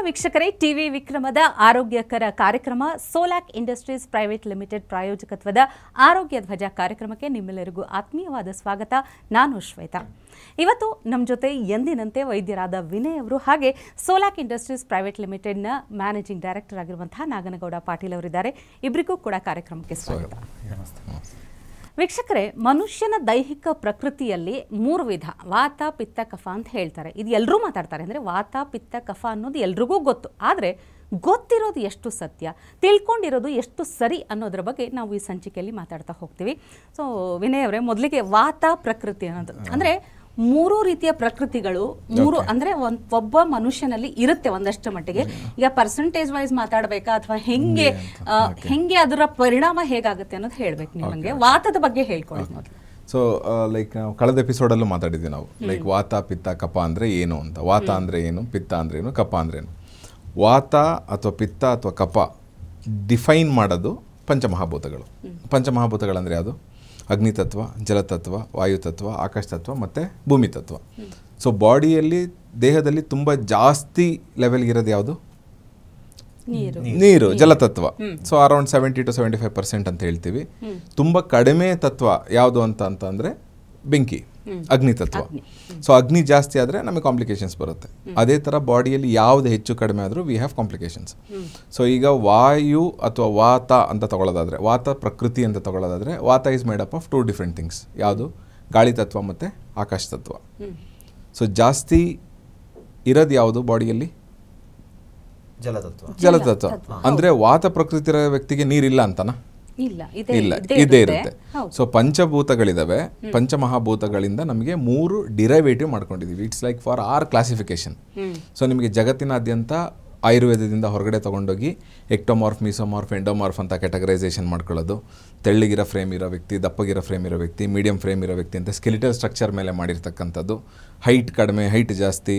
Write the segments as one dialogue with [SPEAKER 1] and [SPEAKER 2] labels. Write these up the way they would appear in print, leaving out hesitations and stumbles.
[SPEAKER 1] ವೀಕ್ಷಕರೇ, ಟಿವಿ ವಿಕ್ರಮದ ಆರೋಗ್ಯಕರ ಕಾರ್ಯಕ್ರಮ ಸೋಲಾಕ್ ಇಂಡಸ್ಟ್ರೀಸ್ ಪ್ರೈವೇಟ್ ಲಿಮಿಟೆಡ್ ಪ್ರಾಯೋಜಕತ್ವದ ಆರೋಗ್ಯ ಧ್ವಜ ಕಾರ್ಯಕ್ರಮಕ್ಕೆ ನಿಮ್ಮೆಲ್ಲರಿಗೂ ಆತ್ಮೀಯವಾದ ಸ್ವಾಗತ. ನಾನು ಶ್ವೇತಾ. ಇವತ್ತು ನಮ್ಮ ಜೊತೆ ಎಂದಿನಂತೆ ವೈದ್ಯರಾದ ವಿನಯ್ ಅವರು ಹಾಗೆ ಸೋಲಾಕ್ ಇಂಡಸ್ಟ್ರೀಸ್ ಪ್ರೈವೇಟ್ ಲಿಮಿಟೆಡ್ನ ಮ್ಯಾನೇಜಿಂಗ್ ಡೈರೆಕ್ಟರ್ ಆಗಿರುವಂತಹ ನಾಗನಗೌಡ ಪಾಟೀಲ್ ಅವರಿದ್ದಾರೆ. ಇಬ್ಬರಿಗೂ ಕೂಡ ಕಾರ್ಯಕ್ರಮಕ್ಕೆ ಸ್ವಾಗತ. ವೀಕ್ಷಕರೇ, ಮನುಷ್ಯನ ದೈಹಿಕ ಪ್ರಕೃತಿಯಲ್ಲಿ 3 ವಿಧ: ವಾತ, ಪಿತ್ತ, ಕಫ ಅಂತ ಹೇಳ್ತಾರೆ. ಇದು ಎಲ್ಲರೂ ಮಾತಾಡ್ತಾರೆ. ಅಂದರೆ ವಾತ, ಪಿತ್ತ, ಕಫ ಅನ್ನೋದು ಎಲ್ರಿಗೂ ಗೊತ್ತು. ಆದರೆ ಗೊತ್ತಿರೋದು ಎಷ್ಟು ಸತ್ಯ, ತಿಳ್ಕೊಂಡಿರೋದು ಎಷ್ಟು ಸರಿ ಅನ್ನೋದ್ರ ಬಗ್ಗೆ ನಾವು ಈ ಸಂಚಿಕೆಯಲ್ಲಿ ಮಾತಾಡ್ತಾ ಹೋಗ್ತೀವಿ. ಸೊ ವಿನಯ್ ಅವರೇ, ಮೊದಲಿಗೆ ವಾತ ಪ್ರಕೃತಿ ಅನ್ನೋದು ಅಂದರೆ 3 ರೀತಿಯ ಪ್ರಕೃತಿಗಳು ಅಂದರೆ ಒಬ್ಬ ಮನುಷ್ಯನಲ್ಲಿ ಇರುತ್ತೆ ಒಂದಷ್ಟು ಮಟ್ಟಿಗೆ. ಈಗ ಪರ್ಸೆಂಟೇಜ್ ವೈಸ್ ಮಾತಾಡಬೇಕಾ ಅಥವಾ ಹೆಂಗೆ ಅದರ ಪರಿಣಾಮ ಹೇಗಾಗುತ್ತೆ ಅನ್ನೋದು ಹೇಳ್ಬೇಕು. ನಿಮಗೆ ವಾತದ ಬಗ್ಗೆ ಹೇಳ್ಕೊಳ್ಳಿ ಮೊದಲು.
[SPEAKER 2] ಸೊ ಲೈಕ್ ನಾವು ಕಳೆದ ಎಪಿಸೋಡಲ್ಲೂ ಮಾತಾಡಿದ್ವಿ ನಾವು, ಲೈಕ್ ವಾತ, ಪಿತ್ತ, ಕಫ ಅಂದರೆ ಏನು ಅಂತ. ವಾತ ಅಂದರೆ ಏನು, ಪಿತ್ತ ಅಂದರೆ ಏನು, ಕಫ ಅಂದರೆ ಏನು. ವಾತ ಅಥವಾ ಪಿತ್ತ ಅಥವಾ ಕಫ ಡಿಫೈನ್ ಮಾಡೋದು ಪಂಚಮಹಾಭೂತಗಳು. ಪಂಚಮಹಾಭೂತಗಳಂದರೆ ಯಾವುದು? ಅಗ್ನಿತತ್ವ, ಜಲತತ್ವ, ವಾಯುತತ್ವ, ಆಕಾಶ ತತ್ವ ಮತ್ತು ಭೂಮಿ ತತ್ವ. ಸೊ ಬಾಡಿಯಲ್ಲಿ, ದೇಹದಲ್ಲಿ ತುಂಬ ಜಾಸ್ತಿ ಲೆವೆಲ್ಗೆ ಇರೋದು ಯಾವುದು? ನೀರು, ಜಲತತ್ವ. ಸೊ ಅರೌಂಡ್ 70 to 75% ಅಂತ ಹೇಳ್ತೀವಿ. ತುಂಬ ಕಡಿಮೆ ತತ್ವ ಯಾವುದು ಅಂತಂದರೆ ಬೆಂಕಿ, ಅಗ್ನಿತತ್ವ. ಸೊ ಅಗ್ನಿ ಜಾಸ್ತಿ ಆದರೆ ನಮಗೆ ಕಾಂಪ್ಲಿಕೇಶನ್ಸ್ ಬರುತ್ತೆ. ಅದೇ ಥರ ಬಾಡಿಯಲ್ಲಿ ಯಾವುದು ಹೆಚ್ಚು ಕಡಿಮೆ ಆದರೂ ವಿ ಹ್ಯಾವ್ ಕಾಂಪ್ಲಿಕೇಶನ್ಸ್. ಸೊ ಈಗ ವಾಯು ಅಥವಾ ವಾತ ಅಂತ ತಗೊಳ್ಳೋದಾದರೆ, ವಾತ ಪ್ರಕೃತಿ ಅಂತ ತಗೊಳ್ಳೋದಾದರೆ, ವಾತ is made up of 2 different things. ಯಾವುದು? ಗಾಳಿ ತತ್ವ ಮತ್ತು ಆಕಾಶ ತತ್ವ. ಸೊ ಜಾಸ್ತಿ ಇರೋದು ಯಾವುದು ಬಾಡಿಯಲ್ಲಿ? ಜಲತತ್ವ. ಅಂದರೆ ವಾತ ಪ್ರಕೃತಿ ಇರೋ ವ್ಯಕ್ತಿಗೆ ನೀರಿಲ್ಲ ಅಂತನಾ? ಇಲ್ಲ, ಇದೇ ಇರುತ್ತೆ. ಸೊ ಪಂಚಭೂತಗಳಿದಾವೆ. ಪಂಚಮಹಾಭೂತಗಳಿಂದ ನಮಗೆ 3 ಡಿರೈವೇಟಿವ್ ಮಾಡ್ಕೊಂಡಿದ್ದೀವಿ. It's like for our classification. So ನಿಮಗೆ ಜಗತ್ತಿನಾದ್ಯಂತ ಆಯುರ್ವೇದದಿಂದ ಹೊರಗಡೆ ತೊಗೊಂಡೋಗಿ ಎಕ್ಟೋಮಾರ್ಫ್, ಮೀಸೋಮಾರ್ಫ್, ಎಂಡೋಮಾರ್ಫ್ ಅಂತ ಕ್ಯಾಟಗರೈಸೇಷನ್ ಮಾಡ್ಕೊಳ್ಳೋದು. ತೆಳ್ಳಿಗಿರೋ ಫ್ರೇಮ್ ಇರೋ ವ್ಯಕ್ತಿ, ದಪ್ಪಗಿರೋ ಫ್ರೇಮ್ ಇರೋ ವ್ಯಕ್ತಿ, ಮೀಡಿಯಂ ಫ್ರೇಮ್ ಇರೋ ವ್ಯಕ್ತಿ ಅಂತ ಸ್ಕೆಲಿಟಲ್ ಸ್ಟ್ರಕ್ಚರ್ ಮೇಲೆ ಮಾಡಿರ್ತಕ್ಕಂಥದ್ದು. ಹೈಟ್ ಕಡಿಮೆ, ಹೈಟ್ ಜಾಸ್ತಿ,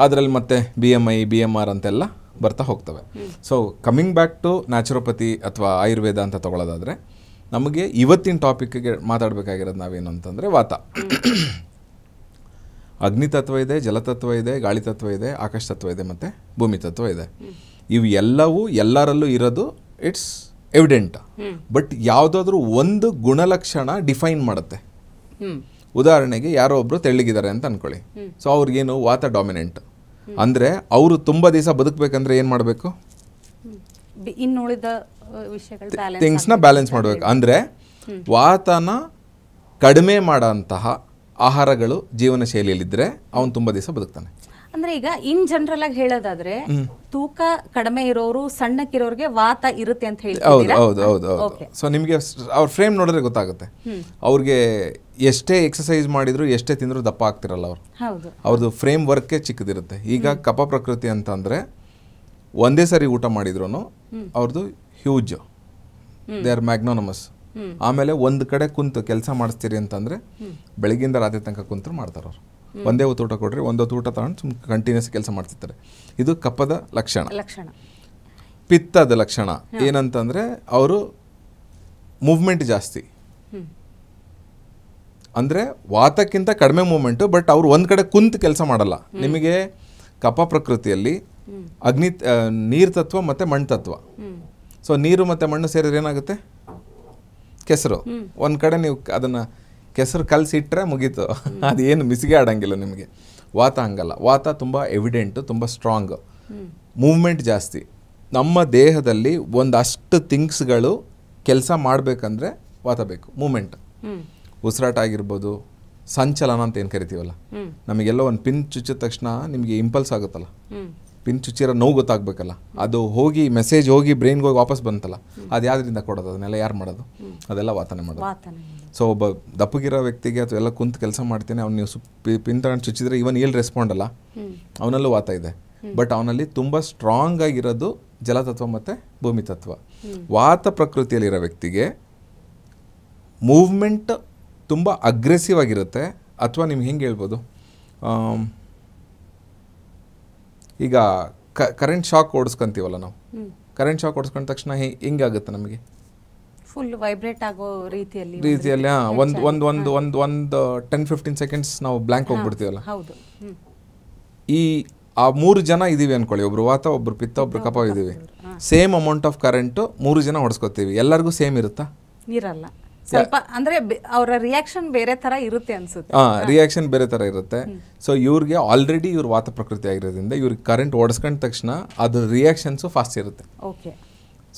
[SPEAKER 2] ಅದರಲ್ಲಿ ಮತ್ತೆ BMI, BMR ಅಂತೆಲ್ಲ ಬರ್ತಾ ಹೋಗ್ತವೆ. So coming back to naturopathy ಅಥವಾ ಆಯುರ್ವೇದ ಅಂತ ತಗೊಳ್ಳೋದಾದರೆ, ನಮಗೆ ಇವತ್ತಿನ ಟಾಪಿಕ್ಗೆ ಮಾತಾಡಬೇಕಾಗಿರೋದು ನಾವೇನು ಅಂತಂದರೆ ವಾತ. ಅಗ್ನಿತತ್ವ ಇದೆ, ಜಲತತ್ವ ಇದೆ, ಗಾಳಿ ತತ್ವ ಇದೆ, ಆಕಾಶ ತತ್ವ ಇದೆ ಮತ್ತು ಭೂಮಿ ತತ್ವ ಇದೆ. ಇವು ಎಲ್ಲವೂ ಎಲ್ಲರಲ್ಲೂ ಇರೋದು, ಇಟ್ಸ್ ಎವಿಡೆಂಟ್. ಬಟ್ ಯಾವುದಾದ್ರೂ ಒಂದು ಗುಣಲಕ್ಷಣ ಡಿಫೈನ್ ಮಾಡುತ್ತೆ. ಉದಾಹರಣೆಗೆ ಯಾರೋ ಒಬ್ಬರು ತೆಳ್ಳಗಿದ್ದಾರೆ ಅಂತ ಅಂದ್ಕೊಳ್ಳಿ. ಸೊ ಅವ್ರಿಗೇನು ವಾತ ಡಾಮಿನೆಂಟ್. ಅಂದರೆ ಅವರು ತುಂಬ ದಿವಸ ಬದುಕಬೇಕಂದ್ರೆ ಏನು ಮಾಡಬೇಕು? ಥಿಂಗ್ಸ್ನ ಬ್ಯಾಲೆನ್ಸ್ ಮಾಡಬೇಕು. ಅಂದರೆ ವಾತನ ಕಡಿಮೆ ಮಾಡೋಂತಹ ಆಹಾರಗಳು ಜೀವನ ಶೈಲಿಯಲ್ಲಿದ್ದರೆ ಅವನು ತುಂಬ ದಿವಸ ಬದುಕ್ತಾನೆ.
[SPEAKER 1] ಅಂದ್ರೆ ಈಗ ಇನ್ ಜನರಲ್ ಆಗಿ ಹೇಳೋದಾದ್ರೆ, ತೂಕ ಕಡಿಮೆ ಇರೋರು, ಸಣ್ಣಕ್ಕಿರೋರಿಗೆ ವಾತ ಇರುತ್ತೆ ಅಂತ ಹೇಳ್ತೀರಾ?
[SPEAKER 2] ಹೌದು. ಸೊ ನಿಮಗೆ ಅವ್ರ ಫ್ರೇಮ್ ನೋಡಿದ್ರೆ ಗೊತ್ತಾಗುತ್ತೆ. ಅವ್ರಿಗೆ ಎಷ್ಟೇ ಎಕ್ಸಸೈಸ್ ಮಾಡಿದ್ರು, ಎಷ್ಟೇ ತಿಂದ್ರು ದಪ್ಪ ಆಗ್ತಿರಲ್ಲ ಅವರು. ಅವ್ರದ್ದು ಫ್ರೇಮ್ ವರ್ಕೇ ಚಿಕ್ಕದಿರುತ್ತೆ. ಈಗ ಕಫ ಪ್ರಕೃತಿ ಅಂತಂದ್ರೆ ಒಂದೇ ಸರಿ ಊಟ ಮಾಡಿದ್ರು ಅವ್ರದ್ದು ಹ್ಯೂಜ್, ದೇ ಆರ್ ಮ್ಯಾಗ್ನೋನಮಸ್. ಆಮೇಲೆ ಒಂದು ಕಡೆ ಕುಂತು ಕೆಲಸ ಮಾಡಿಸ್ತೀರಿ ಅಂತಂದ್ರೆ ಬೆಳಗಿಂದ ರಾತ್ರಿ ತನಕ ಕುಂತು ಮಾಡ್ತಾರೆ ಅವರು. ಒಂದೇ ಹೊತ್ತು ಊಟ ಕೊಡ್ರಿ, ಒಂದೊತ್ತು ಊಟ ತಗೊಂಡು ಸುಮ್ಮನೆ ಕಂಟಿನ್ಯೂಸ್ ಕೆಲಸ ಮಾಡ್ತಿರ್ತಾರೆ. ಇದು ಕಫದ ಲಕ್ಷಣ. ಪಿತ್ತದ ಲಕ್ಷಣ ಏನಂತಂದ್ರೆ ಅವರು ಮೂವ್ಮೆಂಟ್ ಜಾಸ್ತಿ. ಅಂದರೆ ವಾತಕ್ಕಿಂತ ಕಡಿಮೆ ಮೂವ್ಮೆಂಟು, ಬಟ್ ಅವ್ರು ಒಂದು ಕಡೆ ಕುಂತು ಕೆಲಸ ಮಾಡಲ್ಲ. ನಿಮಗೆ ಕಫ ಪ್ರಕೃತಿಯಲ್ಲಿ ನೀರು ತತ್ವ ಮತ್ತು ಮಣ್ಣು ತತ್ವ. ಸೊ ನೀರು ಮತ್ತು ಮಣ್ಣು ಸೇರಿದ್ರೆ ಏನಾಗುತ್ತೆ? ಕೆಸರು. ಒಂದು ಕಡೆ ನೀವು ಅದನ್ನು ಕೆಸರು ಕಲಸಿಟ್ರೆ ಮುಗೀತು, ಅದೇನು ಮಿಸಿಗೆ ಆಡಂಗಿಲ್ಲ ನಿಮಗೆ. ವಾತ ಹಂಗಲ್ಲ. ವಾತ ತುಂಬ ಎವಿಡೆಂಟು, ತುಂಬ ಸ್ಟ್ರಾಂಗ್, ಮೂವ್ಮೆಂಟ್ ಜಾಸ್ತಿ. ನಮ್ಮ ದೇಹದಲ್ಲಿ ಒಂದಷ್ಟು ಥಿಂಗ್ಸ್ಗಳು ಕೆಲಸ ಮಾಡಬೇಕಂದ್ರೆ ವಾತ ಬೇಕು, ಮೂವ್ಮೆಂಟ್. ಉಸಿರಾಟ ಆಗಿರ್ಬೋದು, ಸಂಚಲನ ಅಂತ ಏನು ಕರಿತೀವಲ್ಲ. ನಮಗೆಲ್ಲ ಒಂದು ಪಿನ್ ಚುಚ್ಚಿದ ತಕ್ಷಣ ನಿಮಗೆ ಇಂಪಲ್ಸ್ ಆಗುತ್ತಲ್ಲ, ಪಿನ್ ಚುಚ್ಚಿರೋ ನೋವು ಗೊತ್ತಾಗಬೇಕಲ್ಲ, ಅದು ಹೋಗಿ ಮೆಸೇಜ್ ಹೋಗಿ ಬ್ರೈನ್ಗೆ ಹೋಗಿ ವಾಪಸ್ ಬಂತಲ್ಲ, ಅದು ಯಾವುದರಿಂದ ಕೊಡೋದು? ಅದನ್ನೆಲ್ಲ ಯಾರು ಮಾಡೋದು? ಅದೆಲ್ಲ ವಾತನೆ ಮಾಡೋದು. ಸೊ ಒಬ್ಬ ದಪ್ಪಗಿರೋ ವ್ಯಕ್ತಿಗೆ ಅಥವಾ ಎಲ್ಲ ಕುಂತು ಕೆಲಸ ಮಾಡ್ತೇನೆ, ಅವ್ನು ನೀವು ಪಿನ್ ತಗೊಂಡು ಚುಚ್ಚಿದ್ರೆ ಇವನ್ ಎಲ್ಲಿ ರೆಸ್ಪಾಂಡ್ ಅಲ್ಲ, ಅವನಲ್ಲೂ ವಾತ ಇದೆ. ಬಟ್ ಅವನಲ್ಲಿ ತುಂಬ ಸ್ಟ್ರಾಂಗ್ ಆಗಿರೋದು ಜಲತತ್ವ ಮತ್ತು ಭೂಮಿ ತತ್ವ. ವಾತ ಪ್ರಕೃತಿಯಲ್ಲಿರೋ ವ್ಯಕ್ತಿಗೆ ಮೂವ್ಮೆಂಟ್ ತುಂಬ ಅಗ್ರೆಸಿವ್ ಆಗಿರುತ್ತೆ. ಅಥವಾ ನಿಮ್ಗೆ ಹೆಂಗೆ ಹೇಳ್ಬೋದು, ಈಗ ಕರೆಂಟ್ ಶಾಕ್ ಓಡಿಸ್ಕೊಂತೀವಲ್ಲ ನಾವು, ಕರೆಂಟ್ ಶಾಕ್ ಓಡಿಸ್ಕೊಂಡ ತಕ್ಷಣ ಹೆಂಗಾಗುತ್ತೆ ನಮಗೆ?
[SPEAKER 1] ಫುಲ್ ವೈಬ್ರೇಟ್ ಆಗೋ ರೀತಿಯಲ್ಲಿ
[SPEAKER 2] ಒಂದು 10-15 ಸೆಕೆಂಡ್ಸ್ ನಾವು ಬ್ಲ್ಯಾಂಕ್ ಹೋಗ್ಬಿಡ್ತೀವಲ್ಲ. ಈ ಆ 3 ಜನ ಇದೀವಿ ಅನ್ಕೊಳ್ಳಿ, ಒಬ್ರು ವಾತ, ಒಬ್ರು ಪಿತ್ತ, ಒಬ್ರು ಕಫ ಇದೀವಿ, ಸೇಮ್ ಅಮೌಂಟ್ ಆಫ್ ಕರೆಂಟು 3 ಜನ ಹೊಡ್ಸ್ಕೊತೀವಿ, ಎಲ್ಲರಿಗೂ ಸೇಮ್ ಇರುತ್ತಾ?
[SPEAKER 1] ಇರಲ್ಲ. ಸ್ವಲ್ಪ ಅಂದ್ರೆ ಅವರ ರಿಯಾಕ್ಷನ್ ಬೇರೆ ತರ ಇರುತ್ತೆ ಅನ್ಸುತ್ತೆ.
[SPEAKER 2] ರಿಯಾಕ್ಷನ್ ಬೇರೆ ತರ ಇರುತ್ತೆ. ಸೊ ಇವ್ರಿಗೆ ಆಲ್ರೆಡಿ ಇವ್ರು ವಾತ ಪ್ರಕೃತಿ ಆಗಿರೋದ್ರಿಂದ ಇವ್ರಿಗೆ ಕರೆಂಟ್ ಓಡಿಸ್ಕೊಂಡ ತಕ್ಷಣ ಅದ್ರ ರಿಯಾಕ್ಷನ್ಸು ಫಾಸ್ಟ್ ಇರುತ್ತೆ.
[SPEAKER 1] ಓಕೆ.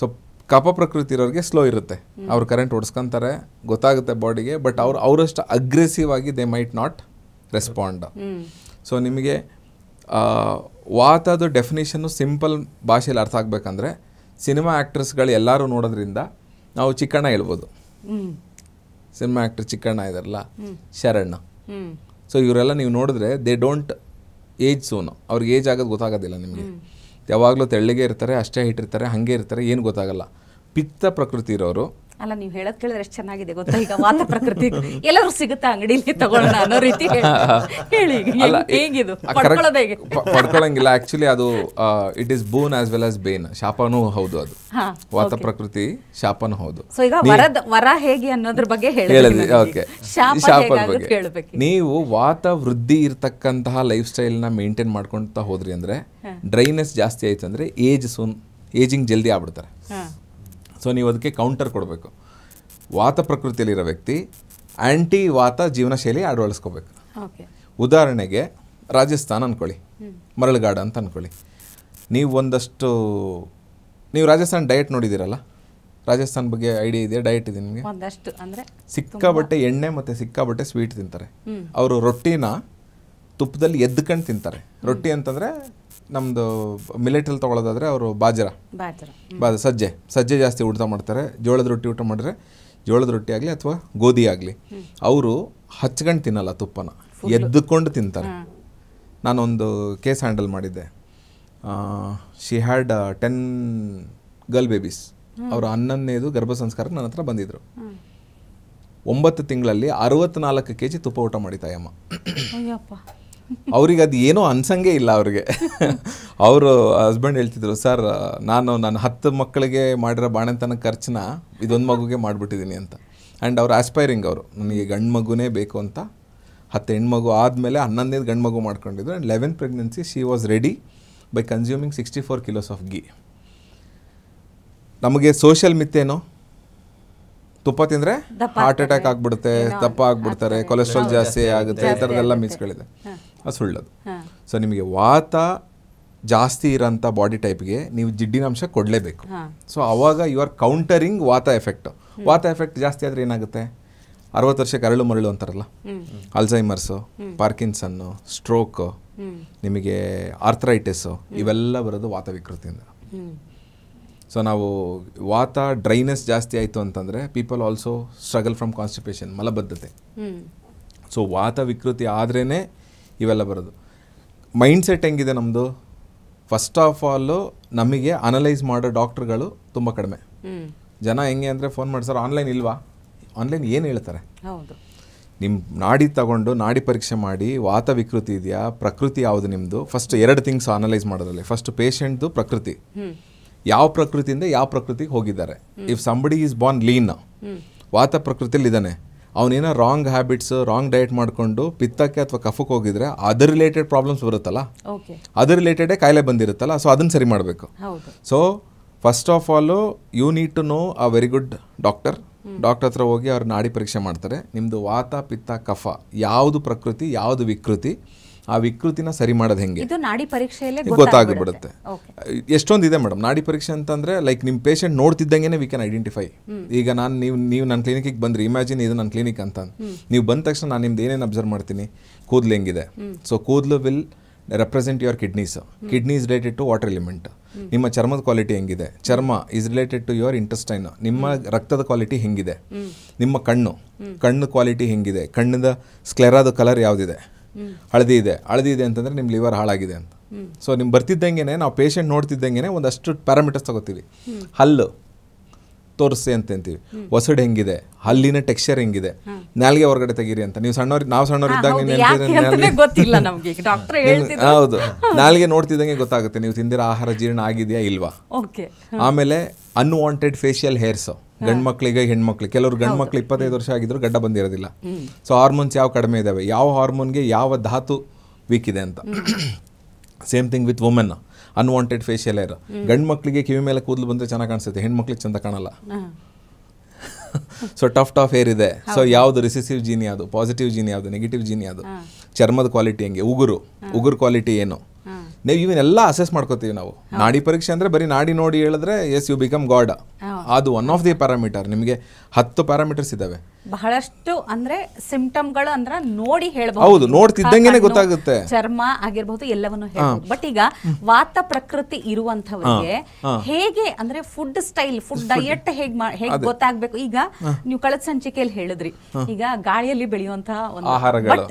[SPEAKER 2] ಸೊ ಕಫ ಪ್ರಕೃತಿ ಇರೋರಿಗೆ ಸ್ಲೋ ಇರುತ್ತೆ, ಅವ್ರು ಕರೆಂಟ್ ಓಡಿಸ್ಕೊಂತಾರೆ, ಗೊತ್ತಾಗುತ್ತೆ ಬಾಡಿಗೆ, ಬಟ್ ಅವರಷ್ಟು ಅಗ್ರೆಸಿವ್ ಆಗಿ they might not respond. So ನಿಮಗೆ ವಾತದ ಡೆಫಿನೇಷನ್ನು ಸಿಂಪಲ್ ಭಾಷೆಯಲ್ಲಿ ಅರ್ಥ ಆಗಬೇಕಂದ್ರೆ, ಸಿನಿಮಾ ಆ್ಯಕ್ಟರ್ಸ್ಗಳು ಎಲ್ಲರೂ ನೋಡೋದ್ರಿಂದ ನಾವು ಚಿಕ್ಕಣ್ಣ ಹೇಳ್ಬೋದು. ಸಿನಿಮಾ ಆ್ಯಕ್ಟರ್ ಚಿಕ್ಕಣ್ಣ ಇದಾರಲ್ಲ, ಶರಣ್ಣ, ಸೊ ಇವರೆಲ್ಲ ನೀವು ನೋಡಿದ್ರೆ ದೇ ಡೋಂಟ್ ಏಜ್ ಸೂನು, ಅವ್ರಿಗೆ ಏಜ್ ಆಗೋದು ಗೊತ್ತಾಗೋದಿಲ್ಲ ನಿಮಗೆ. ಯಾವಾಗಲೂ ತೆಳ್ಳಗೆ ಇರ್ತಾರೆ, ಅಷ್ಟೇ ಹೈಟ್ ಇರ್ತಾರೆ, ಹಾಗೆ ಇರ್ತಾರೆ, ಏನು ಗೊತ್ತಾಗಲ್ಲ. ಪಿತ್ತ ಪ್ರಕೃತಿ ಇರೋರು,
[SPEAKER 1] ಅಲ್ಲ ನೀವು ಹೇಳೋದು ಕೇಳಿದ್ರೆ ಎಷ್ಟು ಚೆನ್ನಾಗಿದೆ ಗೊತ್ತಾ, ಈಗ ವಾತ ಪ್ರಕೃತಿ ಎಲ್ಲರೂ ಸಿಗುತ್ತಾ ಅಂಗಡಿಲಿ ತಗೊಳ್ಳೋಣ ಅನ್ನೋ ರೀತಿ ಹೇಳಿ. ಹೇಗಿದು
[SPEAKER 2] ಪಡ್ಕೊಳ್ಳಂಗಿಲ್ಲ ಆಕ್ಚುಲಿ, ಅದು it is boon as well as bane, ಶಾಪನೂ ಹೌದು, ಅದು ವಾತ ಪ್ರಕೃತಿ ಶಾಪನೂ ಹೌದು.
[SPEAKER 1] ಸೊ ಈಗ ವರ ಹೇಗೆ ಅನ್ನೋದ್ರ ಬಗ್ಗೆ
[SPEAKER 2] ಹೇಳಿದ್ವಿ. ಓಕೆ, ಶಾಪದ ಬಗ್ಗೆ
[SPEAKER 1] ಹೇಳಬೇಕು.
[SPEAKER 2] ನೀವು ವಾತ ವೃದ್ಧಿ ಇರ್ತಕ್ಕಂತಹ ಲೈಫ್ ಸ್ಟೈಲ್ನ ಮೇಂಟೈನ್ ಮಾಡ್ಕೊಳ್ತಾ ಹೋದ್ರಿ ಅಂದ್ರೆ, ಡ್ರೈನೆಸ್ ಜಾಸ್ತಿ ಆಯ್ತು ಅಂದ್ರೆ ಏಜಿಂಗ್ ಜಲ್ದಿ ಆಗ್ಬಿಡ್ತಾರೆ. ಸೊ ನೀವು ಅದಕ್ಕೆ ಕೌಂಟರ್ ಕೊಡಬೇಕು. ವಾತ ಪ್ರಕೃತಿಯಲ್ಲಿರೋ ವ್ಯಕ್ತಿ ಆ್ಯಂಟಿ ವಾತ ಜೀವನ ಶೈಲಿ ಅಳವಡಿಸ್ಕೋಬೇಕು. ಉದಾಹರಣೆಗೆ ರಾಜಸ್ಥಾನ ಅಂದ್ಕೊಳ್ಳಿ, ಮರಳುಗಾಡು ಅಂತ ಅಂದ್ಕೊಳ್ಳಿ. ನೀವು ರಾಜಸ್ಥಾನ ಡಯಟ್ ನೋಡಿದ್ದೀರಲ್ಲ, ರಾಜಸ್ಥಾನ ಬಗ್ಗೆ ಐಡಿಯಾ ಇದೆಯಾ? ಡಯಟ್ ಇದೆ ನಿಮಗೆ?
[SPEAKER 1] ಒಂದಷ್ಟು ಅಂದರೆ
[SPEAKER 2] ಸಿಕ್ಕಾಬಟ್ಟೆ ಎಣ್ಣೆ ಮತ್ತು ಸಿಕ್ಕಾಬಟ್ಟೆ ಸ್ವೀಟ್ ತಿಂತಾರೆ. ಅವರು ರೊಟ್ಟಿನ ತುಪ್ಪದಲ್ಲಿ ಎದ್ದುಕೊಂಡು ತಿಂತಾರೆ. ರೊಟ್ಟಿ ಅಂತಂದರೆ ನಮ್ಮದು ಮಿಲೆಟಲ್ಲಿ ತೊಗೊಳೋದಾದರೆ ಅವರು ಸಜ್ಜೆ ಜಾಸ್ತಿ ಊಟ ಮಾಡ್ತಾರೆ. ಜೋಳದ ರೊಟ್ಟಿ ಊಟ ಮಾಡಿದ್ರೆ ಜೋಳದ ರೊಟ್ಟಿ ಆಗಲಿ ಅಥವಾ ಗೋಧಿ ಆಗಲಿ ಅವರು ಹಚ್ಕೊಂಡು ತಿನ್ನಲ್ಲ, ತುಪ್ಪನ ಎದ್ದುಕೊಂಡು ತಿಂತಾರೆ. ನಾನೊಂದು ಕೇಸ್ ಹ್ಯಾಂಡಲ್ ಮಾಡಿದ್ದೆ. She had 10 girl babies. ಅವರು 11ನೇದು ಗರ್ಭ ಸಂಸ್ಕಾರಕ್ಕೆ ನನ್ನ ಹತ್ರ ಬಂದಿದ್ರು. 9 ತಿಂಗಳಲ್ಲಿ 64 kg ತುಪ್ಪ ಊಟ ಮಾಡಿ ತಾಯಮ್ಮ. ಅವ್ರಿಗೆ ಅದು ಏನೋ ಅನ್ಸಂಗೇ ಇಲ್ಲ ಅವ್ರಿಗೆ. ಅವರು ಹಸ್ಬೆಂಡ್ ಹೇಳ್ತಿದ್ರು, ಸರ್ ನನ್ನ 10 ಮಕ್ಕಳಿಗೆ ಮಾಡಿರೋ ಬಾಣಂತನ ಖರ್ಚನ್ನ ಇದೊಂದು ಮಗುಗೆ ಮಾಡಿಬಿಟ್ಟಿದ್ದೀನಿ ಅಂತ. ಆ್ಯಂಡ್ ಅವ್ರು ಆಸ್ಪೈರಿಂಗ್, ಅವರು ನನಗೆ ಗಂಡು ಮಗುನೇ ಬೇಕು ಅಂತ 10 ಹೆಣ್ಮಗು ಆದಮೇಲೆ 11ನೇದು ಗಂಡು ಮಗು ಮಾಡ್ಕೊಂಡಿದ್ರು. And 11th pregnancy she was ready by consuming 64 kilos of ghee. ನಮಗೆ ಸೋಷಿಯಲ್ ಮಿತ್ತೇನೋ, ತುಪ್ಪ ತಿಂದರೆ ಹಾರ್ಟ್ ಅಟ್ಯಾಕ್ ಆಗಿಬಿಡುತ್ತೆ, ದಪ್ಪ ಆಗಿಬಿಡ್ತಾರೆ, ಕೊಲೆಸ್ಟ್ರಾಲ್ ಜಾಸ್ತಿ ಆಗುತ್ತೆ, ಈ ಥರದ್ದೆಲ್ಲ ಮಿಕ್ಸ್ಗಳಿದೆ. ಅದು ಸುಳ್ಳದು. ಸೊ ನಿಮಗೆ ವಾತ ಜಾಸ್ತಿ ಇರೋಂಥ ಬಾಡಿ ಟೈಪ್ಗೆ ನೀವು ಜಿಡ್ಡಿನಾಂಶ ಕೊಡಲೇಬೇಕು. ಸೊ ಆವಾಗ ಯು ಆರ್ ಕೌಂಟರಿಂಗ್ ವಾತ ಎಫೆಕ್ಟು. ವಾತ ಎಫೆಕ್ಟ್ ಜಾಸ್ತಿ ಆದರೆ ಏನಾಗುತ್ತೆ? 60 ವರ್ಷಕ್ಕೆ ಅರಳು ಮರಳು ಅಂತಾರಲ್ಲ, ಅಲ್ಝೈಮರ್ಸು, ಪಾರ್ಕಿನ್ಸನ್ನು, ಸ್ಟ್ರೋಕು, ನಿಮಗೆ ಆರ್ಥರೈಟಿಸು, ಇವೆಲ್ಲ ಬರೋದು ವಾತ ವಿಕೃತಿಯಿಂದ. ಸೊ ನಾವು ವಾತ ಡ್ರೈನೆಸ್ ಜಾಸ್ತಿ ಆಯಿತು ಅಂತಂದರೆ people also struggle from constipation, ಮಲಬದ್ಧತೆ. ಸೊ ವಾತ ವಿಕೃತಿ ಆದ್ರೇ ಇವೆಲ್ಲ ಬರೋದು. ಮೈಂಡ್ಸೆಟ್ ಹೆಂಗಿದೆ ನಮ್ಮದು? ಫಸ್ಟ್ ಆಫ್ ಆಲು ನಮಗೆ ಅನಲೈಸ್ ಮಾಡೋ ಡಾಕ್ಟ್ರುಗಳು ತುಂಬ ಕಡಿಮೆ. ಜನ ಹೆಂಗೆ ಅಂದರೆ ಫೋನ್ ಮಾಡಿ, ಸರ್ ಆನ್ಲೈನ್ ಇಲ್ವಾ? ಆನ್ಲೈನ್ ಏನು ಹೇಳ್ತಾರೆ? ನಿಮ್ಮ ನಾಡಿ ತಗೊಂಡು ನಾಡಿ ಪರೀಕ್ಷೆ ಮಾಡಿ ವಾತ ವಿಕೃತಿ ಇದೆಯಾ, ಪ್ರಕೃತಿ ಯಾವುದು ನಿಮ್ಮದು, ಫಸ್ಟ್ 2 ಥಿಂಗ್ಸ್ ಅನಲೈಸ್ ಮಾಡೋದ್ರಲ್ಲಿ. ಫಸ್ಟ್ ಪೇಷಂಟ್ದು ಪ್ರಕೃತಿ, ಯಾವ ಪ್ರಕೃತಿಯಿಂದ ಯಾವ ಪ್ರಕೃತಿಗೆ ಹೋಗಿದ್ದಾರೆ. If somebody is born lean, ವಾತ ಪ್ರಕೃತಿಯಲ್ಲಿ ಇದ್ದಾನೆ, ಅವನೇನೋ ರಾಂಗ್ ಹ್ಯಾಬಿಟ್ಸ್, ರಾಂಗ್ ಡಯಟ್ ಮಾಡಿಕೊಂಡು ಪಿತ್ತಕ್ಕೆ ಅಥವಾ ಕಫಕ್ಕೆ ಹೋಗಿದ್ರೆ ಅದರ್ ರಿಲೇಟೆಡ್ ಪ್ರಾಬ್ಲಮ್ಸ್ ಬರುತ್ತಲ್ಲ, ಅದರ್ ರಿಲೇಟೆಡೇ ಕಾಯಿಲೆ ಬಂದಿರುತ್ತಲ್ಲ. ಸೊ ಅದನ್ನು ಸರಿ ಮಾಡಬೇಕು. So first of all you need to know a very good doctor ಹತ್ರ ಹೋಗಿ ಅವ್ರು ನಾಡಿ ಪರೀಕ್ಷೆ ಮಾಡ್ತಾರೆ. ನಿಮ್ಮದು ವಾತ ಪಿತ್ತ ಕಫ ಯಾವುದು ಪ್ರಕೃತಿ ಯಾವುದು ವಿಕೃತಿ, ಆ ವಿಕೃತಿನ ಸರಿ ಮಾಡೋದು ಹೆಂಗೆ
[SPEAKER 1] ನಾಡಿ ಪರೀಕ್ಷೆಯಲ್ಲೇ
[SPEAKER 2] ಗೊತ್ತಾಗ್ಬಿಡುತ್ತೆ. ಎಷ್ಟೊಂದಿದೆ ಮೇಡಮ್ ನಾಡಿ ಪರೀಕ್ಷೆ ಅಂತಂದರೆ, ಲೈಕ್ ನಿಮ್ಮ ಪೇಷಂಟ್ ನೋಡ್ತಿದ್ದಂಗೆ ವಿ ಕ್ಯಾನ್ ಐಡೆಂಟಿಫೈ. ಈಗ ನೀವು ನನ್ನ ಕ್ಲಿನಿಕಿಗೆ ಬಂದ್ರಿ, ಇಮ್ಯಾಜಿನ್ ಇದು ನನ್ನ ಕ್ಲಿನಿಕ್ ಅಂತ. ನೀವು ಬಂದ ತಕ್ಷಣ ನಾನು ನಿಮ್ದು ಏನೇನು ಅಬ್ಸರ್ವ್ ಮಾಡ್ತೀನಿ, ಕೂದಲು ಹೆಂಗಿದೆ. ಸೊ ಕೂದಲು will represent your kidneys related to water element. ನಿಮ್ಮ ಚರ್ಮದ ಕ್ವಾಲಿಟಿ ಹೆಂಗಿದೆ, ಚರ್ಮ is related to your intestine. ನಿಮ್ಮ ರಕ್ತದ ಕ್ವಾಲಿಟಿ ಹೆಂಗಿದೆ, ನಿಮ್ಮ ಕಣ್ಣು ಕ್ವಾಲಿಟಿ ಹೆಂಗಿದೆ, ಕಣ್ಣಿಂದ ಸ್ಕ್ಲೆರಾದ ಕಲರ್ ಯಾವುದಿದೆ, ಹಳದಿ ಇದೆ ಅಂತಂದರೆ ನಿಮ್ಮ ಲಿವರ್ ಹಾಳಾಗಿದೆ ಅಂತ. ಸೊ ನಿಮ್ಗೆ ಬರ್ತಿದ್ದಂಗೆ ನಾವು ಪೇಷಂಟ್ ನೋಡ್ತಿದ್ದಂಗೆ ಒಂದಷ್ಟು ಪ್ಯಾರಾಮೀಟರ್ಸ್ ತಗೋತೀವಿ. ಹಲ್ಲು ತೋರಿಸಿ ಅಂತ ಅಂತೀವಿ, ಒಸಡು ಹೆಂಗಿದೆ, ಹಲ್ಲಿನ ಟೆಕ್ಸ್ಚರ್ ಹೆಂಗಿದೆ, ನಾಲ್ಗೆ ಹೊರಗಡೆ ತೆಗೀರಿ ಅಂತ. ನಾವು ಸಣ್ಣವ್ರಿದ್ದಾಗ ಹೌದು, ನಾಲ್ಗೆ ನೋಡ್ತಿದ್ದಂಗೆ ಗೊತ್ತಾಗುತ್ತೆ ನೀವು ತಿಂದಿರೋ ಆಹಾರ ಜೀರ್ಣ ಆಗಿದೆಯಾ ಇಲ್ವಾ. ಆಮೇಲೆ ಅನ್ವಾಂಟೆಡ್ ಫೇಶಿಯಲ್ ಹೇರ್ಸ್, ಗಂಡು ಮಕ್ಕಳಿಗೆ ಹೆಣ್ಮಕ್ಳಿಗೆ. ಕೆಲವರು ಗಂಡು ಮಕ್ಳು 25 ವರ್ಷ ಆಗಿದ್ರು ಗಡ್ಡ ಬಂದಿರೋದಿಲ್ಲ. ಸೊ ಹಾರ್ಮೋನ್ಸ್ ಯಾವ ಕಡಿಮೆ ಇದಾವೆ, ಯಾವ ಹಾರ್ಮೋನ್ಗೆ ಯಾವ ಧಾತು ವೀಕ್ ಇದೆ ಅಂತ. Same thing with women, unwanted facial air. ಗಂಡು ಮಕ್ಕಳಿಗೆ ಕಿವಿ ಮೇಲೆ ಕೂದಲು ಬಂದರೆ ಚೆನ್ನಾಗಿ ಕಾಣಿಸುತ್ತೆ, ಹೆಣ್ಮಕ್ಳಿಗೆ ಚಂದ ಕಾಣಲ್ಲ. ಸೊ ಟಫ್ ಏರ್ ಇದೆ. ಸೊ ಯಾವುದು ರಿಸೆಸಿವ್ ಜೀನ್, ಯಾವುದು ಪಾಸಿಟಿವ್ ಜೀನ್, ಯಾವುದು ನೆಗೆಟಿವ್ ಜೀನ್, ಯಾವುದು ಚರ್ಮದ ಕ್ವಾಲಿಟಿ ಹೆಂಗೆ, ಉಗುರು ಕ್ವಾಲಿಟಿ ಏನು, ನೀವು ಇವನ್ನೆಲ್ಲ ಅಸೆಸ್ ಮಾಡ್ಕೋತೀವಿ ನಾವು. ನಾಡಿ ಪರೀಕ್ಷೆ ಅಂದರೆ ಬರೀ ನಾಡಿ ನೋಡಿ ಹೇಳಿದ್ರೆ ಎಸ್ ಯು ಬಿಕಮ್ ಗಾಡ್, ಅದು ಒನ್ ಆಫ್ ದಿ ಪ್ಯಾರಾಮೀಟರ್. ನಿಮಗೆ 10 ಪ್ಯಾರಾಮೀಟರ್ಸ್ ಇದಾವೆ.
[SPEAKER 1] ಬಹಳಷ್ಟು ಅಂದ್ರೆ ಸಿಂಪ್ಟಮ್ಗಳು ಅಂದ್ರೆ ನೋಡಿ ಹೇಳ್ಬಹುದು.
[SPEAKER 2] ಹೌದು, ನೋಡ್ತಿದ್ದಂಗೆನೆ ಗೊತ್ತಾಗುತ್ತೆ.
[SPEAKER 1] ಚರ್ಮ ಆಗಿರಬಹುದು, ಎಲ್ಲವನ್ನು ಹೇಳ್ಬಹುದು. ಬಟ್ ಈಗ ವಾತ ಪ್ರಕೃತಿ ಇರುವಂತವರಿಗೆ ಹೇಗೆ ಅಂದ್ರೆ ಫುಡ್ ಸ್ಟೈಲ್, ಫುಡ್ ಡಯಟ್ ಹೇಗೆ ಗೊತ್ತಾಗ್ಬೇಕು? ಈಗ ನೀವು ಕಳೆದ ಸಂಚಿಕೆಯಲ್ಲಿ ಹೇಳಿದ್ರಿ, ಈಗ ಗಾಳಿಯಲ್ಲಿ ಬೆಳೆಯುವಂತಹ ಒಂದು
[SPEAKER 2] ಆಹಾರಗಳು.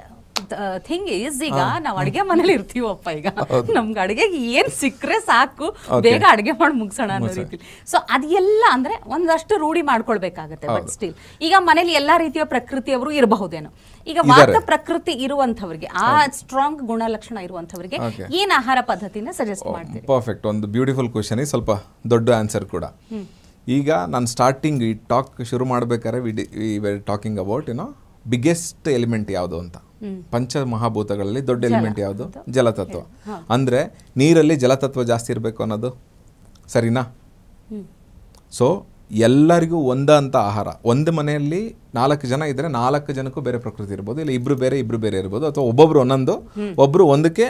[SPEAKER 1] ಥಿಂಗ್ ಈಸ್, ಈಗ ನಾವು ಅಡಿಗೆ ಮನೇಲಿ ಇರ್ತೀವಪ್ಪ, ಈಗ ನಮ್ಗೆ ಅಡಿಗೆಗೆ ಏನ್ ಸಿಕ್ಕರೆ ಸಾಕು, ಬೇಗ ಅಡಿಗೆ ಮಾಡಿ ಮುಗಿಸೋಣ ಅನ್ನೋ ರೀತಿ. ಸೊ ಅದೆಲ್ಲ ಅಂದ್ರೆ ಒಂದಷ್ಟು ರೂಢಿ ಮಾಡ್ಕೊಳ್ಬೇಕಾಗತ್ತೆ. ಬಟ್ ಸ್ಟಿಲ್ ಈಗ ಮನೇಲಿ ಎಲ್ಲಾ ರೀತಿಯ ಪ್ರಕೃತಿಯವರು ಇರಬಹುದೇನೋ. ಈಗ ವಾತ ಪ್ರಕೃತಿ ಇರುವಂತವ್ರಿಗೆ, ಆ ಸ್ಟ್ರಾಂಗ್ ಗುಣಲಕ್ಷಣ ಇರುವಂತವ್ರಿಗೆ ಏನ್ ಆಹಾರ ಪದ್ಧತಿನ ಸಜೆಸ್ಟ್ ಮಾಡ್ತೀವಿ?
[SPEAKER 2] ಪರ್ಫೆಕ್ಟ್, ಒಂದು ಬ್ಯೂಟಿಫುಲ್ ಕ್ವಶನ್, ಸ್ವಲ್ಪ ದೊಡ್ಡ ಆನ್ಸರ್ ಕೂಡ. ಈಗ ನಾನು ಸ್ಟಾರ್ಟಿಂಗ್ ಈ ಟಾಕ್ ಶುರು ಮಾಡ್ಬೇಕಾದ್ರೆ we were talking about biggest element ಯಾವುದು ಅಂತ. ಪಂಚಮಹಾಭೂತಗಳಲ್ಲಿ ದೊಡ್ಡ ಎಲಿಮೆಂಟ್ ಯಾವುದು? ಜಲತತ್ವ. ಅಂದರೆ ನೀರಲ್ಲಿ ಜಲತತ್ವ ಜಾಸ್ತಿ ಇರಬೇಕು ಅನ್ನೋದು ಸರಿನಾ? ಸೊ ಎಲ್ಲರಿಗೂ ಒಂದಂತ ಆಹಾರ. ಒಂದು ಮನೆಯಲ್ಲಿ 4 ಜನ ಇದ್ದರೆ 4 ಜನಕ್ಕೂ ಬೇರೆ ಪ್ರಕೃತಿ ಇರ್ಬೋದು, ಇಲ್ಲ ಇಬ್ಬರು ಬೇರೆ ಇರ್ಬೋದು, ಅಥವಾ ಒಬ್ಬೊಬ್ರು ಒಂದೊಂದು, ಒಬ್ಬರು ಒಂದಕ್ಕೆ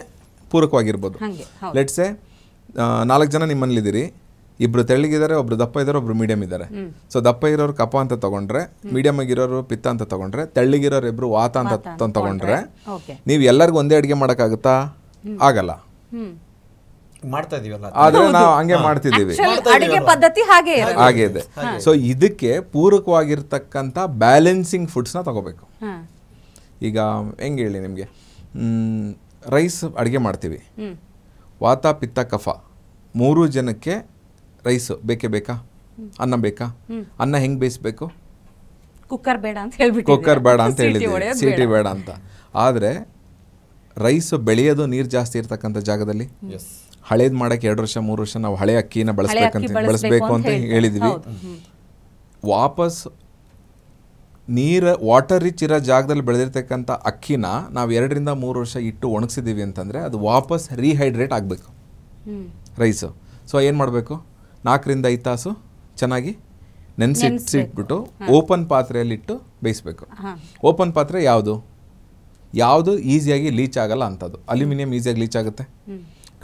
[SPEAKER 2] ಪೂರಕವಾಗಿರ್ಬೋದು. ಲೆಟ್ಸೆ 4 ಜನ ನಿಮ್ಮನೇಲಿದ್ದೀರಿ, ಇಬ್ರು ತೆಳ್ಳಗಿದ್ದಾರೆ, ಒಬ್ರು ದಪ್ಪ ಇದ್ದಾರೆ, ಒಬ್ರು ಮೀಡಿಯಂ ಇದ್ದಾರೆ. ಸೊ ದಪ್ಪ ಇರೋರು ಕಫ ಅಂತ ತಗೊಂಡ್ರೆ, ಮೀಡಿಯಂ ಆಗಿರೋರು ಪಿತ್ತ ಅಂತ ತಗೊಂಡ್ರೆ, ತೆಳ್ಳಗಿರೋರು ಇಬ್ರು ವಾತ ಅಂತ ತಗೊಂಡ್ರೆ, ನೀವು ಎಲ್ಲರಿಗೂ ಒಂದೇ ಅಡಿಗೆ ಮಾಡೋಕ್ಕಾಗುತ್ತಾ? ಆಗಲ್ಲ.
[SPEAKER 3] ಮಾಡ್ತಾ ಇದೀವಲ್ಲ,
[SPEAKER 2] ಆದ್ರೆ ನಾವು ಹಂಗೆ ಮಾಡ್ತಿದ್ದೀವಿ,
[SPEAKER 1] ಅಡಿಗೆ ಪದ್ಧತಿ ಹಾಗೆ
[SPEAKER 2] ಇದೆ. ಸೊ ಇದಕ್ಕೆ ಪೂರಕವಾಗಿರ್ತಕ್ಕಂಥ ಬ್ಯಾಲೆನ್ಸಿಂಗ್ ಫುಡ್ಸ್ನ ತಗೋಬೇಕು. ಈಗ ಹೆಂಗೆ ಹೇಳಿ ನಿಮಗೆ, ರೈಸ್ ಅಡುಗೆ ಮಾಡ್ತೀವಿ, ವಾತ ಪಿತ್ತ ಕಫ 3 ಜನಕ್ಕೆ ರೈಸ್ ಬೇಕೇ ಬೇಕಾ? ಅನ್ನ ಬೇಕಾ? ಅನ್ನ ಹೆಂಗೆ ಬೇಯಿಸ್ಬೇಕು?
[SPEAKER 1] ಕುಕ್ಕರ್ ಬೇಡ ಅಂತ ಹೇಳ್ಬಿಟ್ಟು,
[SPEAKER 2] ಕುಕ್ಕರ್ ಬೇಡ ಅಂತ ಹೇಳಿದ್ವಿ, ಸೀಟಿ ಬೇಡ ಅಂತ. ಆದರೆ ರೈಸ್ ಬೆಳೆಯೋದು ನೀರು ಜಾಸ್ತಿ ಇರ್ತಕ್ಕಂಥ ಜಾಗದಲ್ಲಿ. ಹಳೇದು ಮಾಡೋಕ್ಕೆ 2 ವರ್ಷ 3 ವರ್ಷ ನಾವು ಹಳೆ ಅಕ್ಕಿನ ಬಳಸಬೇಕು ಅಂತ ಹೇಳಿದ್ವಿ. ವಾಪಸ್ ವಾಟರ್ ರಿಚ್ ಇರೋ ಜಾಗದಲ್ಲಿ ಬೆಳೆದಿರ್ತಕ್ಕಂಥ ಅಕ್ಕಿನ ನಾವು 2 ರಿಂದ 3 ವರ್ಷ ಇಟ್ಟು ಒಣಗಿಸಿದ್ದೀವಿ ಅಂತಂದರೆ ಅದು ವಾಪಸ್ ರೀಹೈಡ್ರೇಟ್ ಆಗಬೇಕು ರೈಸು. ಸೊ ಏನು ಮಾಡಬೇಕು? 4 ರಿಂದ 5 ತಾಸು ಚೆನ್ನಾಗಿ ನೆನೆಸಿಟ್ಬಿಟ್ಟು ಓಪನ್ ಪಾತ್ರೆಯಲ್ಲಿಟ್ಟು ಬೇಯಿಸ್ಬೇಕು. ಓಪನ್ ಪಾತ್ರೆ ಯಾವುದು ಈಸಿಯಾಗಿ ಲೀಚ್ ಆಗಲ್ಲ ಅಂಥದ್ದು. ಅಲ್ಯೂಮಿನಿಯಂ ಈಸಿಯಾಗಿ ಲೀಚ್ ಆಗುತ್ತೆ,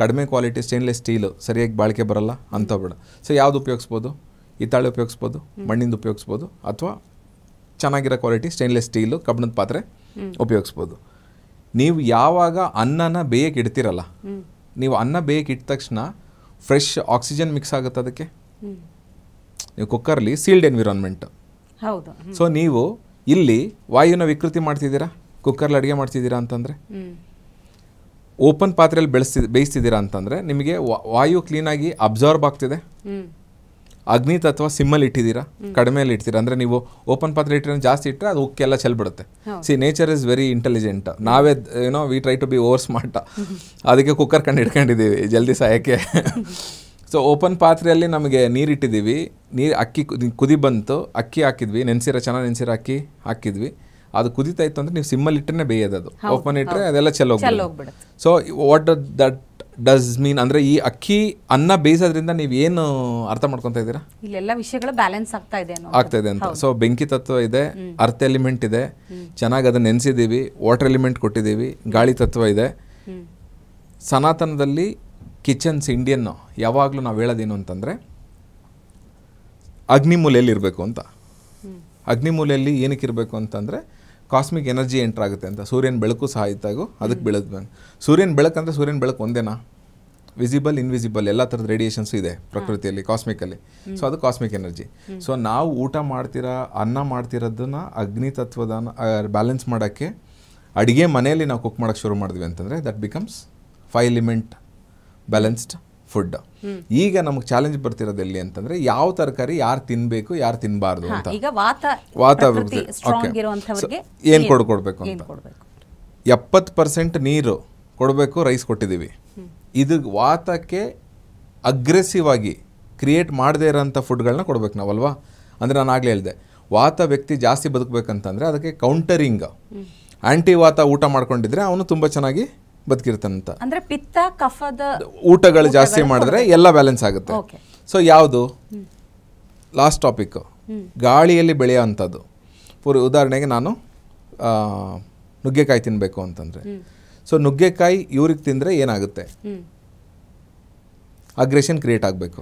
[SPEAKER 2] ಕಡಿಮೆ ಕ್ವಾಲಿಟಿ ಸ್ಟೇನ್ಲೆಸ್ ಸ್ಟೀಲು ಸರಿಯಾಗಿ ಬಾಳಿಕೆ ಬರಲ್ಲ ಅಂತ ಬೇಡ. ಸೊ ಯಾವುದು ಉಪಯೋಗಿಸ್ಬೋದು? ಹಿತ್ತಾಳೆ ಉಪಯೋಗಿಸ್ಬೋದು, ಮಣ್ಣಿಂದ ಉಪಯೋಗಿಸ್ಬೋದು, ಅಥವಾ ಚೆನ್ನಾಗಿರೋ ಕ್ವಾಲಿಟಿ ಸ್ಟೇನ್ಲೆಸ್ ಸ್ಟೀಲು ಕಬ್ಬಿಣದ ಪಾತ್ರೆ ಉಪಯೋಗಿಸ್ಬೋದು. ನೀವು ಯಾವಾಗ ಅನ್ನನ ಬೇಯಕ್ಕೆ ಇಡ್ತೀರಲ್ಲ, ನೀವು ಅನ್ನ ಬೇಯಕ್ಕೆ ಇಟ್ಟ ತಕ್ಷಣ ಫ್ರೆಶ್ ಆಕ್ಸಿಜನ್ ಮಿಕ್ಸ್ ಆಗುತ್ತೆ ಅದಕ್ಕೆ. ನೀವು ಕುಕ್ಕರ್ಲಿ ಸೀಲ್ಡ್ ಎನ್ವಿರಾನ್ಮೆಂಟ್. ಸೊ ನೀವು ಇಲ್ಲಿ ವಾಯುನ ವಿಕೃತಿ ಮಾಡ್ತಿದ್ದೀರಾ, ಕುಕ್ಕರ್ಲಿ ಅಡುಗೆ ಮಾಡ್ತಿದ್ದೀರಾ ಅಂತಂದರೆ, ಓಪನ್ ಪಾತ್ರೆಯಲ್ಲಿ ಬೇಯಿಸ್ತಿದ್ದೀರಾ ಅಂತಂದರೆ ನಿಮಗೆ ವಾಯು ಕ್ಲೀನಾಗಿ ಅಬ್ಸಾರ್ಬ್ ಆಗ್ತಿದೆ. ಅಗ್ನಿ ತತ್ವ ಸಿಮ್ಮಲ್ಲಿ ಇಟ್ಟಿದ್ದೀರಾ, ಕಡಿಮೆಯಲ್ಲಿ ಇಡ್ತೀರಾ. ಅಂದರೆ ನೀವು ಓಪನ್ ಪಾತ್ರೆ ಇಟ್ಟರೆ ಜಾಸ್ತಿ ಇಟ್ಟರೆ ಅದು ಉಕ್ಕೆಲ್ಲ ಚೆಲ್ಬಿಡುತ್ತೆ. See nature is very intelligent. ನಾವೇ we try to be over smart. ಅದಕ್ಕೆ ಕುಕ್ಕರ್ ಕಂಡು ಹಿಡ್ಕೊಂಡಿದ್ದೀವಿ ಜಲ್ದಿ ಸಾಯಕ್ಕೆ. ಸೊ ಓಪನ್ ಪಾತ್ರೆಯಲ್ಲಿ ನಮಗೆ ನೀರಿಟ್ಟಿದ್ದೀವಿ, ಅಕ್ಕಿ ಕುದಿ ಬಂತು, ಅಕ್ಕಿ ಹಾಕಿದ್ವಿ, ಚೆನ್ನಾಗಿ ನೆನೆಸಿರೋ ಅಕ್ಕಿ ಹಾಕಿದ್ವಿ, ಅದು ಕುದಿತಾ ಇತ್ತು ಅಂದರೆ ನೀವು ಸಿಮ್ಮಲ್ಲಿ ಇಟ್ಟರೆ ಬೇಯೋದು. ಅದು ಓಪನ್ ಇಟ್ಟರೆ ಅದೆಲ್ಲ ಚೆಲ್ಲೋಗ್ಬಿಡುತ್ತೆ. ಸೊ ವಾಟ್ ದಟ್ ಡಸ್ ಮೀನ್ ಅಂದರೆ ಈ ಅಕ್ಕಿ ಅನ್ನ ಬೇಯಿಸೋದ್ರಿಂದ ನೀವು ಏನು ಅರ್ಥ ಮಾಡ್ಕೊತಾ ಇದ್ದೀರಾ?
[SPEAKER 1] ಇಲ್ಲೆಲ್ಲ ವಿಷಯಗಳು ಬ್ಯಾಲೆನ್ಸ್ ಆಗ್ತಾ ಇದೆ
[SPEAKER 2] ಅಂತ. ಸೊ ಬೆಂಕಿ ತತ್ವ ಇದೆ, ಅರ್ತ್ ಎಲಿಮೆಂಟ್ ಇದೆ, ಚೆನ್ನಾಗಿ ಅದನ್ನ ನೆನೆಸಿದ್ದೀವಿ, ವಾಟರ್ ಎಲಿಮೆಂಟ್ ಕೊಟ್ಟಿದ್ದೀವಿ, ಗಾಳಿ ತತ್ವ ಇದೆ. ಸನಾತನದಲ್ಲಿ ಕಿಚನ್ಸ್ ಇಂಡಿಯನ್ ಯಾವಾಗಲೂ ನಾವು ಹೇಳೋದೇನು ಅಂತಂದರೆ ಅಗ್ನಿಮೂಲೆಯಲ್ಲಿ ಇರಬೇಕು ಅಂತ. ಅಗ್ನಿಮೂಲೆಯಲ್ಲಿ ಏನಕ್ಕೆ ಇರಬೇಕು ಅಂತಂದರೆ ಕಾಸ್ಮಿಕ್ ಎನರ್ಜಿ ಎಂಟರ್ ಆಗುತ್ತೆ ಅಂತ. ಸೂರ್ಯನ ಬೆಳಕು ಸಹ ಇದ್ದಾಗೂ ಅದಕ್ಕೆ ಬೆಳಕು. ಸೂರ್ಯನ ಬೆಳಕು ಅಂದರೆ ಸೂರ್ಯನ ಬೆಳಕು ಒಂದೇನಾ? ವಿಸಿಬಲ್, ಇನ್ವಿಸಿಬಲ್ ಎಲ್ಲ ಥರದ ರೇಡಿಯೇಷನ್ಸು ಇದೆ ಪ್ರಕೃತಿಯಲ್ಲಿ, ಕಾಸ್ಮಿಕಲ್ಲಿ. ಸೊ ಅದು ಕಾಸ್ಮಿಕ್ ಎನರ್ಜಿ. ಸೊ ನಾವು ಊಟ ಅನ್ನ ಮಾಡ್ತಿರೋದನ್ನ ಅಗ್ನಿ ತತ್ವದ ಬ್ಯಾಲೆನ್ಸ್ ಮಾಡೋಕ್ಕೆ ಅಡುಗೆ ಮನೆಯಲ್ಲಿ ನಾವು ಕುಕ್ ಮಾಡೋಕ್ಕೆ ಶುರು ಮಾಡಿದ್ವಿ ಅಂತಂದರೆ that becomes 5 element balanced food. ಈಗ ನಮಗೆ ಚಾಲೆಂಜ್ ಬರ್ತಿರೋದು ಎಲ್ಲಿ ಅಂತಂದ್ರೆ ಯಾವ ತರಕಾರಿ ಯಾರು ತಿನ್ಬೇಕು ಯಾರು ತಿನ್ನಬಾರ್ದು ಅಂತ.
[SPEAKER 1] ಈಗ ವಾತ
[SPEAKER 2] ಏನು ಕೊಡಬೇಕು ಅಂತ 70% ನೀರು ಕೊಡಬೇಕು, ರೈಸ್ ಕೊಟ್ಟಿದ್ದೀವಿ. ಇದು ವಾತಕ್ಕೆ ಅಗ್ರೆಸಿವ್ ಆಗಿ ಕ್ರಿಯೇಟ್ ಮಾಡದೇ ಇರೋಂಥ ಫುಡ್ಗಳನ್ನ ಕೊಡ್ಬೇಕು ನಾವಲ್ವಾ. ಅಂದರೆ ನಾನು ಆಗಲೇ ಹೇಳಿದೆ, ವಾತ ವ್ಯಕ್ತಿ ಜಾಸ್ತಿ ಬದುಕಬೇಕಂತಂದರೆ ಅದಕ್ಕೆ ಕೌಂಟರಿಂಗ್ ಆ್ಯಂಟಿ ವಾತ ಊಟ ಮಾಡ್ಕೊಂಡಿದ್ರೆ ಅವನು ತುಂಬ ಚೆನ್ನಾಗಿ ಬದುಕಿರ್ತಾನಂತ.
[SPEAKER 1] ಅಂದ್ರೆ ಪಿತ್ತ ಕಫದ
[SPEAKER 2] ಊಟಗಳು ಜಾಸ್ತಿ ಮಾಡಿದ್ರೆ ಎಲ್ಲ ಬ್ಯಾಲೆನ್ಸ್ ಆಗುತ್ತೆ.
[SPEAKER 1] ಓಕೆ.
[SPEAKER 2] ಸೊ ಯಾವುದು ಲಾಸ್ಟ್ ಟಾಪಿಕ್ಕು, ಗಾಳಿಯಲ್ಲಿ ಬೆಳೆಯೋ ಅಂಥದ್ದು. ಉದಾಹರಣೆಗೆ ನಾನು ನುಗ್ಗೆಕಾಯಿ ತಿನ್ನಬೇಕು ಅಂತಂದರೆ, ಸೊ ನುಗ್ಗೆಕಾಯಿ ಇವ್ರಿಗೆ ತಿಂದರೆ ಏನಾಗುತ್ತೆ, ಅಗ್ರೆಷನ್ ಕ್ರಿಯೇಟ್ ಆಗಬೇಕು.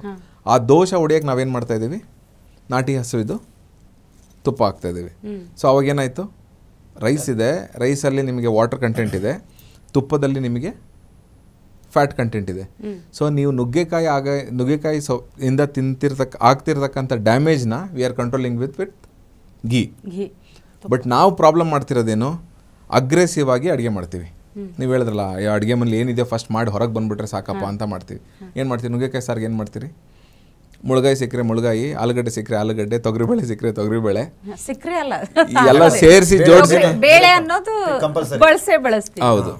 [SPEAKER 2] ಆ ದೋಷ ಹೊಡೆಯೋಕ್ಕೆ ನಾವೇನು ಮಾಡ್ತಾ ಇದ್ದೀವಿ, ನಾಟಿ ಹಸುವಿದು ತುಪ್ಪ ಹಾಕ್ತಾ ಇದ್ದೀವಿ. ಸೊ ಅವಾಗೇನಾಯಿತು, ರೈಸ್ ಇದೆ, ರೈಸಲ್ಲಿ ನಿಮಗೆ ವಾಟರ್ ಕಂಟೆಂಟ್ ಇದೆ, ತುಪ್ಪದಲ್ಲಿ ನಿಮಗೆ ಫ್ಯಾಟ್ ಕಂಟೆಂಟ್ ಇದೆ. ಸೊ ನೀವು ನುಗ್ಗೆಕಾಯಿ ಇಂದ ಆಗ್ತಿರ್ತಕ್ಕಂಥ ಡ್ಯಾಮೇಜ್ನ we are controlling with ghee. But ನಾವು ಪ್ರಾಬ್ಲಮ್ ಮಾಡ್ತಿರೋದೇನು, ಅಗ್ರೆಸಿವ್ ಆಗಿ ಅಡುಗೆ ಮಾಡ್ತೀವಿ. ನೀವು ಹೇಳಿದ್ರಲ್ಲ, ಅಡುಗೆ ಮನೇಲಿ ಏನಿದೆ ಫಸ್ಟ್ ಮಾಡಿ ಹೊರಗೆ ಬಂದುಬಿಟ್ರೆ ಸಾಕಪ್ಪ ಅಂತ ಮಾಡ್ತೀವಿ. ಏನು ಮಾಡ್ತೀವಿ, ನುಗ್ಗೆಕಾಯಿ ಸಾರಿಗೆ ಏನು ಮಾಡ್ತೀರಿ, ಮುಳುಗಾಯಿ ಸಿಕ್ಕರೆ ಮುಳುಗಾಯಿ, ಆಲೂಗಡ್ಡೆ ಸಿಕ್ಕರೆ ಆಲೂಗಡ್ಡೆ, ತೊಗರಿಬೇಳೆ ಸಿಕ್ಕರೆ ತೊಗರಿಬೇಳೆ,
[SPEAKER 1] ಸಿಕ್ಕರೆ ಅಲ್ಲ
[SPEAKER 2] ಎಲ್ಲ ಸೇರಿಸಿ ಜೋಡಿಸಿ
[SPEAKER 1] ಬೇಳೆ ಅನ್ನೋದು ಬಳಸ್ತೀವಿ.
[SPEAKER 2] ಹೌದು.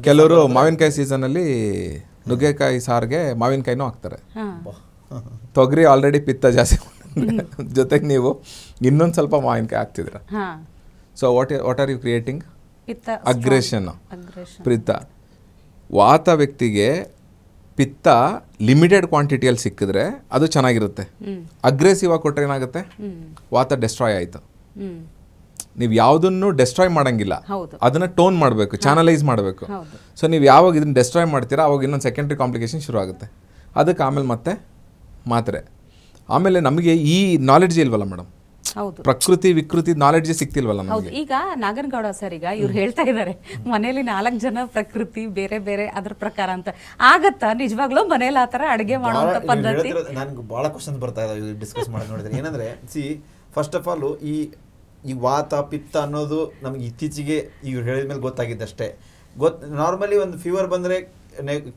[SPEAKER 2] ಕೆಲವರು ಮಾವಿನಕಾಯಿ ಸೀಸನಲ್ಲಿ ನುಗ್ಗೆಕಾಯಿ ಸಾರಿಗೆ ಮಾವಿನಕಾಯಿನೂ ಹಾಕ್ತಾರೆ. ತೊಗರಿ ಆಲ್ರೆಡಿ ಪಿತ್ತ ಜಾಸ್ತಿ, ಜೊತೆಗೆ ನೀವು ಇನ್ನೊಂದು ಸ್ವಲ್ಪ ಮಾವಿನಕಾಯಿ ಹಾಕ್ತಿದ್ರ. So what are you creating, aggression, pitta. ವಾತ ವ್ಯಕ್ತಿಗೆ ಪಿತ್ತ ಲಿಮಿಟೆಡ್ ಕ್ವಾಂಟಿಟಿಯಲ್ಲಿ ಸಿಕ್ಕಿದ್ರೆ ಅದು ಚೆನ್ನಾಗಿರುತ್ತೆ. ಅಗ್ರೆಸಿವ್ ಆಗಿ ಕೊಟ್ಟರೆ ಏನಾಗುತ್ತೆ, ವಾತ ಡೆಸ್ಟ್ರಾಯ್ ಆಯಿತು. ನೀವು ಯಾವುದನ್ನು ಡೆಸ್ಟ್ರಾಯ್ ಮಾಡಂಗಿಲ್ಲ, ಅದನ್ನು ಟೋನ್ ಮಾಡಬೇಕು, ಚಾನಲೈಸ್ ಮಾಡಬೇಕು. ಸೊ ನೀವು ಯಾವಾಗ ಇದನ್ನು ಡೆಸ್ಟ್ರಾಯ್ ಮಾಡ್ತೀರಾ ಅವಾಗ ಇನ್ನೊಂದು ಸೆಕೆಂಡ್ರಿ ಕಾಂಪ್ಲಿಕೇಶನ್ ಶುರು ಆಗುತ್ತೆ. ಅದಕ್ಕೆ ಆಮೇಲೆ ಮತ್ತೆ ಮಾತ್ರೆ. ಆಮೇಲೆ ನಮಗೆ ಈ ನಾಲೆಡ್ಜ್ ಇಲ್ವಲ್ಲ ಮೇಡಮ್, ಪ್ರಕೃತಿ ವಿಕೃತಿ ನಾಲೆಡ್ಜ್ ಸಿಗ್ತಿಲ್ವಲ್ಲ ನಮಗೆ.
[SPEAKER 1] ಈಗ ನಾಗನಗೌಡ ಸರ್, ಈಗ ಇವ್ರು ಹೇಳ್ತಾ ಇದ್ದಾರೆ ಮನೇಲಿ 4 ಜನ ಪ್ರಕೃತಿ ಬೇರೆ ಬೇರೆ ಅದ್ರ ಪ್ರಕಾರ ಅಂತ ಆಗತ್ತಾ ನಿಜವಾಗ್ಲೂ ಮನೇಲಿ ಆತರ ಅಡುಗೆ ಮಾಡುವಂತ ಪದ್ಧತಿ?
[SPEAKER 3] ನನ್ಗೆ ಬಹಳ ಕ್ವಶನ್ಸ್ ಬರ್ತಾ ಇದಾವೆ ಡಿಸ್ಕಸ್ ಮಾಡಿ ನೋಡಿದ್ರೆ. ಏನಂದ್ರೆ ಫಸ್ಟ್ ಆಫ್ ಆಲ್ ಈ ವಾತ ಪಿತ್ತ ಅನ್ನೋದು ನಮ್ಗೆ ಇತ್ತೀಚೆಗೆ ಇವ್ರು ಹೇಳಿದ ಮೇಲೆ ಗೊತ್ತಾಗಿದ್ದಷ್ಟೇ. ನಾರ್ಮಲಿ ಒಂದು ಫೀವರ್ ಬಂದರೆ,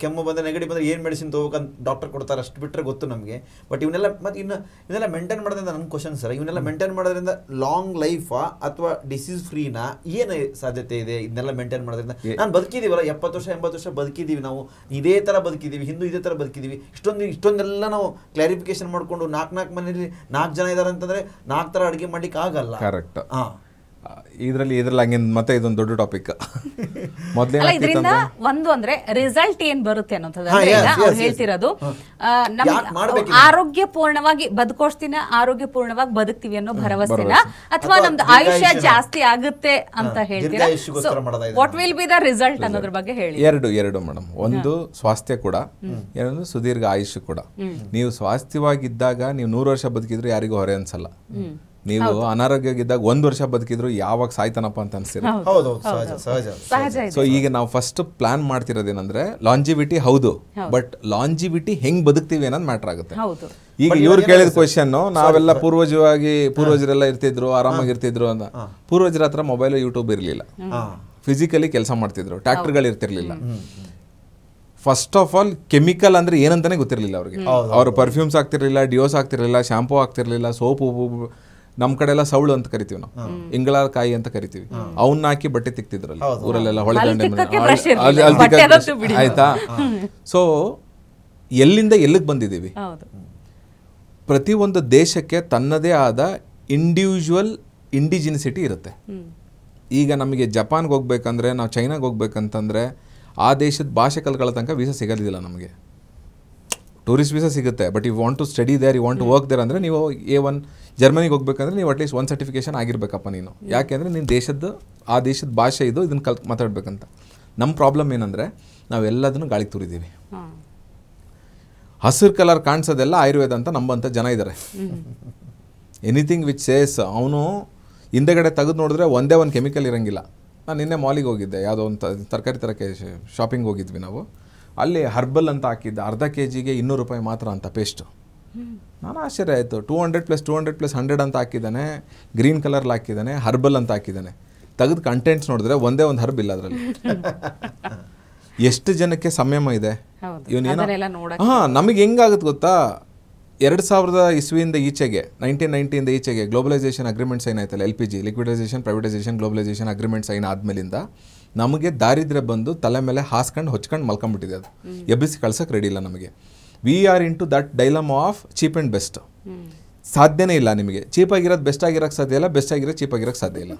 [SPEAKER 3] ಕೆಮ್ಮು ಬಂದರೆ, ನೆಗಡಿ ಬಂದರೆ ಏನು ಮೆಡಿಸಿನ್ ತೊಗೋಬೇಕಂತ ಡಾಕ್ಟರ್ ಕೊಡ್ತಾರೆ, ಅಷ್ಟು ಬಿಟ್ಟರೆ ಗೊತ್ತು ನಮಗೆ. ಬಟ್ ಇವನ್ನೆಲ್ಲ ಮತ್ತು ಇವನ್ನೆಲ್ಲ ಮೇಂಟೈನ್ ಮಾಡೋದ್ರಿಂದ ನನ್ನ ಕ್ವಶನ್ ಸರ್, ಇವನ್ನೆಲ್ಲ ಮೇಂಟೈನ್ ಮಾಡೋದ್ರಿಂದ ಲಾಂಗ್ ಲೈಫಾ ಅಥವಾ ಡಿಸೀಸ್ ಫ್ರೀನಾ, ಏನು ಸಾಧ್ಯತೆ ಇದೆ ಇದನ್ನೆಲ್ಲ ಮೇಂಟೈನ್ ಮಾಡೋದ್ರಿಂದ? ನಾನು ಬದುಕಿದ್ದೀವಲ್ಲ 70 ವರ್ಷ 80 ವರ್ಷ ಬದುಕಿದ್ದೀವಿ, ನಾವು ಇದೇ ಥರ ಬದುಕಿದ್ದೀವಿ, ಹಿಂದೂ ಇದೇ ಥರ ಬದುಕಿದ್ದೀವಿ. ಇಷ್ಟೊಂದೆಲ್ಲ ನಾವು ಕ್ಲಾರಿಫಿಕೇಶನ್ ಮಾಡಿಕೊಂಡು 4 ಮನೇಲಿ 4 ಜನ ಇದ್ದಾರೆ ಅಂತಂದರೆ 4 ಥರ ಅಡುಗೆ ಮಾಡ್ಲಿಕ್ಕೆ ಆಗಲ್ಲ.
[SPEAKER 2] ಕರೆಕ್ಟ್. ಇದರಲ್ಲಿ ಹಂಗೆ ಮತ್ತೆ ಇದೊಂದು ದೊಡ್ಡ ಟಾಪಿಕ್.
[SPEAKER 1] ಇದರಿಂದ ಒಂದು ಅಂದ್ರೆ ರಿಸಲ್ಟ್ ಏನ್ ಬರುತ್ತೆ ಅನ್ನೋದು ಅವ್ರು ಹೇಳ್ತಿರೋದು, ಆರೋಗ್ಯಪೂರ್ಣವಾಗಿ ಬದುಕೋಷ್ಟಿನ ಆರೋಗ್ಯಪೂರ್ಣವಾಗಿ ಬದುಕ್ತಿವಿ ಅನ್ನೋ ಭರವಸೆನ, ಅಥವಾ ನಮ್ದು ಆಯುಷ್ಯ ಜಾಸ್ತಿ ಆಗುತ್ತೆ ಅಂತ ಹೇಳ್ತೀರಾ? What will be the result ಅನ್ನೋದ್ರ ಬಗ್ಗೆ ಹೇಳಿ.
[SPEAKER 2] ಎರಡು ಮೇಡಮ್, ಒಂದು ಸ್ವಾಸ್ಥ್ಯ ಕೂಡ, ಇನ್ನೊಂದು ಸುದೀರ್ಘ ಆಯುಷ್ಯ ಕೂಡ. ನೀವು ಸ್ವಾಸ್ಥ್ಯವಾಗಿದ್ದಾಗ ನೀವು 100 ವರ್ಷ ಬದುಕಿದ್ರು ಯಾರಿಗೂ ಹೊರೆ ಅನ್ಸಲ್ಲ. ನೀವು ಅನಾರೋಗ್ಯವಾಗಿದ್ದಾಗ 1 ವರ್ಷ ಬದುಕಿದ್ರು ಯಾವಾಗ ಸಾಯ್ತಾನಪ್ಪ ಅಂತ ಅನ್ಸ್ತೀರ. ಸೊ ಈಗ ನಾವು ಫಸ್ಟ್ ಪ್ಲಾನ್ ಮಾಡ್ತಿರೋದೇನಂದ್ರೆ ಲಾಂಜಿವಿಟಿ, ಹೌದು, ಬಟ್ ಲಾಂಜಿವಿಟಿ ಹೆಂಗ್ ಬದುಕ್ತಿವಿ ಅನ್ನೋದು ಮ್ಯಾಟರ್ ಆಗುತ್ತೆ. ಈಗ ಇವ್ರು ಕೇಳಿದ ಕ್ವೆಶನ್, ನಾವೆಲ್ಲ ಪೂರ್ವಜರೆಲ್ಲ ಇರ್ತಿದ್ರು, ಆರಾಮಾಗಿರ್ತಿದ್ರು ಅಂತ. ಪೂರ್ವಜರ ಹತ್ರ ಮೊಬೈಲ್ ಯೂಟ್ಯೂಬ್ ಇರಲಿಲ್ಲ, ಫಿಸಿಕಲಿ ಕೆಲಸ ಮಾಡ್ತಿದ್ರು, ಟ್ರ್ಯಾಕ್ಟರ್ಗಳು ಇರ್ತಿರ್ಲಿಲ್ಲ. ಫಸ್ಟ್ ಆಫ್ ಆಲ್ ಕೆಮಿಕಲ್ ಅಂದ್ರೆ ಏನಂತಾನೆ ಗೊತ್ತಿರಲಿಲ್ಲ ಅವ್ರಿಗೆ. ಅವ್ರು ಪರ್ಫ್ಯೂಮ್ಸ್ ಆಗ್ತಿರ್ಲಿಲ್ಲ, ಡಿಯೋಸ್ ಆಗ್ತಿರ್ಲಿಲ್ಲ, ಶಾಂಪೂ ಆಗ್ತಿರ್ಲಿಲ್ಲ, ಸೋಪು. ನಮ್ಮ ಕಡೆ ಎಲ್ಲ ಸೌಳು ಅಂತ ಕರಿತೀವಿ ನಾವು, ಇಂಗಳ ಕಾಯಿ ಅಂತ ಕರಿತೀವಿ. ಅವನ್ನ ಹಾಕಿ ಬಟ್ಟೆ ತಿಕ್ತಿದ್ರಲ್ಲ ಊರಲ್ಲೆಲ್ಲ, ಆಯ್ತಾ? ಸೊ ಎಲ್ಲಿಂದ ಎಲ್ಲಿಗೆ ಬಂದಿದ್ದೀವಿ? ಪ್ರತಿಯೊಂದು ದೇಶಕ್ಕೆ ತನ್ನದೇ ಆದ ಇಂಡಿಜಿನಿಸಿಟಿ ಇರುತ್ತೆ. ಈಗ ನಮಗೆ ಜಪಾನ್ಗೆ ಹೋಗ್ಬೇಕಂದ್ರೆ, ನಾವು ಚೈನಾಗೆ ಹೋಗ್ಬೇಕಂತಂದ್ರೆ ಆ ದೇಶದ ಭಾಷೆ ಕಲ್ಕೊಳ್ಳೋ ತನಕ ವೀಸಾ ಸಿಗೋದಿಲ್ಲ ನಮಗೆ. ಟೂರಿಸ್ಟ್ ವೀಸಾ ಸಿಗುತ್ತೆ, but you want to study there, you want to work there ಅಂದರೆ ನೀವು A1 ಜರ್ಮನಿಗೆ ಹೋಗ್ಬೇಕಂದ್ರೆ ನೀವು ಅಟ್ಲೀಸ್ಟ್ 1 ಸರ್ಟಿಫಿಕೇಶನ್ ಆಗಿರ್ಬೇಕಪ್ಪ ನೀನು. ಯಾಕೆಂದರೆ ನೀನು ಆ ದೇಶದ ಭಾಷೆ ಇದು, ಇದನ್ನು ಮಾತಾಡ್ಬೇಕಂತ. ನಮ್ಮ ಪ್ರಾಬ್ಲಮ್ ಏನಂದರೆ ನಾವೆಲ್ಲದನ್ನು ಗಾಳಿಗೆ ತೂರಿದ್ದೀವಿ. ಹಸಿರು ಕಲರ್ ಕಾಣಿಸೋದೆಲ್ಲ ಆಯುರ್ವೇದ ಅಂತ ನಂಬಂಥ ಜನ ಇದ್ದಾರೆ. ಎನಿಥಿಂಗ್ ವಿಚ್ ಸೇಸ್, ಅವನು ಹಿಂದೆಗಡೆ ತೆಗೆದು ನೋಡಿದ್ರೆ ಒಂದೇ ಒಂದು ಕೆಮಿಕಲ್ ಇರೋಂಗಿಲ್ಲ. ನಾನು ನಿನ್ನೆ ಮಾಲಿಗೆ ಹೋಗಿದ್ದೆ, ಯಾವುದೋ ಒಂದು ತರಕಾರಿ ತರಕ್ಕೆ ಶಾಪಿಂಗ್ ಹೋಗಿದ್ವಿ ನಾವು. ಅಲ್ಲಿ ಹರ್ಬಲ್ ಅಂತ ಹಾಕಿದ್ದೆ, ಅರ್ಧ kg-ಗೆ 200 ರೂಪಾಯಿ ಮಾತ್ರ ಅಂತ ಪೇಸ್ಟು. ನಾನು ಆಶ್ಚರ್ಯ ಆಯಿತು. 200 + 100 ಅಂತ ಹಾಕಿದ್ದಾನೆ, ಗ್ರೀನ್ ಕಲರ್ಲಿ ಹಾಕಿದ್ದಾನೆ, ಹರ್ಬಲ್ ಅಂತ ಹಾಕಿದ್ದಾನೆ. ತೆಗೆದು ಕಂಟೆಂಟ್ಸ್ ನೋಡಿದ್ರೆ ಒಂದೇ ಒಂದು ಹರ್ಬ್ ಇಲ್ಲ ಅದರಲ್ಲಿ. ಎಷ್ಟು ಜನಕ್ಕೆ ಸಂಯಮ ಇದೆ ಇವನೇನೋ. ನಮಗೆ ಹೆಂಗಾಗುತ್ತೆ ಗೊತ್ತಾ, 2000 ಇಸ್ವಿಯಿಂದ ಈಚೆಗೆ, 1990 ಈಚೆಗೆ ಗ್ಲೋಬಲೈಸೇಷನ್ ಅಗ್ರಿಮೆಂಟ್ ಸೈನ್ ಆಯ್ತಲ್ಲ, LPG liquidisation privatisation globalisation agreement sign ಆದ್ಮೇಲಿಂದ ನಮಗೆ ದಾರಿದ್ರ್ಯ ಬಂದು ತಲೆ ಮೇಲೆ ಹಾಸ್ಕೊಂಡು ಹೊಚ್ಕೊಂಡು ಮಲ್ಕೊಂಡ್ಬಿಟ್ಟಿದೆ. ಅದು ಎಬ್ಬಿಸಿ ಕಳ್ಸೋಕೆ ರೆಡಿ ಇಲ್ಲ ನಮಗೆ. We are in to that dilemma of cheap and best. ಸಾಧ್ಯನೇ ಇಲ್ಲ ನಿಮಗೆ. ಚೀಪಾಗಿರೋದು ಬೆಸ್ಟ್ ಆಗಿರೋಕ್ಕೆ ಸಾಧ್ಯ ಇಲ್ಲ, ಬೆಸ್ಟ್ ಆಗಿರೋದು ಚೀಪ್ ಆಗಿರೋಕ್ಕೆ ಸಾಧ್ಯ ಇಲ್ಲ.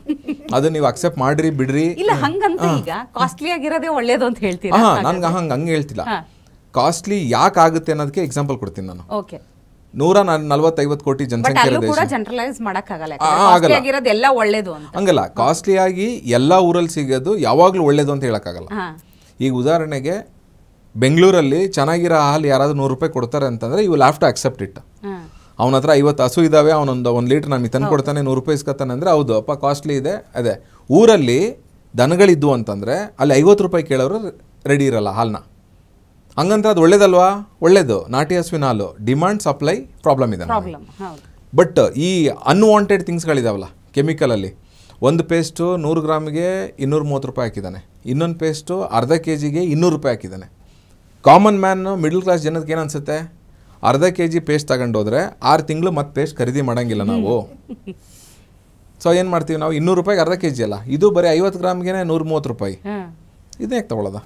[SPEAKER 2] ಅದು ನೀವು ಅಕ್ಸೆಪ್ಟ್ ಮಾಡ್ರಿ ಬಿಡ್ರಿ.
[SPEAKER 1] ಇಲ್ಲ ಹಂಗಂತ ಈಗ ಕಾಸ್ಟ್ಲಿ ಆಗಿರೋದೇ ಒಳ್ಳೇದು ಅಂತ ಹೇಳ್ತೀರಾ?
[SPEAKER 2] ನನ್ಗೆ ಹಂಗೆ ಹೇಳ್ತಿಲ್ಲ. ಕಾಸ್ಟ್ಲಿ ಯಾಕೆ ಆಗುತ್ತೆ ಅನ್ನೋದಕ್ಕೆ ಎಕ್ಸಾಂಪಲ್ ಕೊಡ್ತೀನಿ ನಾನು.
[SPEAKER 1] ಓಕೆ,
[SPEAKER 2] 140-50 ಕೋಟಿ ಜನಸಂಖ್ಯೆ ಇರೋ ದೇಶ.
[SPEAKER 1] ಜನರಲೈಸ್ ಮಾಡಕ್ಕಾಗಲ್ಲ, ಎಲ್ಲ ಒಳ್ಳೇದು ಅಂತ
[SPEAKER 2] ಹಂಗಲ್ಲ. ಕಾಸ್ಟ್ಲಿ ಆಗಿ ಎಲ್ಲಾ ಊರಲ್ಲಿ ಸಿಗೋದು ಯಾವಾಗ್ಲೂ ಒಳ್ಳೇದು ಅಂತ ಹೇಳಕ್ಕಾಗಲ್ಲ. ಈಗ ಉದಾಹರಣೆಗೆ ಬೆಂಗಳೂರಲ್ಲಿ ಚೆನ್ನಾಗಿರೋ ಹಾಲು ಯಾರಾದ್ರೂ 100 ರೂಪಾಯಿ ಕೊಡ್ತಾರೆ ಅಂತಂದ್ರೆ you will have to accept it. ಅವನ ಹತ್ರ 50 ಹಸು ಇದಾವೆ, ಅವನೊಂದು 1 ಲೀಟರ್ ನಮಗೆ ತಂದು ಕೊಡ್ತಾನೆ, 100 ರೂಪಾಯಿ ಇಸ್ಕೊತಾನೆ ಅಂದ್ರೆ ಹೌದು ಅಪ್ಪ ಕಾಸ್ಟ್ಲಿ ಇದೆ. ಅದೇ ಊರಲ್ಲಿ ದನಗಳಿದ್ವು ಅಂತಂದ್ರೆ ಅಲ್ಲಿ 50 ರೂಪಾಯಿ ಕೇಳೋರು ರೆಡಿ ಇರಲ್ಲ ಹಾಲನ್ನ. ಹಂಗಂತ ಅದು ಒಳ್ಳೇದಲ್ವಾ? ಒಳ್ಳೇದು. ನಾಟಿ ಹಸುವಿನ ಹಾಲು ಡಿಮಾಂಡ್ ಸಪ್ಲೈ ಪ್ರಾಬ್ಲಮ್ ಇದೆ. ಬಟ್ ಈ ಅನ್ವಾಂಟೆಡ್ ಥಿಂಗ್ಸ್ಗಳಿದಾವಲ್ಲ ಕೆಮಿಕಲಲ್ಲಿ, ಒಂದು ಪೇಸ್ಟು 100 ಗ್ರಾಮ್ಗೆ 230 ರೂಪಾಯಿ ಹಾಕಿದ್ದಾನೆ, ಇನ್ನೊಂದು ಪೇಸ್ಟು ಅರ್ಧ ಕೆಜಿಗೆ 200 ರೂಪಾಯಿ ಹಾಕಿದ್ದಾನೆ. ಕಾಮನ್ ಮ್ಯಾನ್ ಮಿಡಲ್ ಕ್ಲಾಸ್ ಜನಕ್ಕೆ ಏನು ಅನ್ಸುತ್ತೆ? ಅರ್ಧ ಕೆಜಿ ಪೇಸ್ಟ್ ತಗೊಂಡೋದ್ರೆ 6 ತಿಂಗಳು ಮತ್ತೆ ಪೇಸ್ಟ್ ಖರೀದಿ ಮಾಡೋಂಗಿಲ್ಲ ನಾವು. ಸೊ ಏನು ಮಾಡ್ತೀವಿ ನಾವು? 200 ರೂಪಾಯಿಗೆ ಅರ್ಧ ಕೆಜಿ ಅಲ್ಲ, ಇದು ಬರೀ 50 ಗ್ರಾಮ್ಗೆ 130 ರೂಪಾಯಿ. ಇದನ್ನ ಯಾಕೆ ತಗೊಳ್ಳೋದ?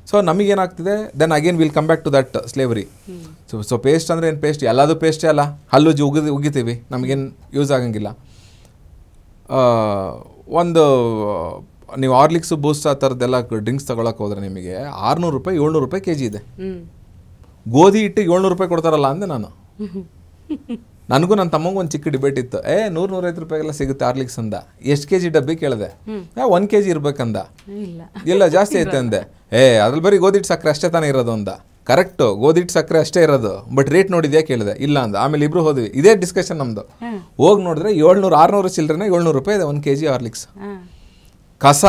[SPEAKER 2] ಸೊ ನಮಗೇನಾಗ್ತಿದೆ then again will come back to that slavery. So paste ಅಂದರೆ ಏನು? ಪೇಸ್ಟ್ ಎಲ್ಲದು ಪೇಸ್ಟೇ ಅಲ್ಲ, ಹಲ್ಲುಜ್ಜಿ ಉಗಿತೀವಿ, ನಮಗೇನು ಯೂಸ್ ಆಗಂಗಿಲ್ಲ. ಒಂದು ನೀವು ಹಾರ್ಲಿಕ್ಸು ಬೂಸ್ಟ್ ಆ ಥರದ್ದೆಲ್ಲ ಡ್ರಿಂಕ್ಸ್ ತಗೊಳಕ್ಕೆ ಹೋದ್ರೆ ನಿಮಗೆ 600 ರೂಪಾಯಿ 700 ರೂಪಾಯಿ ಕೆಜಿ ಇದೆ. ಗೋಧಿ ಹಿಟ್ಟಿಗೆ 700 ರೂಪಾಯಿ ಕೊಡ್ತಾರಲ್ಲ ಅಂದೆ ನಾನು. ನನಗೂ ನನ್ನ ತಮ್ಮಂಗೆ ಒಂದು ಚಿಕ್ಕ ಡಿಬೇಟ್ ಇತ್ತು. 100-150 ರೂಪಾಯಿಗೆಲ್ಲ ಸಿಗುತ್ತೆ ಹಾರ್ಲಿಕ್ಸ್ ಅಂದ. ಎಷ್ಟು ಕೆ ಜಿ ಡಬ್ಬಿ ಕೇಳಿದೆ. 1 kg ಇರ್ಬೇಕಂದ. ಇಲ್ಲ ಜಾಸ್ತಿ ಐತೆ ಅಂದೆ. ಅದ್ರಲ್ಲಿ ಬರೀ ಗೋಧಿ ಹಿಟ್ಟು ಸಕ್ಕರೆ ಅಷ್ಟೇ ತಾನೇ ಇರೋದು ಅಂದ. ಕರೆಕ್ಟು, ಗೋಧಿ ಹಿಟ್ಟು ಸಕ್ಕರೆ ಅಷ್ಟೇ ಇರೋದು, ಬಟ್ ರೇಟ್ ನೋಡಿದ್ಯಾ ಕೇಳಿದೆ. ಇಲ್ಲ ಅಂದ. ಆಮೇಲೆ ಇಬ್ರು ಹೋದ್ವಿ, ಇದೇ ಡಿಸ್ಕಷನ್ ನಮ್ಮದು. ಹೋಗಿ ನೋಡಿದ್ರೆ 700-600 ಚಿಲ್ಲರೆ 700 ರೂಪಾಯಿ ಇದೆ 1 kg ಹಾರ್ಲಿಕ್ಸ್. ಕಸ,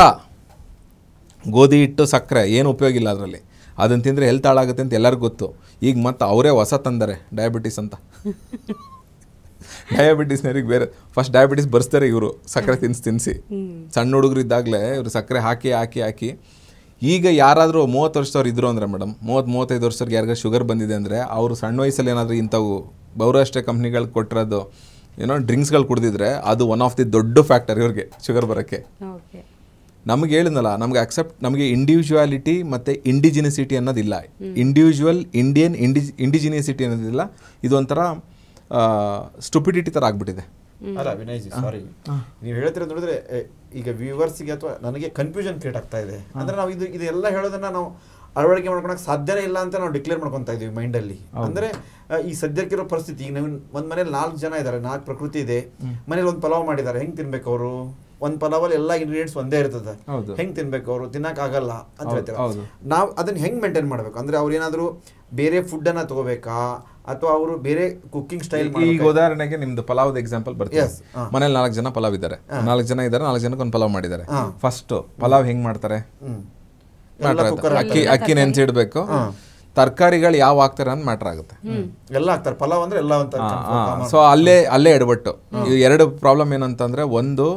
[SPEAKER 2] ಗೋಧಿ ಹಿಟ್ಟು ಸಕ್ಕರೆ ಏನು ಉಪಯೋಗ ಇಲ್ಲ ಅದರಲ್ಲಿ. ಅದನ್ನು ತಿಂದರೆ ಹೆಲ್ತ್ ಹಾಳಾಗುತ್ತೆ ಅಂತ ಎಲ್ಲರಿಗೂ ಗೊತ್ತು. ಈಗ ಮತ್ತೆ ಅವರೇ ಹೊಸ ತಂದರೆ ಡಯಾಬಿಟಿಸ್ ಅಂತ. ಡಯಾಬಿಟಿಸ್ನವ್ರಿಗೆ ಬೇರೆ ಫಸ್ಟ್ ಡಯಾಬಿಟಿಸ್ ಬರ್ಸ್ತಾರೆ ಇವರು, ಸಕ್ಕರೆ ತಿನ್ನಿಸಿ. ಸಣ್ಣ ಹುಡುಗರು ಇದ್ದಾಗಲೇ ಇವರು ಸಕ್ಕರೆ ಹಾಕಿ ಈಗ ಯಾರಾದರೂ 30 ವರ್ಷದವ್ರು ಇದ್ರು ಅಂದರೆ ಮೇಡಮ್, 30-35 ವರ್ಷದವ್ರಿಗೆ ಯಾರಿಗಾರು ಶುಗರ್ ಬಂದಿದೆ ಅಂದರೆ ಅವರು ಸಣ್ಣ ವಯಸ್ಸಲ್ಲಿ ಏನಾದರೂ ಇಂಥವು ಬಹುರಾಷ್ಟ್ರೀಯ ಕಂಪ್ನಿಗಳು ಕೊಟ್ಟಿರೋದು ಏನೋ ಡ್ರಿಂಕ್ಸ್ಗಳು ಕುಡಿದಿದ್ರೆ ಅದು ಒನ್ ಆಫ್ ದಿ ದೊಡ್ಡ ಫ್ಯಾಕ್ಟರ್ ಇವ್ರಿಗೆ ಶುಗರ್ ಬರೋಕ್ಕೆ. ನಮಗೆ ಹೇಳಿದ್ನಲ್ಲ, ನಮಗೆ ಅಕ್ಸೆಪ್ಟ್, ನಮಗೆ ಇಂಡಿವಿಜುವಾಲಿಟಿ ಮತ್ತು ಇಂಡಿಜಿನಿಸಿಟಿ ಅನ್ನೋದಿಲ್ಲ. ಇಂಡಿಜಿನಿಯಸಿಟಿ ಅನ್ನೋದಿಲ್ಲ. ಇದೊಂಥರ ಸ್ಟುಪಿಡಿಟಿ ಥರ ಆಗ್ಬಿಟ್ಟಿದೆ.
[SPEAKER 3] ಅಲ್ಲ ವಿನಯ್ ಜಿ, ಸಾರಿ, ನೀವು ಹೇಳ್ತಿರೋದು ನೋಡಿದ್ರೆ ಈಗ ವ್ಯೂವರ್ಸಿಗೆ ಅಥವಾ ನನಗೆ ಕನ್ಫ್ಯೂಷನ್ ಕ್ರಿಯೇಟ್ ಆಗ್ತಾ ಇದೆ. ಅಂದರೆ ನಾವು ಇದೆಲ್ಲ ಹೇಳೋದನ್ನ ನಾವು ಅಳವಡಿಕೆ ಮಾಡ್ಕೊಳಕ್ಕೆ ಸಾಧ್ಯನೇ ಇಲ್ಲ ಅಂತ ನಾವು ಡಿಕ್ಲೇರ್ ಮಾಡ್ಕೊತಾ ಇದೀವಿ ಮೈಂಡಲ್ಲಿ. ಅಂದರೆ ಈ ಸದ್ಯಕ್ಕಿರೋ ಪರಿಸ್ಥಿತಿ, ಈಗ ಒಂದು ಮನೇಲಿ 4 ಜನ ಇದ್ದಾರೆ, 4 ಪ್ರಕೃತಿ ಇದೆ, ಮನೇಲಿ ಒಂದು ಪಲಾವ್ ಮಾಡಿದ್ದಾರೆ, ಹೆಂಗೆ ತಿನ್ಬೇಕು ಅವರು? ಒಂದು ಪಲಾವಲ್ಲಿ ಎಲ್ಲ ಇಂಗ್ರೀಡಿಯೆಂಟ್ಸ್ ಒಂದೇ ಇರ್ತದೆ, ಹೆಂಗೆ ತಿನ್ಬೇಕು ಅವರು? ತಿನ್ನಕ್ಕಾಗಲ್ಲ ಅಂತ ಹೇಳ್ತಾರೆ. ನಾವು ಅದನ್ನ ಹೆಂಗೆ ಮೇಂಟೈನ್ ಮಾಡಬೇಕು? ಅಂದರೆ ಅವ್ರು ಏನಾದರೂ ಬೇರೆ ಫುಡ್ಡನ್ನು ತಗೋಬೇಕಾ ಅಥವಾ ಅವರು ಬೇರೆ ಕುಕ್ಕಿಂಗ್ ಸ್ಟೈಲ್?
[SPEAKER 2] ಈಗ ಉದಾಹರಣೆಗೆ ನಿಮ್ದು ಪಲಾವ್ದ ಎಕ್ಸಾಂಪಲ್ ಬರ್ತೀವಿ. ಮನೇಲಿ 4 ಜನ ಪಲಾವ್ ಇದ್ದಾರೆ, 4 ಜನ ಇದ್ದಾರೆ, 4 ಜನಕ್ಕೆ ಒಂದು ಪಲಾವ್ ಮಾಡಿದ್ದಾರೆ. ಫಸ್ಟ್ ಪಲಾವ್ ಹೆಂಗ್ ಮಾಡ್ತಾರೆ? ಅಕ್ಕಿ ನೆನ್ಸಿಡ್ಬೇಕು, ತರಕಾರಿಗಳು ಯಾವ ಹಾಕ್ತಾರೆ ಅಂತ ಮ್ಯಾಟರ್ ಆಗುತ್ತೆ.
[SPEAKER 3] ಎಲ್ಲ ಹಾಕ್ತಾರೆ ಪಲಾವ್ ಅಂದ್ರೆ ಎಲ್ಲ.
[SPEAKER 2] ಸೊ ಅಲ್ಲೇ ಎಡಬಟ್ಟು. ಈ 2 ಪ್ರಾಬ್ಲಮ್ ಏನಂತಂದ್ರೆ, ಒಂದು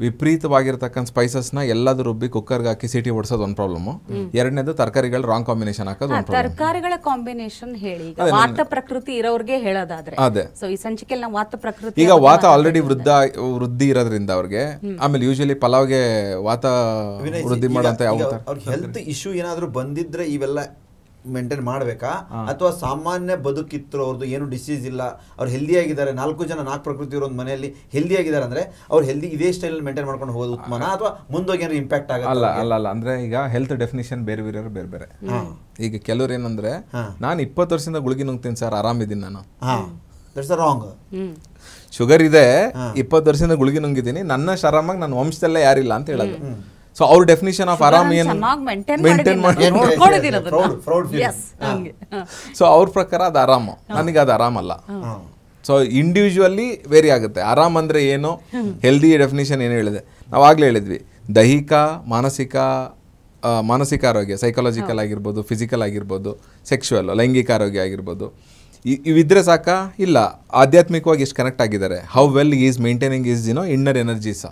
[SPEAKER 2] ವಿಪರೀತವಾಗಿರ್ತಕ್ಕಂಥ ಸ್ಪೈಸಸ್ನ ಎಲ್ಲದೂ ರುಬ್ಬಿ ಕುಕ್ಕರ್ಗೆ ಹಾಕಿ ಸಿಟಿ ಹೊಡ್ಸೋದು ಒಂದು ಪ್ರಾಬ್ಲಮ್. ಎರಡನೇದು ತರಕಾರಿಗಳು ರಾಂಗ್ ಕಾಂಬಿನೇಷನ್ ಹಾಕೋದು.
[SPEAKER 1] ತರಕಾರಿಗಳ ಕಾಂಬಿನೇಷನ್ ಹೇಳಿ, ವಾತ ಪ್ರಕೃತಿ ಇರೋರಿಗೆ ಹೇಳೋದಾದ್ರೆ ಅದೇ. ಸೊ ಈ ಸಂಚಿಕೆಯಲ್ಲಿ ನಾವು ವಾತ ಪ್ರಕೃತಿ,
[SPEAKER 2] ಈಗ ವಾತ ಆಲ್ರೆಡಿ ವೃದ್ಧಿ ಇರೋದ್ರಿಂದ ಅವ್ರಿಗೆ, ಆಮೇಲೆ ಯೂಶಲಿ ಪಲಾವ್ಗೆ ವಾತ ವೃದ್ಧಿ ಮಾಡೋಂತ ಯಾವ
[SPEAKER 3] ಹೆಲ್ತ್ ಇಶ್ಯೂ ಏನಾದ್ರು ಬಂದಿದ್ರೆ ಇವೆಲ್ಲ ಮೇಂಟೈನ್ ಮಾಡಬೇಕಾ? ಅಥವಾ ಸಾಮಾನ್ಯ ಬದುಕಿತ್ತು ಅವ್ರದ್ದು, ಏನು ಡಿಸೀಸ್ ಇಲ್ಲ, ಅವ್ರು ಹೆಲ್ದಿ ಆಗಿದ್ದಾರೆ, 4 ಜನ 4 ಪ್ರಕೃತಿ ಇರೋ ಒಂದು ಮನೆಯಲ್ಲಿ ಹೆಲ್ದಿ ಆಗಿದ್ದಾರೆ ಅಂದ್ರೆ ಅವ್ರು ಹೆಲ್ದಿ ಇದೇ ಸ್ಟೈಲ್ ಮೇಂಟೈನ್ ಮಾಡ್ಕೊಂಡು ಹೋಗೋದು ಉತ್ತಮನ ಅಥವಾ ಮುಂದೋಗಿ ಏನಾದ್ರು ಇಂಪ್ಯಾಕ್ಟ್ ಆಗುತ್ತೆ?
[SPEAKER 2] ಅಲ್ಲ ಅಂದ್ರೆ ಈಗ ಹೆಲ್ತ್ ಡೆಫಿನಿಷನ್ ಬೇರೆ ಬೇರೆ. ಈಗ ಕೆಲವ್ರು ಏನಂದ್ರೆ, ನಾನು 20 ವರ್ಷದಿಂದ ಗುಳಿಗೆ ನುಂಗ್ತೀನಿ ಸರ್, ಆರಾಮಿದ್ದೀನಿ ನಾನು.
[SPEAKER 3] ರಾಂಗ್.
[SPEAKER 2] ಶುಗರ್ ಇದೆ, 20 ವರ್ಷದಿಂದ ಗುಳಿಗೆ ನುಂಗಿದ್ದೀನಿ, ನನ್ನ ಆರಾಮಾಗಿ ನನ್ನ ವಂಶದಲ್ಲೇ ಯಾರಿಲ್ಲ ಅಂತ ಹೇಳೋದು. ಸೊ ಅವ್ರ ಡೆಫಿನಿಷನ್ ಆಫ್ ಆರಾಮ್ ಏನು ಮೇಂಟೈನ್ ಮಾಡಿ, ಸೊ ಅವ್ರ ಪ್ರಕಾರ ಅದು ಆರಾಮು, ನನಗೆ ಅದು ಆರಾಮಲ್ಲ. ಸೊ ಇಂಡಿವಿಜುವಲಿ ವೇರಿ ಆಗುತ್ತೆ. ಆರಾಮ್ ಅಂದ್ರೆ ಏನು, ಹೆಲ್ದಿ ಡೆಫಿನಿಷನ್ ಏನು ಹೇಳಿದೆ ನಾವು ಆಗ್ಲೇ ಹೇಳಿದ್ವಿ. ದೈಹಿಕ, ಮಾನಸಿಕ ಆರೋಗ್ಯ, ಸೈಕಾಲಜಿಕಲ್ ಆಗಿರ್ಬೋದು, ಫಿಸಿಕಲ್ ಆಗಿರ್ಬೋದು, ಸೆಕ್ಷುವಲ್ ಲೈಂಗಿಕ ಆರೋಗ್ಯ ಆಗಿರ್ಬೋದು, ಇವಿದ್ರೆ ಸಾಕ? ಇಲ್ಲ, ಆಧ್ಯಾತ್ಮಿಕವಾಗಿ ಎಷ್ಟು ಕನೆಕ್ಟ್ ಆಗಿದ್ದಾರೆ, how well is maintaining is inner energies,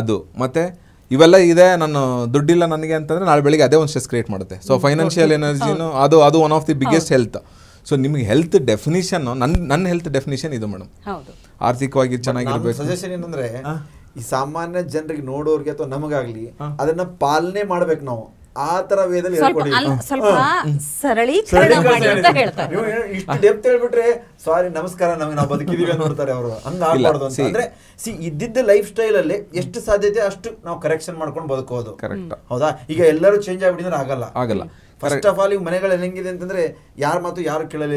[SPEAKER 2] ಅದು. ಮತ್ತೆ ಇವೆಲ್ಲ ಇದೆ, ನಾನು ದುಡ್ಡಿಲ್ಲ ನನಗೆ ಅಂತಂದ್ರೆ ನಾಳೆ ಬೆಳಿಗ್ಗೆ ಅದೇ ಒಂದು ಸ್ಟ್ರೆಸ್ ಕ್ರಿಯೇಟ್ ಮಾಡುತ್ತೆ. ಸೊ ಫೈನಾನ್ಷಿಯಲ್ ಎನರ್ಜಿನು ಅದು one of the biggest health. So ನಿಮ್ಗೆ ಹೆಲ್ತ್ ಡೆಫಿನಿಷನ್, ನನ್ನ ಹೆಲ್ತ್ ಡೆಫಿನಿಷನ್ ಇದು ಮೇಡಮ್. ಆರ್ಥಿಕವಾಗಿ ಚೆನ್ನಾಗಿರ್ಬೇಕು.
[SPEAKER 3] ಸಜೆಷನ್ ಏನಂದ್ರೆ, ಈ ಸಾಮಾನ್ಯ ಜನರಿಗೆ ನೋಡೋರಿಗೆ ಅಥವಾ ನಮಗಾಗ್ಲಿ ಅದನ್ನ ಪಾಲನೆ ಮಾಡ್ಬೇಕು ನಾವು. ಆ ತರ ವೇದಲ್ಲಿ
[SPEAKER 1] ಸ್ವಲ್ಪ ಸ್ವಲ್ಪ ಸರಳೀಕರಣ ಮಾಡಿ ಅಂತ ಹೇಳ್ತಾರೆ.
[SPEAKER 3] ನೀವು ಇಷ್ಟು ಡೆಪ್ತ್ ಹೇಳ್ಬಿಟ್ರೆ ಸಾರಿ ನಮಸ್ಕಾರ ನಾವು ಬದುಕಿದೀವಿ ಅಂದ್ಬಿಡ್ತಾರೆ ಅವರು. ಹಂಗ ಆಗ್ಬಾರ್ದು ಅಂತ. ಅಂದ್ರೆ ಇದ್ದಿದ್ದ ಲೈಫ್ ಸ್ಟೈಲ್ ಅಲ್ಲಿ ಎಷ್ಟು ಸಾಧ್ಯತೆ ಅಷ್ಟು ನಾವು ಕರೆಕ್ಷನ್ ಮಾಡ್ಕೊಂಡು ಬದುಕೋದು. ಹೌದಾ? ಈಗ ಎಲ್ಲರೂ ಚೇಂಜ್ ಆಗ್ಬಿಟ್ಟಿದ್ರೆ ಆಗಲ್ಲ. ಫಸ್ಟ್ ಆಫ್ ಆಲ್ ಈಗ ಮನೆಗಳಲ್ಲಿ ಹೆಂಗಿದೆ ಅಂತಂದ್ರೆ ಯಾರ ಮಾತು ಯಾರು ಕೇಳಲ್ಲ,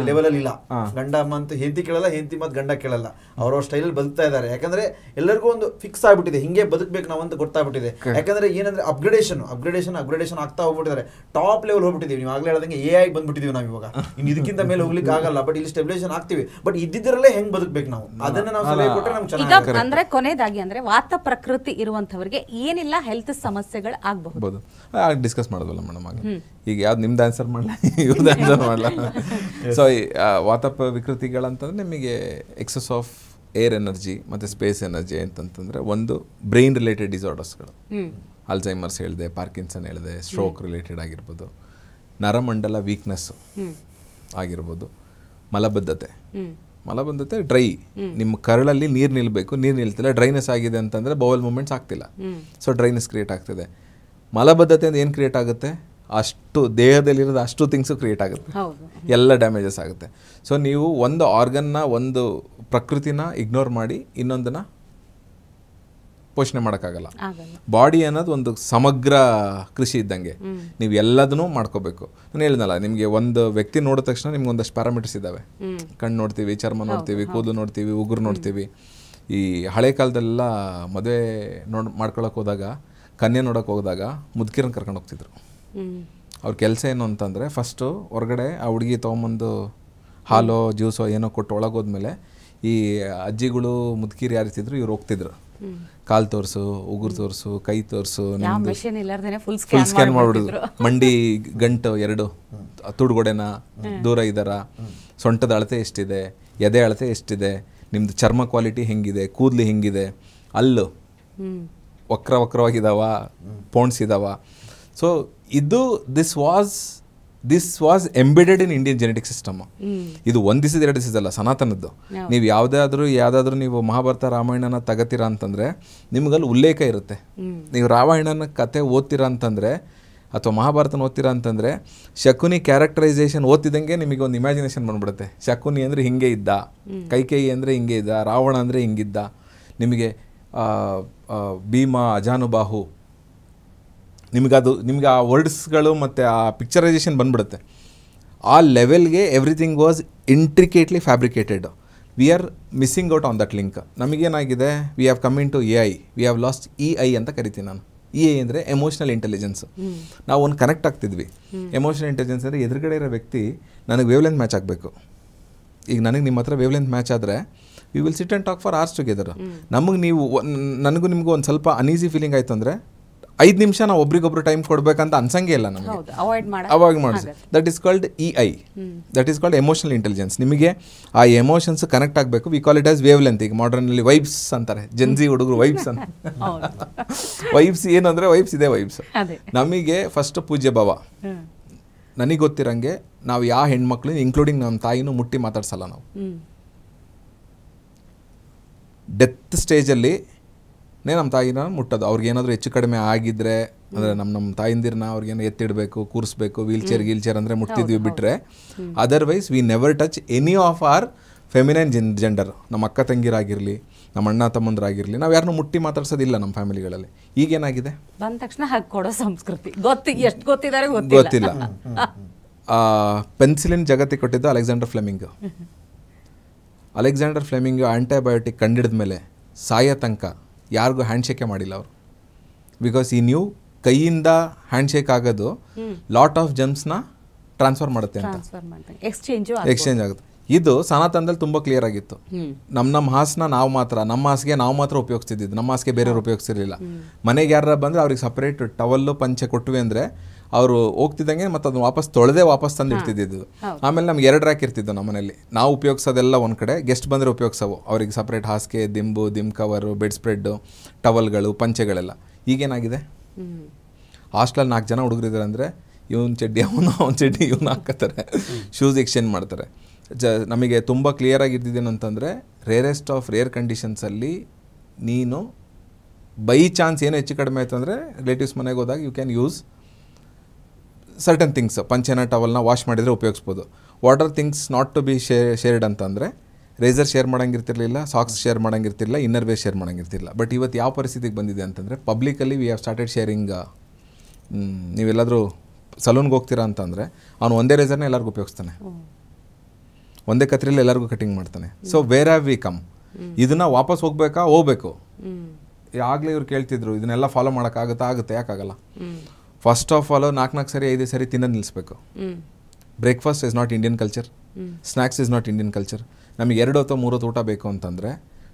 [SPEAKER 3] ಲೆವೆಲ್ ಅಲ್ಲಿ ಇಲ್ಲ. ಗಂಡ ಮಾತು ಹೆಂಡತಿ ಕೇಳಲ್ಲ, ಹೆಂಡತಿ ಮಾತು ಗಂಡ ಕೇಳಲ್ಲ. ಅವ್ರವ್ರ ಸ್ಟೈಲ್ ಅಲ್ಲಿ ಬದುಕ್ತಾ ಇದ್ದಾರೆ. ಯಾಕಂದ್ರೆ ಎಲ್ಲರಿಗೂ ಒಂದು ಫಿಕ್ಸ್ ಆಗ್ಬಿಟ್ಟಿದೆ, ಹಿಂಗೆ ಬದುಕ್ಬೇಕು ನಾವು ಅಂತ ಗೊತ್ತಾಗ್ಬಿಟ್ಟಿದೆ. ಯಾಕಂದ್ರೆ ಏನಂದ್ರೆ ಅಪ್ಗ್ರೇಡೇಷನ್ ಆಗ್ತಾ ಹೋಗ್ಬಿಟ್ಟಿದ್ದಾರೆ. Top level ಹೋಗ್ಬಿಟ್ಟಿದೀವಿ. ನೀವು ಆಗ್ಲೇ ಹೇಳ್ದಂಗೆ AI ಬಂದ್ಬಿಟ್ಟಿದೀವಿ ನಾವು ಇವಾಗ. ಇನ್ನು ಇದಕ್ಕಿಂತ ಮೇಲೆ ಹೋಗ್ಲಿಕ್ಕೆ ಆಗಲ್ಲ. ಬಟ್ ಇಲ್ಲಿ ಸ್ಟೆಬಿಲೈಸೇಷನ್ ಆಗ್ತೀವಿ. ಬಟ್ ಇದ್ದಿದ್ರಲ್ಲೇ ಹೆಂಗ್ ಬದುಕ್ಬೇಕು ನಾವು, ಅದನ್ನ ನಾವು ಸಲಹೆ ಕೊಟ್ಟರೆ ನಮ್ಗೆ ಚೆನ್ನಾಗಿ.
[SPEAKER 1] ಅಂದ್ರೆ ಕೊನೆಯದಾಗಿ ಅಂದ್ರೆ ವಾತ ಪ್ರಕೃತಿ ಇರುವಂತವರಿಗೆ ಏನಿಲ್ಲ ಹೆಲ್ತ್ ಸಮಸ್ಯೆಗಳು ಆಗಬಹುದು.
[SPEAKER 2] ಡಿಸ್ಕಸ್ ಮಾಡೋದಲ್ಲ ಮೇಡಮ್. ಈಗ ಯಾವ್ದು ನಿಮ್ದು ಆನ್ಸರ್ ಮಾಡಲ, ಇವ್ರದ್ದು ಆನ್ಸರ್ ಮಾಡಲ. ಸೊ ವಾತ ವಿಕೃತಿಗಳಂತಂದ್ರೆ ನಿಮಗೆ ಎಕ್ಸಸ್ ಆಫ್ ಏರ್ ಎನರ್ಜಿ ಮತ್ತು ಸ್ಪೇಸ್ ಎನರ್ಜಿ ಅಂತಂತಂದರೆ ಒಂದು ಬ್ರೈನ್ ರಿಲೇಟೆಡ್ ಡಿಸಾರ್ಡರ್ಸ್ಗಳು, ಅಲ್ಝೈಮರ್ಸ್ ಹೇಳಿದೆ, ಪಾರ್ಕಿನ್ಸನ್ ಹೇಳಿದೆ, ಸ್ಟ್ರೋಕ್ ರಿಲೇಟೆಡ್ ಆಗಿರ್ಬೋದು, ನರಮಂಡಲ ವೀಕ್ನೆಸ್ಸು ಆಗಿರ್ಬೋದು, ಮಲಬದ್ಧತೆ ಡ್ರೈ, ನಿಮ್ಮ ಕರಳಲ್ಲಿ ನೀರು ನಿಲ್ಲಬೇಕು, ನೀರು ನಿಲ್ತಿಲ್ಲ, ಡ್ರೈನೆಸ್ ಆಗಿದೆ ಅಂತಂದರೆ ಬೌಲ್ ಮೂಮೆಂಟ್ಸ್ ಆಗ್ತಿಲ್ಲ. ಸೊ ಡ್ರೈನೆಸ್ ಕ್ರಿಯೇಟ್ ಆಗ್ತಿದೆ. ಮಲಬದ್ಧತೆಯಿಂದ ಏನು ಕ್ರಿಯೇಟ್ ಆಗುತ್ತೆ, ಅಷ್ಟು ದೇಹದಲ್ಲಿರೋದು ಅಷ್ಟು ಥಿಂಗ್ಸು ಕ್ರಿಯೇಟ್ ಆಗುತ್ತೆ, ಎಲ್ಲ ಡ್ಯಾಮೇಜಸ್ ಆಗುತ್ತೆ. ಸೊ ನೀವು ಒಂದು ಆರ್ಗನ್ನ, ಒಂದು ಪ್ರಕೃತಿನ ಇಗ್ನೋರ್ ಮಾಡಿ ಇನ್ನೊಂದನ್ನು ಪೋಷಣೆ ಮಾಡೋಕ್ಕಾಗಲ್ಲ. ಬಾಡಿ ಅನ್ನೋದು ಒಂದು ಸಮಗ್ರ ಕೃಷಿ ಇದ್ದಂಗೆ, ನೀವು ಎಲ್ಲದನ್ನೂ ಮಾಡ್ಕೋಬೇಕು. ನಾನು ಹೇಳಿದ್ನಲ್ಲ, ನಿಮಗೆ ಒಂದು ವ್ಯಕ್ತಿ ನೋಡಿದ ತಕ್ಷಣ ನಿಮ್ಗೆ ಒಂದಷ್ಟು ಪ್ಯಾರಾಮೀಟರ್ಸ್ ಇದ್ದಾವೆ. ಕಣ್ಣು ನೋಡ್ತೀವಿ, ಚರ್ಮ ನೋಡ್ತೀವಿ, ಕೂದಲು ನೋಡ್ತೀವಿ, ಉಗುರು ನೋಡ್ತೀವಿ. ಈ ಹಳೆ ಕಾಲದೆಲ್ಲ ಮದುವೆ ಮಾಡ್ಕೊಳಕ್ಕೆ ಹೋದಾಗ, ಕನ್ಯೆ ನೋಡೋಕೆ ಹೋದಾಗ ಮುದುಕಿರನ್ನ ಕರ್ಕೊಂಡು ಹೋಗ್ತಿದ್ರು. ಅವ್ರ ಕೆಲಸ ಏನು ಅಂತಂದರೆ, ಫಸ್ಟು ಹೊರಗಡೆ ಆ ಹುಡುಗಿ ತೊಗೊಂಬಂದು ಹಾಲೋ ಜ್ಯೂಸೋ ಏನೋ ಕೊಟ್ಟು ಒಳಗೋದ್ಮೇಲೆ ಈ ಅಜ್ಜಿಗಳು ಮುದುಕಿರು ಯಾರಿರ್ತಿದ್ರು ಇವ್ರು ಹೋಗ್ತಿದ್ರು. ಕಾಲು ತೋರಿಸು, ಉಗುರು ತೋರಿಸು, ಕೈ ತೋರಿಸು, ಫುಲ್ ಸ್ಕ್ಯಾನ್ ಮಾಡಿಬಿಡಿದ್ರು. ಮಂಡಿ ಗಂಟು ಎರಡು, ತುಡುಗೊಡೆನ ದೂರ ಇದ್ದಾರ, ಸೊಂಟದ ಅಳತೆ ಎಷ್ಟಿದೆ, ಎದೆ ಅಳತೆ ಎಷ್ಟಿದೆ, ನಿಮ್ಮದು ಚರ್ಮ ಕ್ವಾಲಿಟಿ ಹೆಂಗಿದೆ, ಕೂದಲು ಹೆಂಗಿದೆ, ಅಲ್ಲು ವಕ್ರವಾಗಿದ್ದಾವ, ಪೋಣ್ಸ್ ಇದ್ದಾವ. ಸೊ ಇದು this was embedded in Indian genetic system. ಇದು ಒಂದು ದಿವಸದ 2 ದಿವಸದಲ್ಲ, ಸನಾತನದ್ದು. ನೀವು ಯಾವುದಾದ್ರೂ ನೀವು ಮಹಾಭಾರತ ರಾಮಾಯಣನ ತಗತೀರಾ ಅಂತಂದರೆ ನಿಮಗಲ್ಲಿ ಉಲ್ಲೇಖ ಇರುತ್ತೆ. ನೀವು ರಾಮಾಯಣನ ಕತೆ ಓದ್ತೀರಾ ಅಂತಂದರೆ ಅಥವಾ ಮಹಾಭಾರತನ ಓದ್ತೀರಾ ಅಂತಂದರೆ ಶಕುನಿ ಕ್ಯಾರೆಕ್ಟರೈಸೇಷನ್ ಓದ್ತಿದ್ದಂಗೆ ನಿಮಗೆ ಒಂದು ಇಮ್ಯಾಜಿನೇಷನ್ ಬಂದ್ಬಿಡುತ್ತೆ. ಶಕುನಿ ಅಂದರೆ ಹಿಂಗೆ ಇದ್ದ, ಕೈಕೇಯಿ ಅಂದರೆ ಹಿಂಗೆ ಇದ್ದ, ರಾವಣ ಅಂದರೆ ಹಿಂಗಿದ್ದ, ನಿಮಗೆ ಭೀಮ, ಅಜಾನುಬಾಹು, ನಿಮಗೆ ಆ ವರ್ಡ್ಸ್ಗಳು ಮತ್ತು ಆ ಪಿಕ್ಚರೈಸೇಷನ್ ಬಂದ್ಬಿಡುತ್ತೆ. ಆ ಲೆವೆಲ್ಗೆ everything was intricately fabricated. We are missing out on that link. ನಮಗೇನಾಗಿದೆ, we have come in to AI, we have lost EI ಅಂತ ಕರಿತೀನಿ ನಾನು. EI ಅಂದರೆ ಎಮೋಷ್ನಲ್ ಇಂಟೆಲಿಜೆನ್ಸ್. ನಾವು ಒಂದು ಕನೆಕ್ಟ್ ಆಗ್ತಿದ್ವಿ. ಎಮೋಷನಲ್ ಇಂಟೆಲಿಜೆನ್ಸ್ ಅಂದರೆ ಎದುರುಗಡೆ ಇರೋ ವ್ಯಕ್ತಿ ನನಗೆ ವೇವ್ ಲೆಂತ್ ಮ್ಯಾಚ್ ಆಗಬೇಕು. ಈಗ ನನಗೆ ನಿಮ್ಮ ಹತ್ರ ವೇವ್ ಲೆಂತ್ ಮ್ಯಾಚ್ ಆದರೆ we will sit and talk for hours together. ನನಗೂ ನಿಮಗೂ ಒಂದು ಸ್ವಲ್ಪ ಅನ್ಈಸಿ ಫೀಲಿಂಗ್ ಆಯಿತು ಅಂದರೆ 5 ನಿಮಿಷ ನಾವು ಒಬ್ರಿಗೊಬ್ರು ಟೈಮ್ ಕೊಡಬೇಕಂತ ಅನ್ಸಂಗೆ ಇಲ್ಲ ನಮಗೆ. ಅವಾಯ್ಡ್ ಮಾಡಿಸಿ. That is called EI, that is called emotional intelligence. ನಿಮಗೆ ಆ ಎಮೋಷನ್ಸ್ ಕನೆಕ್ಟ್ ಆಗಬೇಕು. We call it as wave length. ಈಗ ಮಾಡ್ರನ್ನಲ್ಲಿ ವೈಬ್ಸ್ ಅಂತಾರೆ, ಜೆನ್ಜಿ ಹುಡುಗರು ವೈಬ್ಸ್ ಅಂತ. ವೈಬ್ಸ್ ಏನು ಅಂದರೆ ವೈಬ್ಸ್ ಇದೆ, ವೈಬ್ಸ್. ನಮಗೆ ಫಸ್ಟ್ ಪೂಜ್ಯ ಭಾವ. ನನಗೆ ಗೊತ್ತಿರಂಗೆ ನಾವು ಯಾವ ಹೆಣ್ಮಕ್ಳು ಇನ್ಕ್ಲೂಡಿಂಗ್ ನಮ್ಮ ತಾಯಿನೂ ಮುಟ್ಟಿ ಮಾತಾಡ್ಸಲ್ಲ ನಾವು. ಡೆತ್ ಸ್ಟೇಜಲ್ಲಿ ನಮ್ಮ ತಾಯಿನ ಮುಟ್ಟೋದು. ಅವ್ರಿಗೇನಾದರೂ ಹೆಚ್ಚು ಕಡಿಮೆ ಆಗಿದ್ದರೆ ಅಂದರೆ ನಮ್ಮ ತಾಯಿಂದಿರನ್ನ ಅವ್ರಿಗೇನೋ ಎತ್ತಿಡಬೇಕು, ಕೂರಿಸ್ಬೇಕು, ವೀಲ್ಚೇರ್ ಅಂದರೆ ಮುಟ್ತಿದ್ವಿ ಬಿಟ್ಟರೆ otherwise we never touch any of our feminine gender. ನಮ್ಮ ಅಕ್ಕ ತಂಗಿರಾಗಿರಲಿ, ನಮ್ಮ ಅಣ್ಣ ತಮ್ಮಂದ್ರಾಗಿರಲಿ, ನಾವು ಯಾರನ್ನೂ ಮುಟ್ಟಿ ಮಾತಾಡ್ಸೋದಿಲ್ಲ ನಮ್ಮ ಫ್ಯಾಮಿಲಿಗಳಲ್ಲಿ. ಈಗೇನಾಗಿದೆ,
[SPEAKER 1] ಬಂದ ತಕ್ಷಣ ಹಾಗೆ ಕೊಡೋ ಸಂಸ್ಕೃತಿ ಎಷ್ಟು ಗೊತ್ತಿದ್ದಾರೆ
[SPEAKER 2] ಗೊತ್ತಿಲ್ಲ. ಪೆನ್ಸಿಲಿನ್ ಜಗತ್ತಿಗೆ ಕೊಟ್ಟಿದ್ದು ಅಲೆಕ್ಸಾಂಡರ್ ಫ್ಲೆಮಿಂಗ್ ಆಂಟಿಬಯೋಟಿಕ್ ಕಂಡಿಡಿದ ಮೇಲೆ ಸಾಯೋ ತನಕ ಯಾರಿಗೂ ಹ್ಯಾಂಡ್ಶೇಕೇ ಮಾಡಿಲ್ಲ ಅವರು. ಬಿಕಾಸ್ ಈ ನ್ಯೂ ಕೈಯಿಂದ ಹ್ಯಾಂಡ್ಶೇಕ್ ಆಗೋದು ಲಾಟ್ ಆಫ್ ಜಮ್ಸ್ನ ಟ್ರಾನ್ಸ್ಫರ್ ಮಾಡುತ್ತೆ ಅಂತ, ಎಕ್ಸ್ಚೇಂಜ್ ಆಗುತ್ತೆ. ಇದು ಸನಾತನದಲ್ಲಿ ತುಂಬ ಕ್ಲಿಯರ್ ಆಗಿತ್ತು. ನಮ್ಮ ಹಾಸನ ನಮ್ಮ ಹಾಸಿಗೆ ನಾವು ಮಾತ್ರ ಉಪಯೋಗಿಸ್ತಿದ್ದು, ನಮ್ಮ ಹಾಸಿಗೆ ಬೇರೆಯವ್ರು ಉಪಯೋಗಿಸ್ತಿರ್ಲಿಲ್ಲ. ಮನೆಗೆ ಯಾರು ಬಂದರೆ ಅವ್ರಿಗೆ ಸಪ್ರೇಟ್ ಟವಲ್ಲು ಪಂಚೆ ಕೊಟ್ವಿ ಅಂದರೆ ಅವರು ಹೋಗ್ತಿದ್ದಂಗೆ ಮತ್ತು ಅದನ್ನ ವಾಪಸ್ ತಂದು ಇಡ್ತಿದ್ದು. ಆಮೇಲೆ ನಮ್ಗೆ 2 ರ್ಯಾಕ್ ಇರ್ತಿದ್ದು ನಮ್ಮ ಮನೇಲಿ. ನಾವು ಉಪಯೋಗಿಸೋದೆಲ್ಲ ಒಂದು ಕಡೆ, ಗೆಸ್ಟ್ ಬಂದರೆ ಉಪಯೋಗಿಸೋವು ಅವ್ರಿಗೆ ಸಪ್ರೇಟ್ ಹಾಸಿಗೆ, ದಿಮ್ ಕವರು, ಬೆಡ್ ಸ್ಪ್ರೆಡ್ಡು, ಟವಲ್ಗಳು, ಪಂಚೆಗಳೆಲ್ಲ. ಈಗೇನಾಗಿದೆ, ಹಾಸ್ಟೆಲಲ್ಲಿ 4 ಜನ ಹುಡುಗರಿದ್ದಾರೆ ಅಂದರೆ ಇವನ್ ಚಡ್ಡಿ ಅವನ ಚಡ್ಡಿ ಇವನು ಹಾಕತ್ತಾರೆ, ಶೂಸ್ ಎಕ್ಸ್ಚೇಂಜ್ ಮಾಡ್ತಾರೆ. ನಮಗೆ ತುಂಬ ಕ್ಲಿಯರಾಗಿ ಇದ್ದಿದ್ದೇನು ಅಂತಂದರೆ, ರೇರೆಸ್ಟ್ ಆಫ್ ರೇರ್ ಕಂಡೀಷನ್ಸಲ್ಲಿ ನೀನು ಬೈ ಚಾನ್ಸ್ ಏನೋ ಹೆಚ್ಚು ಕಡಿಮೆ ಆಯಿತು ಅಂದರೆ ರಿಲೇಟಿವ್ಸ್ ಮನೆಗೆ ಹೋದಾಗ you can use certain things ಪಂಚೆನ ಟವಲ್ನ ವಾಶ್ ಮಾಡಿದರೆ ಉಪಯೋಗಿಸ್ಬೋದು. What are things not to be shared ಅಂತಂದರೆ ರೇಸರ್ ಶೇರ್ ಮಾಡೋಂಗಿರ್ತಿರ್ಲಿಲ್ಲ, ಸಾಕ್ಸ್ ಶೇರ್ ಮಾಡೋಂಗಿರ್ತಿರಲಿಲ್ಲ, ಇನ್ನರ್ ವೇರ್ ಶೇರ್ ಮಾಡೋಂಗಿರ್ತಿರಲಿಲ್ಲ. ಬಟ್ ಇವತ್ತು ಯಾವ ಪರಿಸ್ಥಿತಿಗೆ ಬಂದಿದೆ ಅಂತಂದರೆ publicly we have started sharing. ನೀವೆಲ್ಲಾದರೂ ಸಲೂನ್ಗೆ ಹೋಗ್ತೀರಾ ಅಂತಂದರೆ ಅವನು ಒಂದೇ ರೇಸರ್ನ ಎಲ್ಲರಿಗೂ ಉಪಯೋಗಿಸ್ತಾನೆ, ಒಂದೇ ಕತ್ರಿಯಲ್ಲಿ ಎಲ್ಲರಿಗೂ ಕಟಿಂಗ್ ಮಾಡ್ತಾನೆ. So where have we come? ಇದನ್ನು ವಾಪಸ್ ಹೋಗಬೇಕು. ಆಗಲೇ ಇವ್ರು ಕೇಳ್ತಿದ್ರು ಇದನ್ನೆಲ್ಲ ಫಾಲೋ ಆಗುತ್ತೆ, ಯಾಕಾಗಲ್ಲ? ಫಸ್ಟ್ ಆಫ್ ಆಲ್ 4 ಸರಿ 5 ಸರಿ ತಿನ್ನೋದು ನಿಲ್ಲಿಸ್ಬೇಕು. Breakfast is not Indian culture, snacks is not Indian culture. ನಮಗೆ 2 ಹೊತ್ತು 3 ಹೊತ್ತು ಊಟ ಬೇಕು ಅಂತಂದರೆ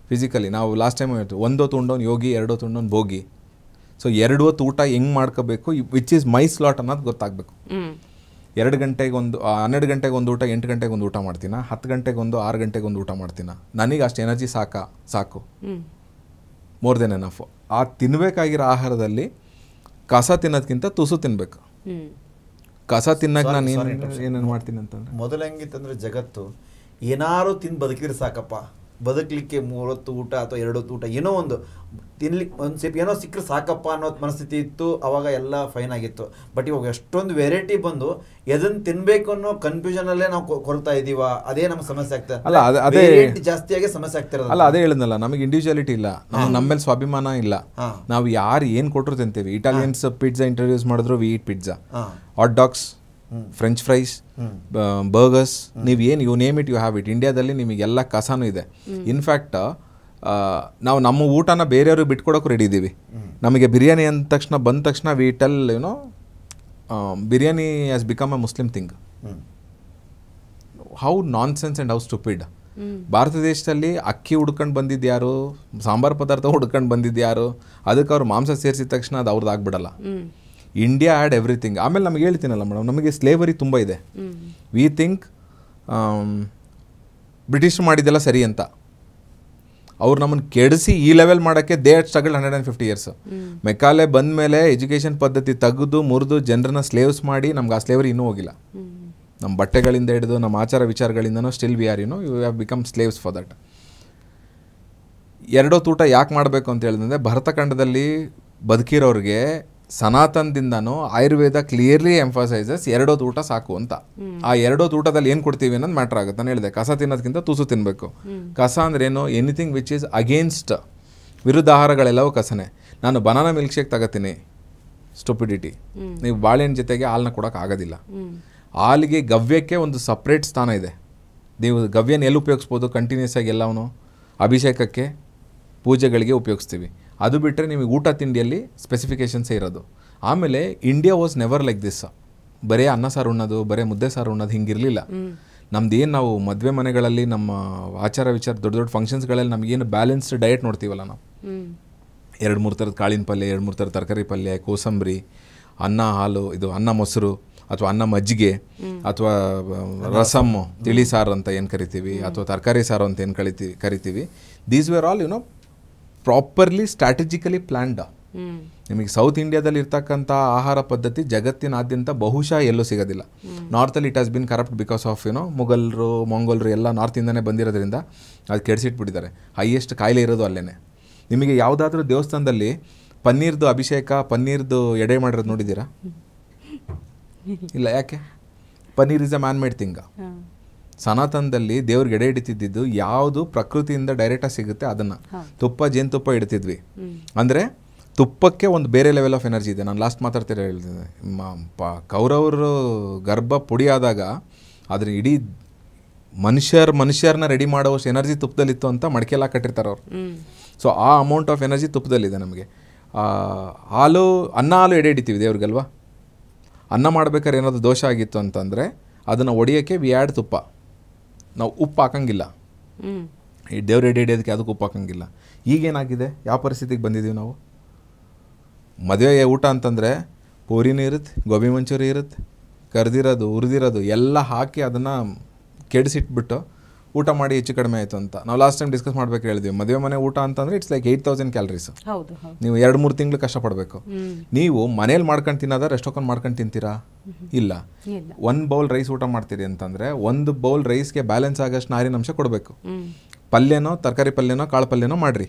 [SPEAKER 2] ಫಿಸಿಕಲಿ ನಾವು ಲಾಸ್ಟ್ ಟೈಮ್ ಹೇಳ್ತೀವಿ 1 ಹೊತ್ತು ಉಂಡೋನು ಯೋಗಿ, 2 ಹೊತ್ತು ಉಂಡೋನು ಭೋಗಿ. ಸೊ 2 ಹೊತ್ತು ಊಟ ಹೆಂಗೆ ಮಾಡ್ಕೋಬೇಕು, ವಿಚ್ ಈಸ್ ಮೈ ಸ್ಲಾಟ್ ಅನ್ನೋದು ಗೊತ್ತಾಗಬೇಕು. 2 ಗಂಟೆಗೆ ಒಂದು 12 ಗಂಟೆಗೆ ಒಂದು ಊಟ, 8 ಗಂಟೆಗೆ ಒಂದು ಊಟ ಮಾಡ್ತೀನ, 10 ಗಂಟೆಗೆ ಒಂದು 6 ಗಂಟೆಗೆ ಒಂದು ಊಟ ಮಾಡ್ತೀನ, ನನಗೆ ಅಷ್ಟು ಎನರ್ಜಿ ಸಾಕು, ಮೋರ್ ದೆನ್ ಎನಫ್. ಆ ತಿನ್ನಬೇಕಾಗಿರೋ ಆಹಾರದಲ್ಲಿ ಕಸ ತಿನ್ನೋದಕ್ಕಿಂತ ತುಸು ತಿನ್ನಬೇಕು. ಕಸ ತಿನ್ನಕ್ಕೆ ನಾನು ಏನೇನು ಮಾಡ್ತೀನಿ ಅಂತಂದರೆ
[SPEAKER 3] ಮೊದಲು ಹೆಂಗಿತ್ತಂದರೆ ಜಗತ್ತು ಏನಾರು ತಿಂದು ಬದುಕಿದ್ರೆ ಸಾಕಪ್ಪ, ಬದುಕಲಿಕ್ಕೆ 3 ಹೊತ್ತು ಊಟ ಅಥವಾ 2 ಹೊತ್ತು ಊಟ ಏನೋ ಒಂದು ತಿನ್ಲಿಕ್ಕೆ ಒಂದು ಸೇಪ್ ಏನೋ ಸಿಕ್ಕರೆ ಸಾಕಪ್ಪ ಅನ್ನೋ ಮನಸ್ಥಿತಿ ಇತ್ತು. ಅವಾಗ ಎಲ್ಲ ಫೈನ್ ಆಗಿತ್ತು. ಬಟ್ ಇವಾಗ ಎಷ್ಟೊಂದು ವೆರೈಟಿ ಬಂದು ಎದನ್ನು ತಿನ್ಬೇಕು ಅನ್ನೋ ಕನ್ಫ್ಯೂಷನಲ್ಲೇ ನಾವು ಕೊರತಾ ಇದೀವ. ಅದೇ ನಮ್ಗೆ ಸಮಸ್ಯೆ ಆಗ್ತದೆ.
[SPEAKER 2] ಅಲ್ಲ ಅದೇ
[SPEAKER 3] ಜಾಸ್ತಿಯಾಗಿ ಸಮಸ್ಯೆ ಆಗ್ತಿರೋದು.
[SPEAKER 2] ಅಲ್ಲ ಅದೇ ಹೇಳಿದ್ನಲ್ಲ, ನಮಗೆ ಇಂಡಿವಿಜುವಾಲಿಟಿ ಇಲ್ಲ, ನಮ್ಮ ಮೇಲೆ ಸ್ವಾಭಿಮಾನ ಇಲ್ಲ. ನಾವು ಯಾರು ಏನು ಕೊಟ್ಟರು ತಿಂತೀವಿ. ಇಟಾಲಿಯನ್ಸ್ ಪಿಜ್ಜಾ ಇಂಟ್ರೊಡ್ಯೂಸ್ ಮಾಡಿದ್ರು, we eat pizza, hot dogs, French fries, burgers, ನೀವು ಏನು you name it you have it. ಇಂಡಿಯಾದಲ್ಲಿ ನಿಮಗೆಲ್ಲ ಕಸಾನು ಇದೆ. ಇನ್ಫ್ಯಾಕ್ಟ್ ನಾವು ನಮ್ಮ ಊಟನ ಬೇರೆಯವ್ರಿಗೆ ಬಿಟ್ಕೊಡೋಕೆ ರೆಡಿ ಇದ್ದೀವಿ. ನಮಗೆ ಬಿರಿಯಾನಿ ಅಂದ ತಕ್ಷಣ ಬಂದ ತಕ್ಷಣ we tell YONO biryani has become a Muslim thing. How non sense and how stupid. Bharat ದೇಶದಲ್ಲಿ ಅಕ್ಕಿ ಹುಡ್ಕೊಂಡು ಬಂದಿದ್ದು ಯಾರು, ಸಾಂಬಾರು ಪದಾರ್ಥ ಹುಡ್ಕೊಂಡು ಬಂದಿದ್ದು ಯಾರು, ಅದಕ್ಕೆ ಅವ್ರು ಮಾಂಸ ಸೇರಿಸಿದ ತಕ್ಷಣ ಅದು ಅವ್ರದ್ದು ಆಗ್ಬಿಡಲ್ಲ. India had everything. ಆಮೇಲೆ ನಮಗೆ ಹೇಳ್ತೀನಲ್ಲ ಮೇಡಮ್, ನಮಗೆ ಸ್ಲೇವರಿ ತುಂಬ ಇದೆ. ವಿ ಥಿಂಕ್ ಬ್ರಿಟಿಷ್ ಮಾಡಿದ್ದೆಲ್ಲ ಸರಿ ಅಂತ. ಅವ್ರು ನಮ್ಮನ್ನು ಕೆಡಿಸಿ ಈ ಲೆವೆಲ್ ಮಾಡೋಕ್ಕೆ they had struggled 150 years. Macaulay ಬಂದ ಮೇಲೆ ಎಜುಕೇಷನ್ ಪದ್ಧತಿ ತೆಗೆದು ಮುರಿದು ಜನರನ್ನ ಸ್ಲೇವ್ಸ್ ಮಾಡಿ ನಮ್ಗೆ ಆ ಸ್ಲೇವರಿ ಇನ್ನೂ ಹೋಗಿಲ್ಲ. ನಮ್ಮ ಬಟ್ಟೆಗಳಿಂದ ಹಿಡಿದು ನಮ್ಮ ಆಚಾರ ವಿಚಾರಗಳಿಂದನೂ still we are you have become slaves for that. 2 ಹೊತ್ತು ಊಟ ಯಾಕೆ ಮಾಡಬೇಕು ಅಂತ ಹೇಳಿದ್ರೆ ಭರತಖಂಡದಲ್ಲಿ ಬದುಕಿರೋರಿಗೆ ಸನಾತನದಿಂದನೂ ಆಯುರ್ವೇದ ಕ್ಲಿಯರ್ಲಿ ಎಂಫಸೈಸಸ್ 2 ಹೊತ್ತು ಊಟ ಸಾಕು ಅಂತ. ಆ 2 ಹೊತ್ತು ಊಟದಲ್ಲಿ ಏನು ಕೊಡ್ತೀವಿ ಅನ್ನೋದು ಮ್ಯಾಟ್ರ್ ಆಗುತ್ತೆ. ನಾನು ಹೇಳಿದೆ ಕಸ ತಿನ್ನೋದಕ್ಕಿಂತ ತುಸು ತಿನ್ನಬೇಕು. ಕಸ ಅಂದ್ರೇನು? ಎನಿಥಿಂಗ್ ವಿಚ್ ಈಸ್ ಅಗೇನ್ಸ್ಟ್, ವಿರುದ್ಧ ಆಹಾರಗಳೆಲ್ಲವೂ ಕಸನೇ. ನಾನು ಬನಾನಾ ಮಿಲ್ಕ್ ಶೇಕ್ ತಗೋತೀನಿ, ಸ್ಟುಪಿಡಿಟಿ. ನೀವು ಬಾಳೆಹಣ್ಣು ಜೊತೆಗೆ ಹಾಲನ್ನ ಕೊಡೋಕೆ ಆಗೋದಿಲ್ಲ. ಹಾಲಿಗೆ ಗವ್ಯಕ್ಕೆ ಒಂದು ಸಪ್ರೇಟ್ ಸ್ಥಾನ ಇದೆ. ನೀವು ಗವ್ಯನ ಎಲ್ಲಿ ಉಪಯೋಗಿಸ್ಬೋದು? ಕಂಟಿನ್ಯೂಸ್ ಆಗಿ ಎಲ್ಲವೂ ಅಭಿಷೇಕಕ್ಕೆ, ಪೂಜೆಗಳಿಗೆ ಉಪಯೋಗಿಸ್ತೀವಿ. ಅದು ಬಿಟ್ಟರೆ ನಿಮಗೆ ಊಟ ತಿಂಡಿಯಲ್ಲಿ ಸ್ಪೆಸಿಫಿಕೇಷನ್ಸೇ ಇರೋದು. ಆಮೇಲೆ India was never like this. ಬರೀ ಅನ್ನ ಸಾರು ಉಣ್ಣೋದು, ಬರೀ ಮುದ್ದೆ ಸಾರು ಉಣ್ಣೋದು ಹಿಂಗಿರಲಿಲ್ಲ. ನಮ್ದೇನು ನಾವು ಮದುವೆ ಮನೆಗಳಲ್ಲಿ ನಮ್ಮ ಆಚಾರ ವಿಚಾರ ದೊಡ್ಡ ದೊಡ್ಡ ಫಂಕ್ಷನ್ಸ್ಗಳಲ್ಲಿ ನಮಗೇನು ಬ್ಯಾಲೆನ್ಸ್ಡ್ ಡಯಟ್ ನೋಡ್ತೀವಲ್ಲ ನಾವು, 2-3 ಥರದ ಕಾಳಿನ ಪಲ್ಯ, 2-3 ಥರದ ತರಕಾರಿ ಪಲ್ಯ, ಕೋಸಂಬರಿ, ಅನ್ನ ಹಾಲು, ಇದು ಅನ್ನ ಮೊಸರು ಅಥವಾ ಅನ್ನ ಮಜ್ಜಿಗೆ ಅಥವಾ ರಸಮ್ಮು, ತಿಳಿ ಸಾರು ಅಂತ ಏನು ಕರಿತೀವಿ, ಅಥವಾ ತರಕಾರಿ ಸಾರು ಅಂತ ಏನು ಕರಿತೀವಿ. These were all properly strategically planned. ನಿಮಗೆ ಸೌತ್ ಇಂಡಿಯಾದಲ್ಲಿ ಇರ್ತಕ್ಕಂಥ ಆಹಾರ ಪದ್ಧತಿ ಜಗತ್ತಿನಾದ್ಯಂತ ಬಹುಶಃ ಎಲ್ಲೂ ಸಿಗೋದಿಲ್ಲ. ನಾರ್ತಲ್ಲಿ it has been corrupt because of ಮುಘಲ್ರು, ಮಂಗೋಲ್ರು ಎಲ್ಲ ನಾರ್ತಿಂದನೇ ಬಂದಿರೋದ್ರಿಂದ ಅದು ಕೆಡಿಸಿಟ್ಬಿಟ್ಟಿದ್ದಾರೆ. ಹೈಯೆಸ್ಟ್ ಕಾಯಿಲೆ ಇರೋದು ಅಲ್ಲೇ. ನಿಮಗೆ ಯಾವುದಾದ್ರೂ ದೇವಸ್ಥಾನದಲ್ಲಿ ಪನ್ನೀರ್ದು ಅಭಿಷೇಕ, ಪನ್ನೀರ್ದು ಎಡೆ ಮಾಡಿರೋದು ನೋಡಿದ್ದೀರಾ? ಇಲ್ಲ. ಯಾಕೆ? Paneer is a man made thing. ಸನಾತನದಲ್ಲಿ ದೇವ್ರಿಗೆ ಎಡೆ ಹಿಡಿತಿದ್ದು ಯಾವುದು ಪ್ರಕೃತಿಯಿಂದ ಡೈರೆಕ್ಟಾಗಿ ಸಿಗುತ್ತೆ ಅದನ್ನು. ತುಪ್ಪ, ಜೇನುತುಪ್ಪ ಇಡ್ತಿದ್ವಿ. ಅಂದರೆ ತುಪ್ಪಕ್ಕೆ ಒಂದು ಬೇರೆ ಲೆವೆಲ್ ಆಫ್ ಎನರ್ಜಿ ಇದೆ. ನಾನು ಲಾಸ್ಟ್ ಮಾತಾಡ್ತಿರೋ ಹೇಳ್ತಿದ್ದೆ, ಕೌರವರು ಗರ್ಭ ಪುಡಿ ಆದಾಗ ಅದ್ರ ಇಡೀ ಮನುಷ್ಯರನ್ನ ರೆಡಿ ಮಾಡೋವಷ್ಟು ಎನರ್ಜಿ ತುಪ್ಪದಲ್ಲಿತ್ತು ಅಂತ ಮಡಿಕೆಲ್ಲ ಕಟ್ಟಿರ್ತಾರೆ ಅವರು. ಸೊ ಆ ಅಮೌಂಟ್ ಆಫ್ ಎನರ್ಜಿ ತುಪ್ಪದಲ್ಲಿದೆ ನಮಗೆ. ಹಾಲು, ಹಾಲು ಎಡೆ ಹಿಡಿತೀವಿ ದೇವ್ರಿಗಲ್ವಾ. ಅನ್ನ ಮಾಡ್ಬೇಕಾದ್ರೆ ಏನಾದರೂ ದೋಷ ಆಗಿತ್ತು ಅಂತಂದರೆ ಅದನ್ನು ಒಡೆಯೋಕ್ಕೆ ವಿ ಆ್ಯಡ್ ತುಪ್ಪ. ನಾವು ಉಪ್ಪು ಹಾಕಂಗಿಲ್ಲ. ಈ ದೇವ್ರ ಎಡೆ ಹಿಡಿಯೋದಕ್ಕೆ ಅದಕ್ಕೆ ಉಪ್ಪು ಹಾಕಂಗಿಲ್ಲ. ಈಗೇನಾಗಿದೆ, ಯಾವ ಪರಿಸ್ಥಿತಿಗೆ ಬಂದಿದ್ದೀವಿ ನಾವು? ಮದುವೆ ಊಟ ಅಂತಂದರೆ ಪೂರಿನೂ ಇರುತ್ತೆ, ಗೋಬಿ ಮಂಚೂರಿ ಇರುತ್ತೆ, ಕರ್ದಿರೋದು, ಹುರಿದಿರೋದು ಎಲ್ಲ ಹಾಕಿ ಅದನ್ನು ಕೆಡಿಸಿಟ್ಬಿಟ್ಟು ಊಟ ಮಾಡಿ ಹೆಚ್ಚು ಕಡಿಮೆ ಆಯಿತು ಅಂತ. ನಾವು ಲಾಸ್ಟ್ ಟೈಮ್ ಡಿಸ್ಕಸ್ ಮಾಡ್ಬೇಕು ಹೇಳಿದ್ವಿ. ಮದುವೆ ಮನೆ ಊಟ ಅಂತಂದರೆ ಇಟ್ಸ್ ಲೈಕ್ 8000 ಕ್ಯಾಲರೀಸ್. ನೀವು 2-3 ತಿಂಗಳು ಕಷ್ಟಪಡಬೇಕು. ನೀವು ಮನೇಲಿ ಮಾಡ್ಕೊಂಡು ತಿನ್ನೋದ ರೆಸ್ಟೋರೆಂಟ್ ಮಾಡ್ಕೊಂಡು ತಿಂತೀರಾ? ಇಲ್ಲ. 1 ಬೌಲ್ ರೈಸ್ ಊಟ ಮಾಡ್ತೀರಿ ಅಂತಂದರೆ 1 ಬೌಲ್ ರೈಸ್ಗೆ ಬ್ಯಾಲೆನ್ಸ್ ಆಗೋಷ್ಟು ನಾರಿನಂಶ ಕೊಡಬೇಕು. ಪಲ್ಯನೋ ತರಕಾರಿ ಪಲ್ಯನೋ ಕಾಳು ಪಲ್ಯನೋ ಮಾಡಿರಿ,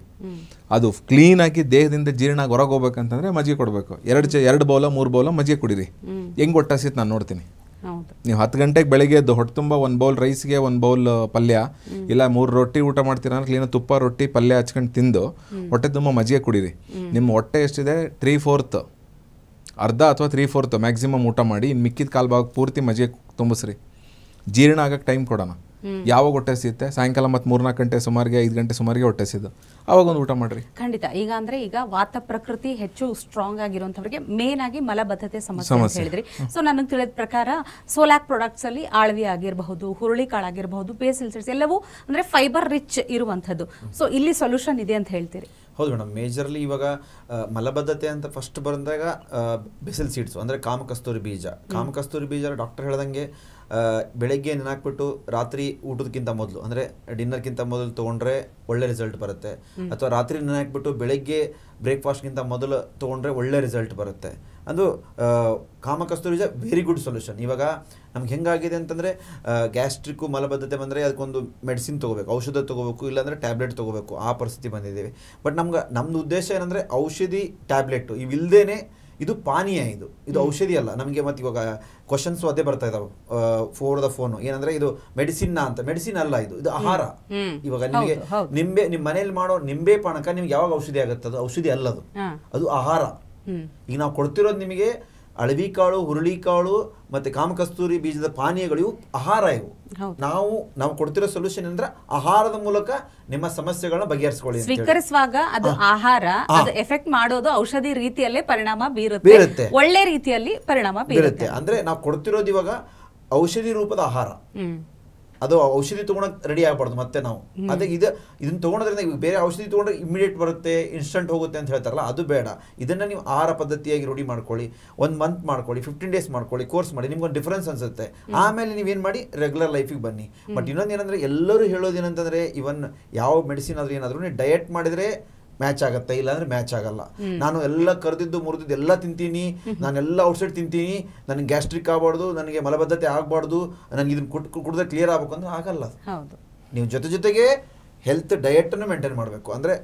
[SPEAKER 2] ಅದು ಕ್ಲೀನಾಗಿ ದೇಹದಿಂದ ಜೀರ್ಣಾಗಿ ಹೊರಗೆ ಹೋಗ್ಬೇಕಂತಂದರೆ ಮಜ್ಜಿಗೆ ಕೊಡಬೇಕು. 2 ಬೌಲ 3 ಬೌಲ ಮಜ್ಜಿಗೆ ಕುಡೀರಿ. ಹೆಂಗೆ ಹೊಟ್ಟೆ ಹಸಿತು ನಾನು ನೋಡ್ತೀನಿ. ನೀವು 10 ಗಂಟೆಗೆ ಬೆಳಗ್ಗೆ ಎದ್ದು ಹೊಟ್ಟೆ ತುಂಬ 1 ಬೌಲ್ ರೈಸ್ಗೆ 1 ಬೌಲ್ ಪಲ್ಯ ಇಲ್ಲ 3 ರೊಟ್ಟಿ ಊಟ ಮಾಡ್ತೀರ ಅಂದ್ರೆ ಕ್ಲೀನಾಗಿ ತುಪ್ಪ ರೊಟ್ಟಿ ಪಲ್ಯ ಹಚ್ಕೊಂಡು ತಿಂದು ಹೊಟ್ಟೆ ತುಂಬ ಮಜ್ಜಿಗೆ ಕುಡೀರಿ. ನಿಮ್ಮ ಹೊಟ್ಟೆ ಎಷ್ಟಿದೆ 3/4 ಅರ್ಧ ಅಥವಾ 3/4 ಮ್ಯಾಕ್ಸಿಮಮ್ ಊಟ ಮಾಡಿ, ಇನ್ನು ಮಿಕ್ಕಿದ ಕಾಲು ಭಾಗ ಪೂರ್ತಿ ಮಜ್ಜಿಗೆ ತುಂಬಿಸ್ರಿ. ಜೀರ್ಣ ಆಗಕ್ಕೆ ಟೈಮ್ ಕೊಡೋಣ. ಯಾವಾಗ ಹೊಟ್ಟೆ ಹಸಿಯುತ್ತೆ ಸಾಯಂಕಾಲ ಮತ್ತು 3-4 ಗಂಟೆ ಸುಮಾರಿಗೆ 5 ಗಂಟೆ ಸುಮಾರಿಗೆ ಹೊಟ್ಟೆ ಹಸಿದ್ದು ಆವಾಗ ಒಂದು ಊಟ ಮಾಡಿರಿ.
[SPEAKER 1] ಖಂಡಿತ. ಈಗ ವಾತ ಪ್ರಕೃತಿ ಹೆಚ್ಚು ಸ್ಟ್ರಾಂಗ್ ಆಗಿರುವಂಥವ್ರಿಗೆ ಮೇನ್ ಆಗಿ ಮಲಬದ್ಧತೆ ಸಮಸ್ಯೆ ಅಂತ ಹೇಳಿದ್ರಿ. ಸೊ ನನಗೆ ತಿಳಿದ ಪ್ರಕಾರ ಸೋಲಾಕ್ ಪ್ರಾಡಕ್ಟ್ಸ್ ಅಲ್ಲಿ ಆಳ್ವಿ ಆಗಿರಬಹುದು, ಹುರುಳಿಕಾಳು ಆಗಿರಬಹುದು, ಬೇಸಿಲ್ ಸೀಡ್ಸ್ ಎಲ್ಲವೂ ಅಂದ್ರೆ ಫೈಬರ್ ರಿಚ್ ಇರುವಂಥದ್ದು. ಸೊ ಇಲ್ಲಿ ಸೊಲ್ಯೂಷನ್ ಇದೆ ಅಂತ ಹೇಳ್ತೀರಿ?
[SPEAKER 3] ಹೌದು ಮೇಡಮ್. ಮೇಜರ್ಲಿ ಇವಾಗ ಮಲಬದ್ಧತೆ ಅಂತ ಫಸ್ಟ್ ಬಂದಾಗ ಬೇಸಿಲ್ ಸೀಡ್ಸ್ ಅಂದರೆ ಕಾಮಕಸ್ತೂರಿ ಬೀಜ. ಕಾಮಕಸ್ತೂರಿ ಬೀಜ ಡಾಕ್ಟರ್ ಹೇಳ್ದಂಗೆ ಬೆಳಗ್ಗೆ ನೆನಾಕ್ಬಿಟ್ಟು ರಾತ್ರಿ ಊಟದಕ್ಕಿಂತ ಮೊದಲು ಅಂದರೆ ಡಿನ್ನರ್ಗಿಂತ ಮೊದಲು ತೊಗೊಂಡ್ರೆ ಒಳ್ಳೆ ರಿಸಲ್ಟ್ ಬರುತ್ತೆ. ಅಥವಾ ರಾತ್ರಿ ನೆನಾಕ್ಬಿಟ್ಟು ಬೆಳಗ್ಗೆ ಬ್ರೇಕ್ಫಾಸ್ಟ್ಗಿಂತ ಮೊದಲು ತೊಗೊಂಡ್ರೆ ಒಳ್ಳೆ ರಿಸಲ್ಟ್ ಬರುತ್ತೆ. ಅದು ಕಾಮಕಸ್ತೂರಿ ಬೀಜ ವೆರಿ ಗುಡ್ ಸೊಲ್ಯೂಷನ್. ಇವಾಗ ನಮ್ಗೆ ಹೆಂಗಾಗಿದೆ ಅಂತಂದರೆ ಗ್ಯಾಸ್ಟ್ರಿಕ್ಕು ಮಲಬದ್ಧತೆ ಬಂದರೆ ಅದಕ್ಕೊಂದು ಮೆಡಿಸಿನ್ ತೊಗೋಬೇಕು, ಔಷಧ ತೊಗೋಬೇಕು, ಇಲ್ಲಾಂದರೆ ಟ್ಯಾಬ್ಲೆಟ್ ತೊಗೋಬೇಕು, ಆ ಪರಿಸ್ಥಿತಿ ಬಂದಿದ್ದೀವಿ. ಬಟ್ ನಮ್ಮದು ಉದ್ದೇಶ ಏನಂದರೆ ಔಷಧಿ ಟ್ಯಾಬ್ಲೆಟು ಇವಿಲ್ಲದೇ ಇದು ಪಾನೀಯ, ಇದು ಔಷಧಿ ಅಲ್ಲ ನಮಗೆ. ಮತ್ತು ಇವಾಗ ಕ್ವಶನ್ಸು ಅದೇ ಬರ್ತಾ ಇದಾವೆ ಫೋರ್ ದ ಫೋನು, ಏನಂದರೆ ಇದು ಮೆಡಿಸಿನ್ ಅಂತ. ಮೆಡಿಸಿನ್ ಅಲ್ಲ, ಇದು ಆಹಾರ. ಇವಾಗ ನಿಮಗೆ ನಿಮ್ಮ ಮನೇಲಿ ಮಾಡೋ ನಿಂಬೆ ಪಾನಕ ನಿಮ್ಗೆ ಯಾವಾಗ ಔಷಧಿ ಆಗುತ್ತೆ? ಅದು ಔಷಧಿ ಅಲ್ಲದು, ಅದು ಆಹಾರ. ಈಗ ನಾವು ಕೊಡ್ತಿರೋದು ನಿಮಗೆ ಅಳವಿಕಾಳು, ಹುರುಳಿಕಾಳು ಮತ್ತೆ ಕಾಮಕಸ್ತೂರಿ ಬೀಜದ ಪಾನೀಯಗಳು, ಇವು ಆಹಾರ. ಇವು ನಾವು ಕೊಡ್ತಿರೋ ಸೊಲ್ಯೂಷನ್ ಅಂದ್ರೆ ಆಹಾರದ ಮೂಲಕ ನಿಮ್ಮ ಸಮಸ್ಯೆಗಳನ್ನ ಬಗೆಹರಿಸಿಕೊಳ್ಳಿ.
[SPEAKER 1] ಸ್ವೀಕರಿಸುವಾಗ ಅದು ಆಹಾರ, ಅದು ಎಫೆಕ್ಟ್ ಮಾಡೋದು ಔಷಧಿ ರೀತಿಯಲ್ಲೇ ಪರಿಣಾಮ ಬೀರುತ್ತೆ, ಒಳ್ಳೆ ರೀತಿಯಲ್ಲಿ ಪರಿಣಾಮ ಬೀರುತ್ತೆ.
[SPEAKER 3] ಅಂದ್ರೆ ನಾವು ಕೊಡ್ತಿರೋದು ಇವಾಗ ಔಷಧಿ ರೂಪದ ಆಹಾರ. ಅದು ಔಷಧಿ ತೊಗೊಳಕ್ಕೆ ರೆಡಿ ಆಗಬಾರ್ದು ಮತ್ತೆ ನಾವು. ಅದೇ ಇದನ್ನ ತೊಗೊಳೋದ್ರಿಂದ ಬೇರೆ ಔಷಧಿ ತೊಗೊಂಡ್ರೆ ಇಮಿಡಿಯೇಟ್ ಬರುತ್ತೆ, ಇನ್ಸ್ಟಂಟ್ ಹೋಗುತ್ತೆ ಅಂತ ಹೇಳ್ತಾರಲ್ಲ, ಅದು ಬೇಡ. ಇದನ್ನು ನೀವು ಆಹಾರ ಪದ್ಧತಿಯಾಗಿ ರೂಢಿ ಮಾಡ್ಕೊಳ್ಳಿ. 1 ಮಂತ್ ಮಾಡ್ಕೊಳ್ಳಿ, 15 ಡೇಸ್ ಮಾಡ್ಕೊಳ್ಳಿ, ಕೋರ್ಸ್ ಮಾಡಿ, ನಿಮ್ಗೊಂದು ಡಿಫ್ರೆನ್ಸ್ ಅನ್ಸುತ್ತೆ. ಆಮೇಲೆ ನೀವೇನು ಮಾಡಿ ರೆಗ್ಯುಲರ್ ಲೈಫಿಗೆ ಬನ್ನಿ. ಬಟ್ ಇನ್ನೊಂದು ಏನಂದರೆ ಎಲ್ಲರೂ ಹೇಳೋದೇನಂತಂದರೆ ಇವನ್ ಯಾವ ಮೆಡಿಸಿನ್ ಆದರೂ ಏನಾದರೂ ನೀವು ಡಯಟ್ ಮಾಡಿದರೆ ಮ್ಯಾಚ್ ಆಗುತ್ತೆ, ಇಲ್ಲಾಂದ್ರೆ ಮ್ಯಾಚ್ ಆಗಲ್ಲ. ನಾನು ಎಲ್ಲ ಕರೆದಿದ್ದು ಮುರಿದಿದ್ದು ಎಲ್ಲ ತಿಂತೀನಿ, ನಾನೆಲ್ಲ ಔಟ್ಸೈಡ್ ತಿಂತೀನಿ, ನನಗೆ ಗ್ಯಾಸ್ಟ್ರಿಕ್ ಆಗಬಾರ್ದು, ನನಗೆ ಮಲಬದ್ಧತೆ ಆಗಬಾರ್ದು, ನನಗೆ ಇದನ್ನು ಕುಡಿದ್ರೆ ಕ್ಲಿಯರ್ ಆಗಬೇಕು ಅಂದ್ರೆ ಆಗಲ್ಲ. ನೀವು ಜೊತೆಗೆ ಹೆಲ್ತ್ ಡಯಟನ್ನು ಮೇಂಟೈನ್ ಮಾಡಬೇಕು. ಅಂದರೆ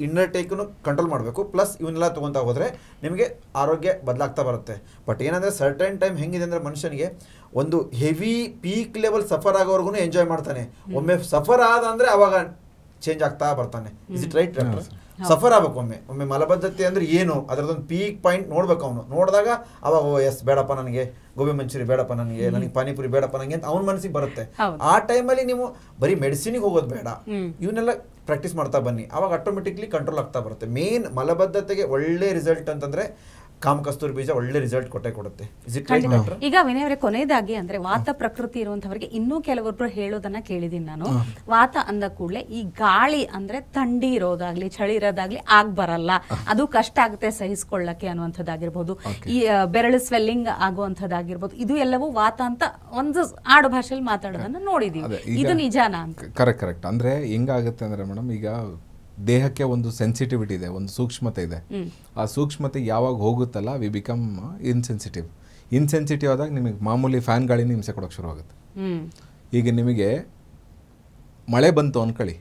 [SPEAKER 3] ಇನ್ನರ್ ಟೇಕನ್ನು ಕಂಟ್ರೋಲ್ ಮಾಡಬೇಕು. ಪ್ಲಸ್ ಇವನ್ನೆಲ್ಲ ತೊಗೊತಾ ಹೋದರೆ ನಿಮಗೆ ಆರೋಗ್ಯ ಬದಲಾಗ್ತಾ ಬರುತ್ತೆ. ಬಟ್ ಏನಂದರೆ ಸರ್ಟೈನ್ ಟೈಮ್ ಹೆಂಗಿದೆ ಅಂದರೆ ಮನುಷ್ಯನಿಗೆ ಒಂದು ಹೆವಿ ಪೀಕ್ ಲೆವೆಲ್ ಸಫರ್ ಆಗೋವರೆಗೂ ಎಂಜಾಯ್ ಮಾಡ್ತಾನೆ. ಒಮ್ಮೆ ಸಫರ್ ಆದ ಅಂದರೆ ಅವಾಗ ಚೇಂಜ್ ಆಗ್ತಾ ಬರ್ತಾನೆ. Is it right doctor? Suffer ಆಗ್ಬೇಕು ಒಮ್ಮೆ ಮಲಬದ್ಧತೆ ಅಂದ್ರೆ ಏನು ಅದರದೊಂದು ಪೀಕ್ ಪಾಯಿಂಟ್ ನೋಡ್ಬೇಕು. ಅವನು ನೋಡಿದಾಗ ಅವಾಗ ಎಸ್ ಬೇಡಪ್ಪ ನನಗೆ ಗೋಬಿ ಮಂಚೂರಿ ಬೇಡಪ್ಪ, ನನಗೆ ಪಾನಿಪುರಿ ಬೇಡಪ್ಪ ನನಗೆ ಅಂತ ಅವ್ನ ಮನಸ್ಸಿಗೆ ಬರುತ್ತೆ. ಆ ಟೈಮಲ್ಲಿ ನೀವು ಬರೀ ಮೆಡಿಸಿನಿಗೆ ಹೋಗೋದು ಬೇಡ, ಇವನ್ನೆಲ್ಲ ಪ್ರಾಕ್ಟೀಸ್ ಮಾಡ್ತಾ ಬನ್ನಿ. ಅವಾಗ ಆಟೋಮೆಟಿಕ್ಲಿ ಕಂಟ್ರೋಲ್ ಆಗ್ತಾ ಬರುತ್ತೆ. ಮೇನ್ ಮಲಬದ್ಧತೆಗೆ ಒಳ್ಳೆ ರಿಸಲ್ಟ್ ಅಂತಂದ್ರೆ ಕಾಮಕಸ್ತೂರಿ ಬೀಜ ಒಳ್ಳೆ ರಿಸಲ್ಟ್ ಕೊಡುತ್ತೆ.
[SPEAKER 1] ಈಗ ವಿನಯ್ ಅವರೇ, ಕೊನೆಯದಾಗಿ ಅಂದ್ರೆ ವಾತ ಪ್ರಕೃತಿ ಇರುವಂತವರಿಗೆ ಇನ್ನೂ ಕೆಲವೊಬ್ರು ಹೇಳೋದನ್ನ ಕೇಳಿದೀನಿ ನಾನು. ವಾತ ಅಂದ ಕೂಡಲೇ ಈ ಗಾಳಿ ಅಂದ್ರೆ ಥಂಡಿ ಇರೋದಾಗ್ಲಿ ಚಳಿ ಇರೋದಾಗ್ಲಿ ಬರಲ್ಲ, ಅದು ಕಷ್ಟ ಆಗುತ್ತೆ ಸಹಿಸ್ಕೊಳ್ಳಕ್ಕೆ ಅನ್ನುವಂಥದ್ದಾಗಿರ್ಬೋದು, ಈ ಬೆರಳು ಸ್ವೆಲ್ಲಿಂಗ್ ಆಗುವಂಥದ್ದಾಗಿರ್ಬೋದು, ಇದು ಎಲ್ಲವೂ ವಾತ ಅಂತ ಒಂದು ಆಡು ಭಾಷೆಯಲ್ಲಿ ಮಾತಾಡೋದನ್ನ ನೋಡಿದೀವಿ. ಇದು ನಿಜಾನಾ ಅಂತ?
[SPEAKER 2] ಕರೆಕ್ಟ್. ಅಂದ್ರೆ ಹೆಂಗಾಗುತ್ತೆ ಅಂದ್ರೆ ಮೇಡಮ್, ಈಗ ದೇಹಕ್ಕೆ ಒಂದು ಸೆನ್ಸಿಟಿವಿಟಿ ಇದೆ, ಒಂದು ಸೂಕ್ಷ್ಮತೆ ಇದೆ. ಆ ಸೂಕ್ಷ್ಮತೆ ಯಾವಾಗ ಹೋಗುತ್ತಲ್ಲ ವಿ ಬಿಕಮ್ ಇನ್ಸೆನ್ಸಿಟಿವ್ ಆದಾಗ ನಿಮಗೆ ಮಾಮೂಲಿ ಫ್ಯಾನ್ ಗಾಳಿನ ಹಿಂಸೆ ಕೊಡೋಕೆ ಶುರು ಆಗುತ್ತೆ. ಈಗ ನಿಮಗೆ ಮಳೆ ಬಂತು ಅಂದ್ಕೊಳ್ಳಿ,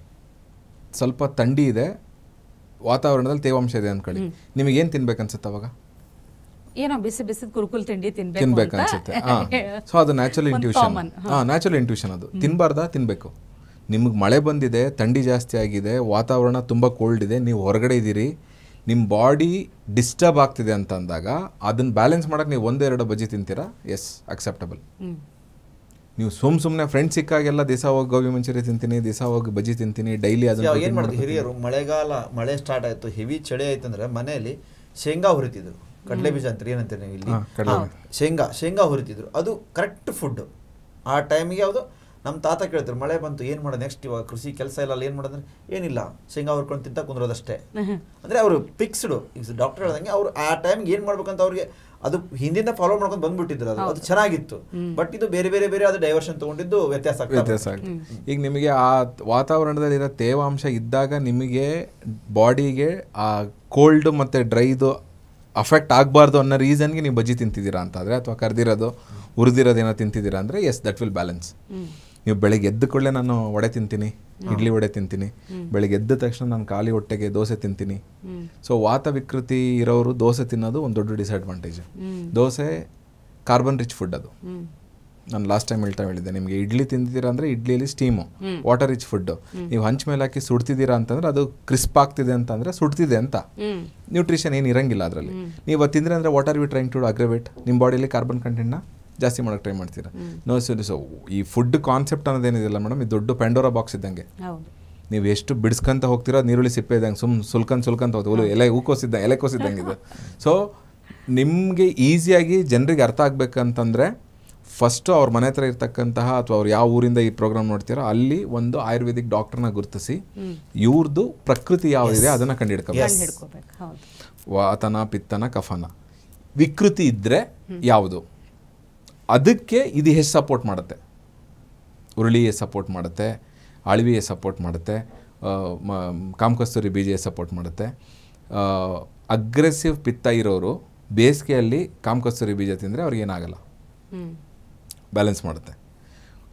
[SPEAKER 2] ಸ್ವಲ್ಪ ಥಂಡಿ ಇದೆ, ವಾತಾವರಣದಲ್ಲಿ ತೇವಾಂಶ ಇದೆ ಅಂದ್ಕೊಳ್ಳಿ, ನಿಮಗೇನು ತಿನ್ಬೇಕನ್ಸುತ್ತೆ ಅವಾಗ?
[SPEAKER 1] ಏನೋ ಬಿಸಿ ಕುರುಕುಲ್ ತಿಂಡಿ
[SPEAKER 2] ತಿನ್ಬೇಕನ್ಸುತ್ತೆ. ಸೊ ಅದು ನ್ಯಾಚುರಲ್ ಇಂಟ್ಯೂಷನ್. ಅದು ತಿನ್ಬಾರ್ದಾ? ತಿನ್ಬೇಕು. ನಿಮಗೆ ಮಳೆ ಬಂದಿದೆ, ಥಂಡಿ ಜಾಸ್ತಿ ಆಗಿದೆ, ವಾತಾವರಣ ತುಂಬ ಕೋಲ್ಡ್ ಇದೆ, ನೀವು ಹೊರಗಡೆ ಇದ್ದೀರಿ, ನಿಮ್ಮ ಬಾಡಿ ಡಿಸ್ಟರ್ಬ್ ಆಗ್ತಿದೆ ಅಂತ ಅಂದಾಗ ಅದನ್ನು ಬ್ಯಾಲೆನ್ಸ್ ಮಾಡೋಕ್ಕೆ ನೀವು 1-2 ಬಜ್ಜಿ ತಿಂತೀರಾ, ಎಸ್ ಅಕ್ಸೆಪ್ಟಬಲ್. ನೀವು ಸುಮ್ಮನೆ ಫ್ರೆಂಡ್ಸ್ ಸಿಕ್ಕಾಗೆಲ್ಲ ದಿವಸ ಹೋಗಿ ಗೋಬಿ ಮಂಚೂರಿ ತಿಂತೀನಿ, ದಿವಸ ಹೋಗಿ ಬಜ್ಜಿ ತಿಂತೀನಿ, ಡೈಲಿ ಅದನ್ನು
[SPEAKER 3] ಏನು ಮಾಡಿದ್ರು ಹಿರಿಯರು? ಮಳೆ ಸ್ಟಾರ್ಟ್ ಆಯಿತು, ಹೆವಿ ಚಳಿ ಆಯ್ತು ಅಂದರೆ ಮನೆಯಲ್ಲಿ ಶೇಂಗಾ ಹುರಿತಿದ್ರು. ಕಡಲೆ ಬೀಜ ಅಂತಾರೆ, ಏನಂತೀರಿ ನೀವು ಇಲ್ಲಿ? ಶೇಂಗಾ ಹುರಿತಿದ್ರು. ಅದು ಕರೆಕ್ಟ್ ಫುಡ್. ಆ ಟೈಮಿಗೆ ಯಾವುದು ನಮ್ಮ ತಾತ ಕೇಳ್ತಾರೆ, ಮಳೆ ಬಂತು ಏನು ಮಾಡೋದು ನೆಕ್ಸ್ಟ್, ಇವಾಗ ಕೃಷಿ ಕೆಲಸ ಇಲ್ಲ, ಏನು ಮಾಡೋದಂದ್ರೆ ಏನಿಲ್ಲ, ಶೇಂಗಾ ಹುರ್ಕೊಂಡು ತಿಂತ ಕುಂದ್ರೋದಷ್ಟೇ. ಅಂದರೆ ಅವರು ಫಿಕ್ಸ್ಡು. ಈಗ ಡಾಕ್ಟರ್ ಹೇಳ್ದಂಗೆ ಅವರು ಆ ಟೈಮ್ಗೆ ಏನು ಮಾಡ್ಬೇಕಂತ ಅವ್ರಿಗೆ ಅದು ಹಿಂದಿಂದ ಫಾಲೋ ಮಾಡ್ಕೊಂಡು ಬಂದ್ಬಿಟ್ಟಿದ್ರು. ಅದು ಚೆನ್ನಾಗಿತ್ತು. ಬಟ್ ಇದು ಬೇರೆ ಅದು ಡೈವರ್ಷನ್ ತೊಗೊಂಡಿದ್ದು ವ್ಯತ್ಯಾಸ
[SPEAKER 2] ಆಗ್ತದೆ. ಈಗ ನಿಮಗೆ ಆ ವಾತಾವರಣದಲ್ಲಿರೋ ತೇವಾಂಶ ಇದ್ದಾಗ ನಿಮಗೆ ಬಾಡಿಗೆ ಆ ಕೋಲ್ಡ್ ಮತ್ತು ಡ್ರೈದು ಅಫೆಕ್ಟ್ ಆಗಬಾರ್ದು ಅನ್ನೋ ರೀಸನ್ಗೆ ನೀವು ಬಜ್ಜಿ ತಿಂತಿದ್ದೀರಾ ಅಂತಾದರೆ, ಅಥವಾ ಕರ್ದಿರೋದು ಹುರಿದಿರೋದೇನೋ ತಿಂತಿದ್ದೀರಾ ಅಂದರೆ ಎಸ್ ದಟ್ ವಿಲ್ ಬ್ಯಾಲೆನ್ಸ್. ನೀವು ಬೆಳಗ್ಗೆ ಎದ್ದ ಕೂಡಲೇ ನಾನು ವಡೆ ತಿಂತೀನಿ, ಇಡ್ಲಿ ವಡೆ ತಿಂತೀನಿ, ಬೆಳಿಗ್ಗೆ ಎದ್ದ ತಕ್ಷಣ ನಾನು ಖಾಲಿ ಹೊಟ್ಟೆಗೆ ದೋಸೆ ತಿಂತೀನಿ. ಸೊ ವಾತ ವಿಕೃತಿ ಇರೋರು ದೋಸೆ ತಿನ್ನೋದು ಒಂದು ದೊಡ್ಡ disadvantage. Dosa carbon rich food ಅದು. ನಾನು ಲಾಸ್ಟ್ ಟೈಮ್ ಹೇಳಿದ್ದೆ ನಿಮಗೆ, ಇಡ್ಲಿ ತಿಂದಿದ್ದೀರಾ ಅಂದರೆ ಇಡ್ಲಿಯಲ್ಲಿ ಸ್ಟೀಮು, ವಾಟರ್ ರಿಚ್ ಫುಡ್ಡು. ನೀವು ಹಂಚ್ ಮೇಲೆ ಹಾಕಿ ಸುಡ್ತಿದ್ದೀರಾ ಅಂತಂದರೆ ಅದು ಕ್ರಿಸ್ಪ್ ಆಗ್ತಿದೆ ಅಂತಂದರೆ ಸುಡ್ತಿದೆ ಅಂತ, ನ್ಯೂಟ್ರಿಷನ್ ಏನು ಇರಂಗಿಲ್ಲ ಅದರಲ್ಲಿ. ನೀವು ಅದು ತಿಂದರೆ ಅಂದರೆ what are you trying to aggravate, ನಿಮ್ಮ ಬಾಡಿಯಲ್ಲಿ ಕಾರ್ಬನ್ ಕಂಟೆಂಟ್ನ ಜಾಸ್ತಿ ಮಾಡೋಕ್ಕೆ ಟ್ರೈ ಮಾಡ್ತೀರಾ. ನೋ ಸೊ ಈ ಫುಡ್ ಕಾನ್ಸೆಪ್ಟ್ ಅನ್ನೋದೇನಿದೆಯಲ್ಲ ಮೇಡಮ್, ಇದು ದೊಡ್ಡ ಪ್ಯಾಂಡೋರಾ ಬಾಕ್ಸ್ ಇದ್ದಂಗೆ. ನೀವು ಎಷ್ಟು ಬಿಡಿಸ್ಕೊಂತ ಹೋಗ್ತೀರೋ ನೀರುಳ್ಳಿ ಸಿಪ್ಪೆ ಇದ್ದಂಗೆ ಸುಲ್ಕಂತ ಹೋಗ್ತೀವಿ, ಎಲೆಕೋಸಿದ್ದಂಗೆ ಇದು. ಸೊ ನಿಮಗೆ ಈಸಿಯಾಗಿ ಜನರಿಗೆ ಅರ್ಥ ಆಗಬೇಕಂತಂದರೆ ಫಸ್ಟು ಅವ್ರ ಮನೆ ಹತ್ರ ಇರ್ತಕ್ಕಂತಹ ಅಥವಾ ಅವ್ರು ಯಾವ ಊರಿಂದ ಈ ಪ್ರೋಗ್ರಾಮ್ ನೋಡ್ತೀರೋ ಅಲ್ಲಿ ಒಂದು ಆಯುರ್ವೇದಿಕ್ ಡಾಕ್ಟರ್ನ ಗುರುತಿಸಿ ಇವ್ರದ್ದು ಪ್ರಕೃತಿ ಯಾವುದಿದೆ ಅದನ್ನು ಕಂಡುಹಿಡ್ಕೋಬೇಕು. ವಾತನ, ಪಿತ್ತನ, ಕಫನ, ವಿಕೃತಿ ಇದ್ದರೆ ಯಾವುದು, ಅದಕ್ಕೆ ಇದು ಎಷ್ಟು ಸಪೋರ್ಟ್ ಮಾಡುತ್ತೆ. ಉರುಳಿ ಸಪೋರ್ಟ್ ಮಾಡುತ್ತೆ, ಅಳವಿ ಸಪೋರ್ಟ್ ಮಾಡುತ್ತೆ, ಕಾಮಕಸ್ತೂರಿ ಬೀಜ ಸಪೋರ್ಟ್ ಮಾಡುತ್ತೆ. ಅಗ್ರೆಸಿವ್ ಪಿತ್ತ ಇರೋರು ಬೇಸಿಗೆಯಲ್ಲಿ ಕಾಮಕಸ್ತೂರಿ ಬೀಜ ತಿಂದರೆ ಅವ್ರಿಗೇನಾಗಲ್ಲ, ಬ್ಯಾಲೆನ್ಸ್ ಮಾಡುತ್ತೆ.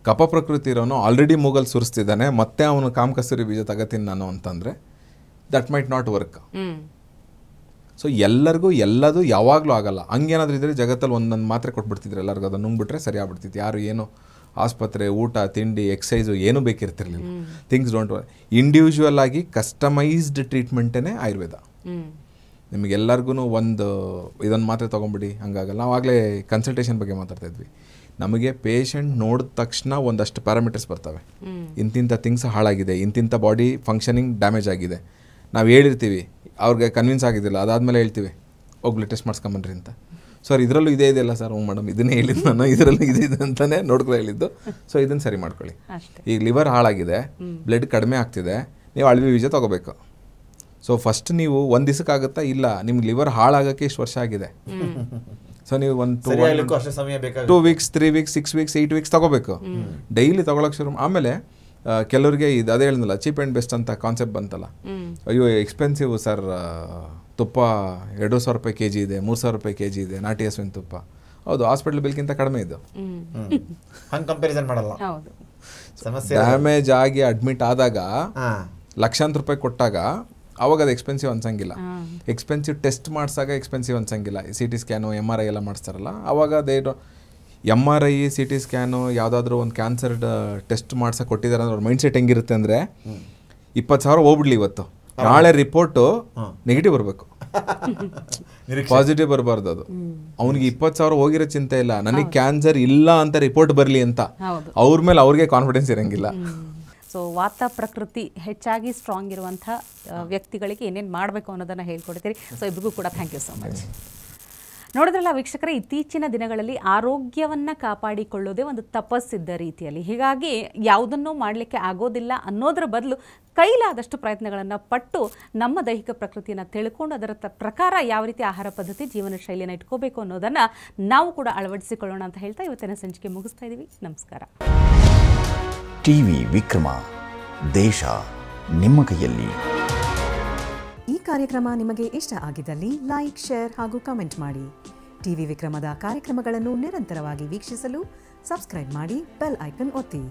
[SPEAKER 2] ಕಪ ಪ್ರಕೃತಿ ಇರೋನು ಆಲ್ರೆಡಿ ಮೂಗಲ್ ಸುರಿಸ್ತಿದ್ದಾನೆ, ಮತ್ತೆ ಅವನು ಕಾಮಕಸ್ತೂರಿ ಬೀಜ ತಗೋತೀನಿ ನಾನು ಅಂತಂದರೆ that might not work. So ಎಲ್ಲರಿಗೂ ಎಲ್ಲದು ಯಾವಾಗಲೂ ಆಗಲ್ಲ. ಹಂಗೇನಾದ್ರೂ ಇದ್ದರೆ ಜಗತ್ತಲ್ಲಿ ಒಂದೊಂದು ಮಾತ್ರೆ ಕೊಟ್ಬಿಡ್ತಿದ್ರು ಎಲ್ಲರಿಗೂ, ಅದನ್ನು ನುಂಗ್ಬಿಟ್ರೆ ಸರಿ ಆಗ್ಬಿಡ್ತಿತ್ತು. ಯಾರು ಏನು ಆಸ್ಪತ್ರೆ, ಊಟ, ತಿಂಡಿ, ಎಕ್ಸಸೈಸು ಏನೂ ಬೇಕಿರ್ತಿರ್ಲಿಲ್ಲ. ಥಿಂಗ್ಸ್ ಡೋಂಟ್ ಇಂಡಿವಿಜುವಲ್ ಆಗಿ ಕಸ್ಟಮೈಸ್ಡ್ ಟ್ರೀಟ್ಮೆಂಟೇ ಆಯುರ್ವೇದ. ನಿಮಗೆಲ್ಲರಿಗೂ ಇದೊಂದು ಮಾತ್ರೆ ತೊಗೊಂಬಿಡಿ ಹಂಗಾಗಲ್ಲ. ನಾವು ಆಗಲೇ ಕನ್ಸಲ್ಟೇಷನ್ ಬಗ್ಗೆ ಮಾತಾಡ್ತಾ ಇದ್ವಿ. ನಮಗೆ ಪೇಷಂಟ್ ನೋಡಿದ ತಕ್ಷಣ ಒಂದಷ್ಟು ಪ್ಯಾರಾಮೀಟರ್ಸ್ ಬರ್ತವೆ. ಇಂತಿಂಥ ಥಿಂಗ್ಸ್ ಹಾಳಾಗಿದೆ, ಇಂತಿಂಥ ಬಾಡಿ ಫಂಕ್ಷನಿಂಗ್ ಡ್ಯಾಮೇಜ್ ಆಗಿದೆ. ನಾವು ಹೇಳಿರ್ತೀವಿ, ಅವ್ರಿಗೆ ಕನ್ವಿನ್ಸ್ ಆಗಿದ್ದಿಲ್ಲ, ಅದಾದಮೇಲೆ ಹೇಳ್ತೀವಿ ಹೋಗ್ಲಿ ಟೆಸ್ಟ್ ಮಾಡಿಸ್ಕೊಂಬನ್ರಿ ಅಂತ. ಸರ್ ಇದರಲ್ಲೂ ಇದೇ ಇದೆಯಲ್ಲ ಸರ್, ಹ್ಞೂ ಮೇಡಮ್ ಇದನ್ನೇ ಹೇಳಿದ್ದು ನಾನು, ಇದರಲ್ಲೂ ಇದೆ ಅಂತಲೇ ನೋಡ್ಕೊಳ್ಳೋ ಹೇಳಿದ್ದು. ಸೊ ಇದನ್ನು ಸರಿ ಮಾಡ್ಕೊಳ್ಳಿ. ಈಗ ಲಿವರ್ ಹಾಳಾಗಿದೆ, ಬ್ಲಡ್ ಕಡಿಮೆ ಆಗ್ತಿದೆ, ನೀವು ಅಳವಿ ಬೀಜ ತೊಗೋಬೇಕು. ಸೊ ಫಸ್ಟ್ ನೀವು ಒಂದು ದಿವಸಕ್ಕಾಗುತ್ತಾ, ಇಲ್ಲ ನಿಮ್ಗೆ ಲಿವರ್ ಹಾಳಾಗೋಕ್ಕೆ ಇಷ್ಟು ವರ್ಷ ಆಗಿದೆ. ಸೊ ನೀವು ಒಂದು 2 ವೀಕ್ಸ್ 3 ವೀಕ್ಸ್ 6 ವೀಕ್ಸ್ 8 ವೀಕ್ಸ್ ತೊಗೋಬೇಕು. ಡೈಲಿ ತೊಗೊಳಕ್ಕೆ ಶುರು. ಆಮೇಲೆ ಕೆಲವರಿಗೆ ಇದು ಅದೇ ಹೇಳಿದ್ನಲ್ಲ, ಚೀಪ್ ಆ್ಯಂಡ್ ಬೆಸ್ಟ್ ಅಂತ ಕಾನ್ಸೆಪ್ಟ್ ಬಂತಲ್ಲ. ಅಯ್ಯೋ ಎಕ್ಸ್ಪೆನ್ಸಿವ್ ಸರ್, ತುಪ್ಪ 2,000 ರೂಪಾಯಿ ಕೆ ಜಿ ಇದೆ, 3,000 ರೂಪಾಯಿ ಕೆ ಜಿ ಇದೆ ನಾಟಿ ಹಸುವಿನ ತುಪ್ಪ. ಹೌದು, ಹಾಸ್ಪಿಟಲ್ ಬಿಲ್ಗಿಂತ ಕಡಿಮೆ ಇದು.
[SPEAKER 3] ಕಂಪ್ಯಾರಿಸನ್ ಮಾಡಲ್ಲ.
[SPEAKER 2] ಡ್ಯಾಮೇಜ್ ಆಗಿ ಅಡ್ಮಿಟ್ ಆದಾಗ ಲಕ್ಷಾಂತರ ರೂಪಾಯಿ ಕೊಟ್ಟಾಗ ಅವಾಗ ಅದು ಎಕ್ಸ್ಪೆನ್ಸಿವ್ ಅನ್ಸಂಗಿಲ್ಲ. ಎಕ್ಸ್ಪೆನ್ಸಿವ್ ಟೆಸ್ಟ್ ಮಾಡಿಸಾಗ ಎಕ್ಸ್ಪೆನ್ಸಿವ್ ಅನ್ಸಂಗಿಲ್ಲ. CT ಸ್ಕ್ಯಾನು, MRI ಎಲ್ಲ ಮಾಡಿಸ್ತಾರಲ್ಲ, ಅವಾಗ ಅದೇ MRI CT ಸ್ಕ್ಯಾನು ಯಾವುದಾದ್ರೂ ಒಂದು ಕ್ಯಾನ್ಸರ್ ಟೆಸ್ಟ್ ಮಾಡ್ಸಕ್ಕೆ ಕೊಟ್ಟಿದ್ದಾರೆ ಅಂದ್ರೆ ಅವ್ರ ಮೈಂಡ್ ಸೆಟ್ ಹೆಂಗಿರುತ್ತೆ ಅಂದರೆ 20,000 ಹೋಗ್ಬಿಡ್ಲಿ ಇವತ್ತು, ನಾಳೆ ರಿಪೋರ್ಟು ನೆಗೆಟಿವ್ ಬರಬೇಕು, ಪಾಸಿಟಿವ್ ಬರಬಾರ್ದು. ಅದು ಅವ್ನಿಗೆ 20,000 ಹೋಗಿರೋ ಚಿಂತೆ ಇಲ್ಲ, ನನಗೆ ಕ್ಯಾನ್ಸರ್ ಇಲ್ಲ ಅಂತ ರಿಪೋರ್ಟ್ ಬರಲಿ ಅಂತ ಅವ್ರ ಮೇಲೆ ಅವ್ರಿಗೆ ಕಾನ್ಫಿಡೆನ್ಸ್ ಇರಂಗಿಲ್ಲ.
[SPEAKER 1] ಸೊ ವಾತ ಪ್ರಕೃತಿ ಹೆಚ್ಚಾಗಿ ಸ್ಟ್ರಾಂಗ್ ಇರುವಂಥ ವ್ಯಕ್ತಿಗಳಿಗೆ ಏನೇನು ಮಾಡಬೇಕು ಅನ್ನೋದನ್ನು ಹೇಳ್ಕೊಡ್ತೀರಿ. ಸೊ ಇಬ್ಬರಿಗೂ ಕೂಡ ಥ್ಯಾಂಕ್ ಯು ಸೊ ಮಚ್. ನೋಡಿದ್ರಲ್ಲ ವೀಕ್ಷಕರೇ, ಇತ್ತೀಚಿನ ದಿನಗಳಲ್ಲಿ ಆರೋಗ್ಯವನ್ನು ಕಾಪಾಡಿಕೊಳ್ಳೋದೇ ಒಂದು ತಪಸ್ಸಿದ್ದ ರೀತಿಯಲ್ಲಿ. ಹೀಗಾಗಿ ಯಾವುದನ್ನೂ ಮಾಡಲಿಕ್ಕೆ ಆಗೋದಿಲ್ಲ ಅನ್ನೋದರ ಬದಲು ಕೈಲಾದಷ್ಟು ಪ್ರಯತ್ನಗಳನ್ನು ಪಟ್ಟು ನಮ್ಮ ದೈಹಿಕ ಪ್ರಕೃತಿಯನ್ನು ತಿಳ್ಕೊಂಡು ಅದರ ಪ್ರಕಾರ ಯಾವ ರೀತಿ ಆಹಾರ ಪದ್ಧತಿ, ಜೀವನ ಶೈಲಿಯನ್ನು ಇಟ್ಕೋಬೇಕು ಅನ್ನೋದನ್ನು ನಾವು ಕೂಡ ಅಳವಡಿಸಿಕೊಳ್ಳೋಣ ಅಂತ ಹೇಳ್ತಾ ಇವತ್ತಿನ ಸಂಚಿಕೆ ಮುಗಿಸ್ತಾ ಇದ್ದೀವಿ. ನಮಸ್ಕಾರ.
[SPEAKER 4] ಟಿವಿ ವಿಕ್ರಮ, ದೇಶ ನಿಮ್ಮ ಕೈಯಲ್ಲಿ.
[SPEAKER 5] ಈ ಕಾರ್ಯಕ್ರಮ ನಿಮಗೆ ಇಷ್ಟ ಆಗಿದ್ದಲ್ಲಿ ಲೈಕ್, ಶೇರ್ ಹಾಗೂ ಕಮೆಂಟ್ ಮಾಡಿ. ಟಿವಿ ವಿಕ್ರಮದ ಕಾರ್ಯಕ್ರಮಗಳನ್ನು ನಿರಂತರವಾಗಿ ವೀಕ್ಷಿಸಲು ಸಬ್ಸ್ಕ್ರೈಬ್ ಮಾಡಿ, ಬೆಲ್ ಐಕನ್ ಒತ್ತಿ.